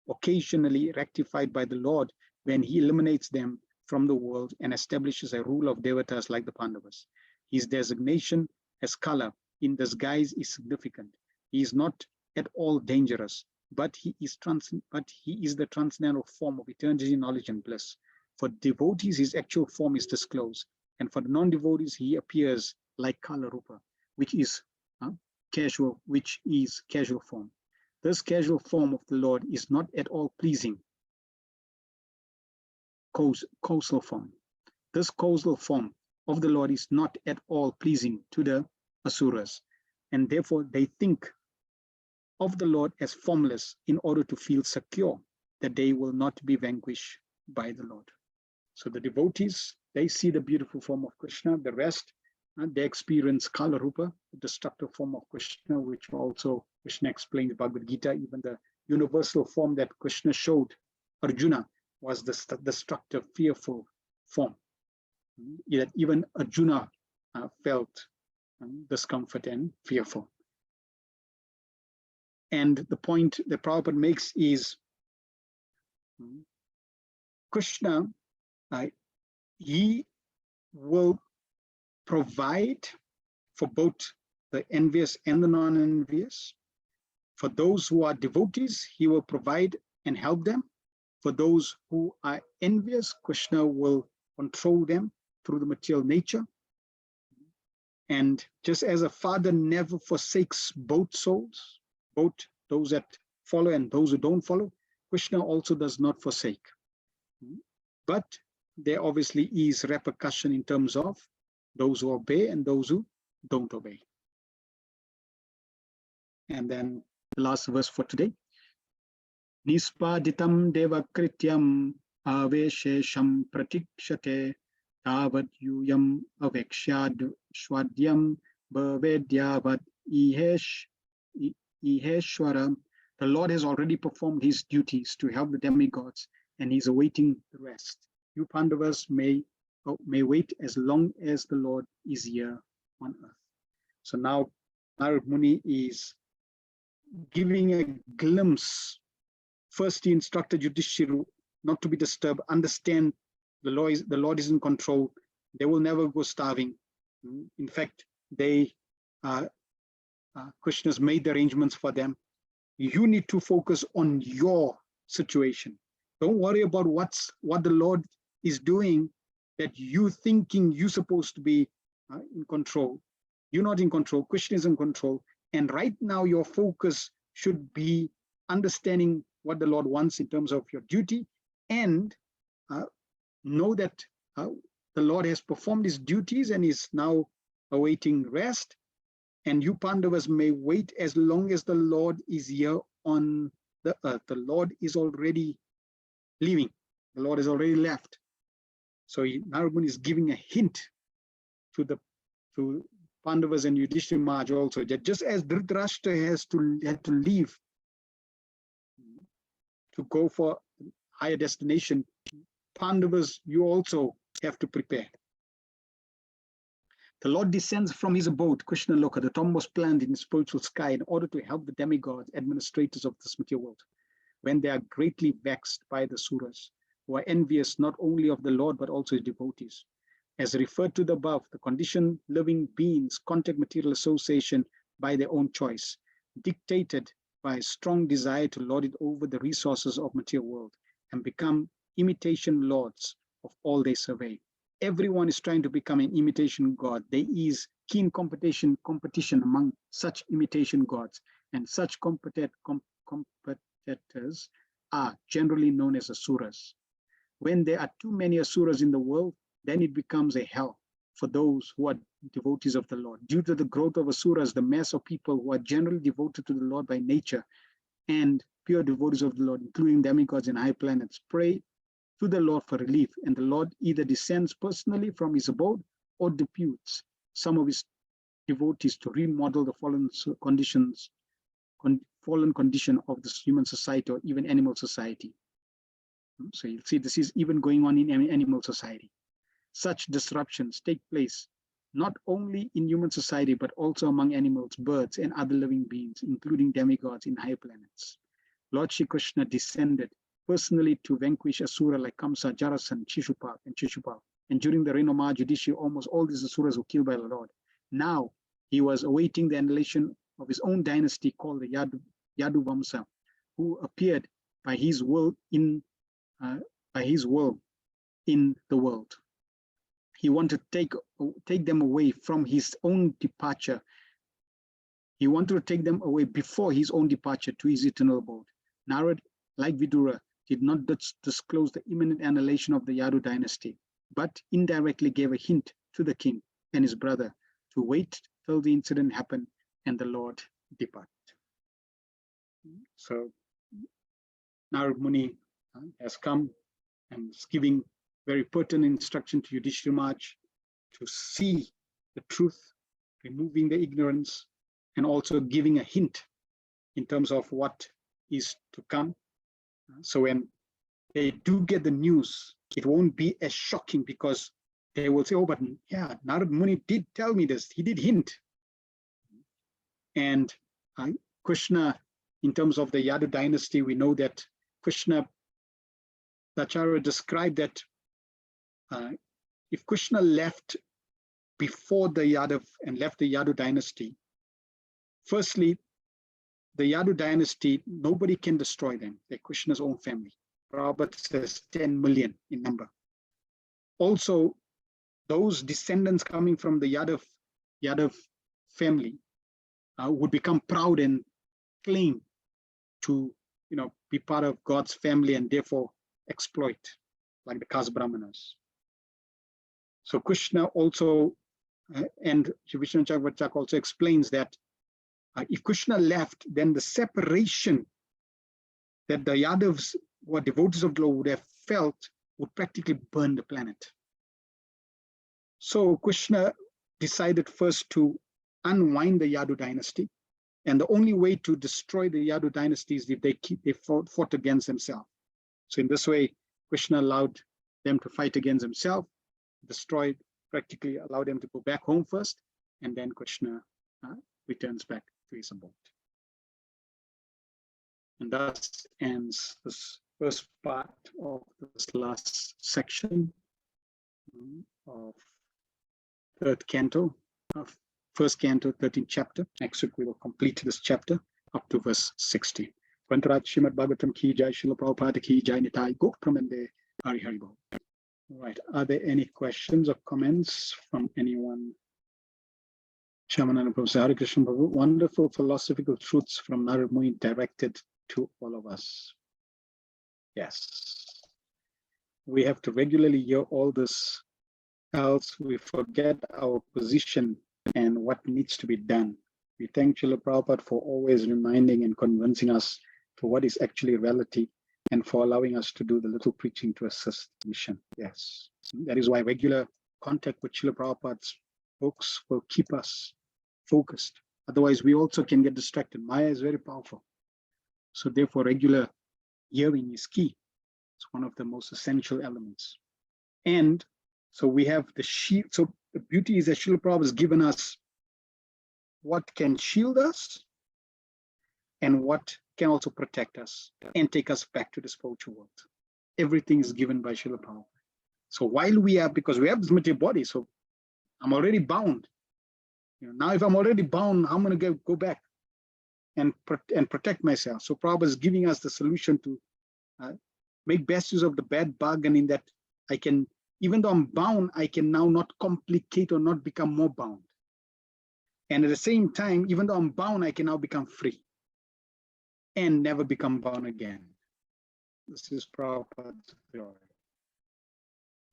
occasionally rectified by the Lord when he eliminates them from the world and establishes a rule of devatas like the Pandavas. His designation as Kala in disguise is significant. He is not at all dangerous, but he is the transcendental form of eternity, knowledge, and bliss. For devotees, his actual form is disclosed, and for the non-devotees, he appears like Kala Rupa, which is casual form. This casual form of the Lord is not at all pleasing. Causal form. This causal form of the Lord is not at all pleasing to the asuras, and therefore they think of the Lord as formless in order to feel secure that they will not be vanquished by the Lord. So the devotees, they see the beautiful form of Krishna. The rest, they experience Kala Rupa, the destructive form of Krishna, which also Krishna explains in Bhagavad Gita. Even the universal form that Krishna showed Arjuna was the destructive, fearful form. Yet even Arjuna felt discomfort and fearful. And the point that Prabhupada makes is Krishna, he will provide for both the envious and the non-envious. For those who are devotees, he will provide and help them. For those who are envious, Krishna will control them through the material nature. And just as a father never forsakes both souls, both those that follow and those who don't follow, Krishna also does not forsake. But there obviously is repercussion in terms of those who obey and those who don't obey. And then the last verse for today. Nispaditam devakrityam aveshesham pratikshate tavat yuyam avekshad shwadyam bhavedyavat iheshwara. The Lord has already performed his duties to help the demigods, and he's awaiting the rest. You Pandavas may wait as long as the Lord is here on earth. So now Narad Muni is giving a glimpse. First, he instructed Yudhishthira not to be disturbed, understand the Lord is in control. They will never go starving. In fact, Krishna's made the arrangements for them. You need to focus on your situation. Don't worry about what the Lord is doing, that you thinking you're supposed to be in control. You're not in control. Krishna is in control. And right now, your focus should be understanding what the Lord wants in terms of your duty, and know that the Lord has performed his duties and is now awaiting rest. And you Pandavas may wait as long as the Lord is here on the earth. The Lord is already leaving. The Lord has already left. So Narad Muni is giving a hint to Pandavas and Yudhishthira Maharaj also, that just as Dhritarashtra had to leave to go for higher destination, Pandavas, you also have to prepare. The Lord descends from his abode, Krishna Loka, the topmost planet in the spiritual sky, in order to help the demigods, administrators of this material world, when they are greatly vexed by the Suras, who are envious not only of the Lord but also his devotees. As referred to the above, the conditioned living beings contact material association by their own choice, dictated by a strong desire to lord it over the resources of material world, and become imitation lords of all they survey. Everyone is trying to become an imitation god. There is keen competition among such imitation gods, and such competitors are generally known as asuras. When there are too many asuras in the world, then it becomes a hell for those who are devotees of the Lord. Due to the growth of asuras, the mass of people who are generally devoted to the Lord by nature and pure devotees of the Lord, including demigods and high planets, pray to the Lord for relief, and the Lord either descends personally from his abode or deputes some of his devotees to remodel the fallen condition of this human society or even animal society. So you'll see this is even going on in animal society. Such disruptions take place not only in human society, but also among animals, birds, and other living beings, including demigods in higher planets. Lord Shri Krishna descended personally to vanquish Asura like Kamsa, Jarasan, Shishupal. And during the reign of Maharaj Yudhishthira, almost all these Asuras were killed by the Lord. Now he was awaiting the annihilation of his own dynasty called the Yadu Vamsa, who appeared by his will in the world. He wanted to take them away from his own departure. He wanted to take them away before his own departure to his eternal abode. Narad, like Vidura, did not disclose the imminent annihilation of the Yadu dynasty, but indirectly gave a hint to the king and his brother to wait till the incident happened and the Lord depart. So Narad Muni has come and is giving very pertinent instruction to Yudhishthira Maharaj to see the truth, removing the ignorance, and also giving a hint in terms of what is to come. So when they do get the news, it won't be as shocking, because they will say, oh, but yeah, Narad Muni did tell me this, he did hint. And Krishna, in terms of the Yadu dynasty, we know that Krishna, the Acharya described that if Krishna left before the Yadav and left the Yadu dynasty, firstly, the Yadu dynasty, nobody can destroy them. They're Krishna's own family. Prabhupada says 10 million in number. Also, those descendants coming from the Yadav family would become proud and claim to, be part of God's family and therefore exploit, like the Kas Brahmanas. So Krishna also, and Shri Vishnu Chakravartin also explains that if Krishna left, then the separation that the Yadavs, who are devotees of the Lord, would have felt would practically burn the planet. So Krishna decided first to unwind the Yadu dynasty, and the only way to destroy the Yadu dynasty is if they fought against themselves. So in this way, Krishna allowed them to fight against themselves, destroyed, practically allowed them to go back home first, and then Krishna returns back to his abode. And thus ends this first part of this last section of third canto, of first canto, 13th chapter. Next week we will complete this chapter up to verse 60. Grantaraj Srimad Bhagavatam ki jai, Srila Prabhupada ki jai, Nitai Gok Pramande, Hari Hari Bol. Right, are there any questions or comments from anyone? Shamanana Prabhu, Hare Krishna Prabhu, wonderful philosophical truths from Narad Muni directed to all of us. Yes, we have to regularly hear all this, else we forget our position and what needs to be done. We thank Srila Prabhupada for always reminding and convincing us to what is actually reality and for allowing us to do the little preaching to assist the mission. Yes, that is why regular contact with Srila Prabhupada's books will keep us focused. Otherwise, we also can get distracted. Maya is very powerful. So therefore, regular hearing is key. It's one of the most essential elements. And so we have the shield. So the beauty is that Srila Prabhupada has given us what can shield us and what can also protect us and take us back to the spiritual world. Everything is given by Srila Prabhupada. So while we are, because we have this material body, so I'm already bound. Now if I'm already bound, I'm going to go back and protect myself. So Prabhupada is giving us the solution to make best use of the bad bargain, in that I can, even though I'm bound, I can now not complicate or not become more bound. And at the same time, even though I'm bound, I can now become free and never become bound again. This is Prabhupada's glory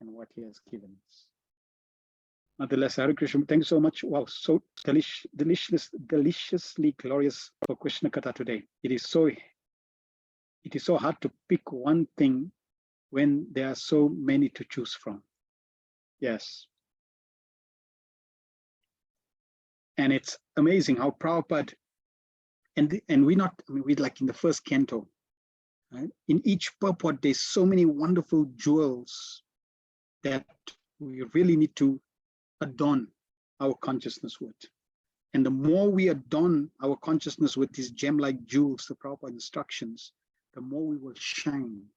and what he has given us. Nonetheless, Hare Krishna, thank you so much. Wow, so deliciously glorious for Krishna Katha today. It is so hard to pick one thing when there are so many to choose from. Yes. And it's amazing how Prabhupada, and we like in the first canto, right? In each purport, there's so many wonderful jewels that we really need to adorn our consciousness with. And the more we adorn our consciousness with these gem-like jewels, the Prabhupada instructions, the more we will shine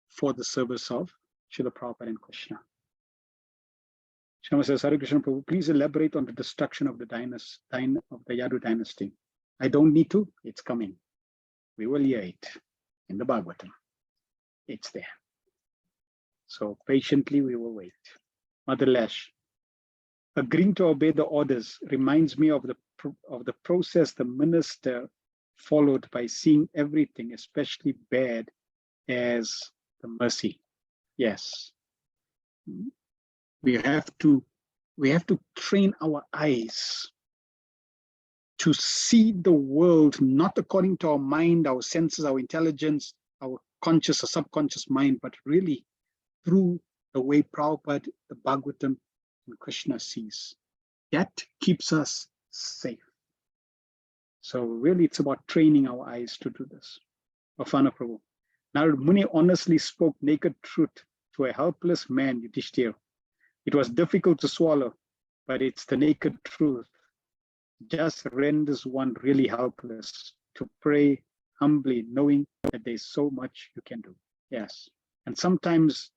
for the service of Srila Prabhupada and Krishna. Shama says, Hare Krishna Prabhu, please elaborate on the destruction of the Yadu dynasty. I don't need to, it's coming. We will hear it in the Bhagavatam. It's there. So patiently we will wait. Mother Lash, agreeing to obey the orders reminds me of the process the minister followed by seeing everything, especially bad, as the mercy. Yes. We have to train our eyes to see the world not according to our mind, our senses, our intelligence, our conscious or subconscious mind, but really through the way Prabhupada, the Bhagavatam, and Krishna sees. That keeps us safe. So really it's about training our eyes to do this. Bafana Prabhu. Narad Muni honestly spoke naked truth to a helpless man, Yudhishthira. It was difficult to swallow, but it's the naked truth. Just renders one really helpless to pray humbly, knowing that there's so much you can do. Yes. And sometimes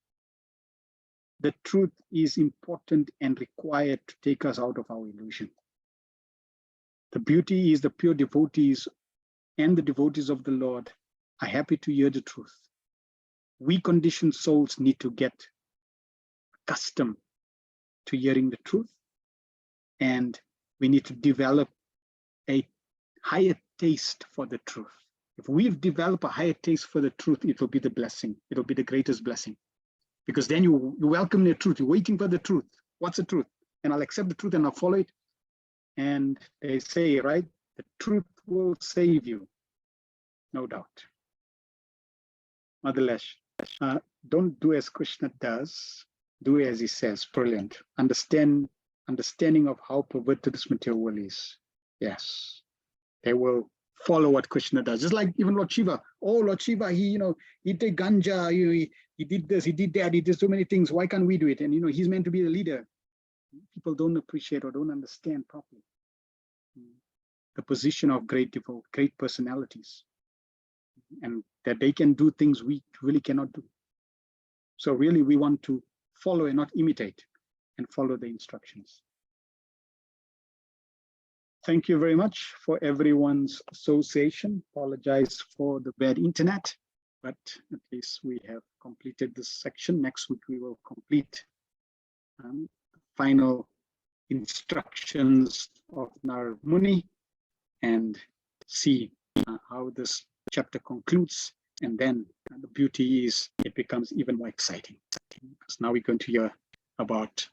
the truth is important and required to take us out of our illusion. The beauty is the pure devotees and the devotees of the Lord are happy to hear the truth. We conditioned souls need to get accustomed to hearing the truth, and we need to develop a higher taste for the truth. If we've developed a higher taste for the truth, it will be the blessing. It will be the greatest blessing. Because then you welcome the truth. You're waiting for the truth. What's the truth? And I'll accept the truth and I'll follow it. And they say, right, the truth will save you. No doubt. Mother Lash, don't do as Krishna does. Do as he says. Brilliant. Understanding of how perverted this material world is. Yes. They will follow what Krishna does. Just like even Lord Shiva. Oh, Lord Shiva, he take ganja, he did this, he did that, he did so many things. Why can't we do it? And he's meant to be the leader. People don't appreciate or don't understand properly the position of great personalities, and that they can do things we really cannot do. So really we want to follow and not imitate, and follow the instructions. Thank you very much for everyone's association. Apologize for the bad internet, but at least we have completed this section. Next week we will complete final instructions of Narad Muni and see how this chapter concludes. And then the beauty is it becomes even more exciting, because now we're going to hear about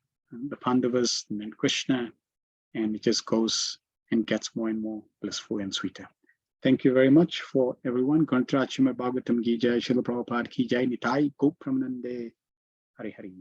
the Pandavas and then Krishna, and it just goes and gets more and more blissful and sweeter. Thank you very much for everyone. Srimad Bhagavatam Ki Jai, Srila Prabhupada Ki Jai, Nitai Gopramanande, Hari Hari.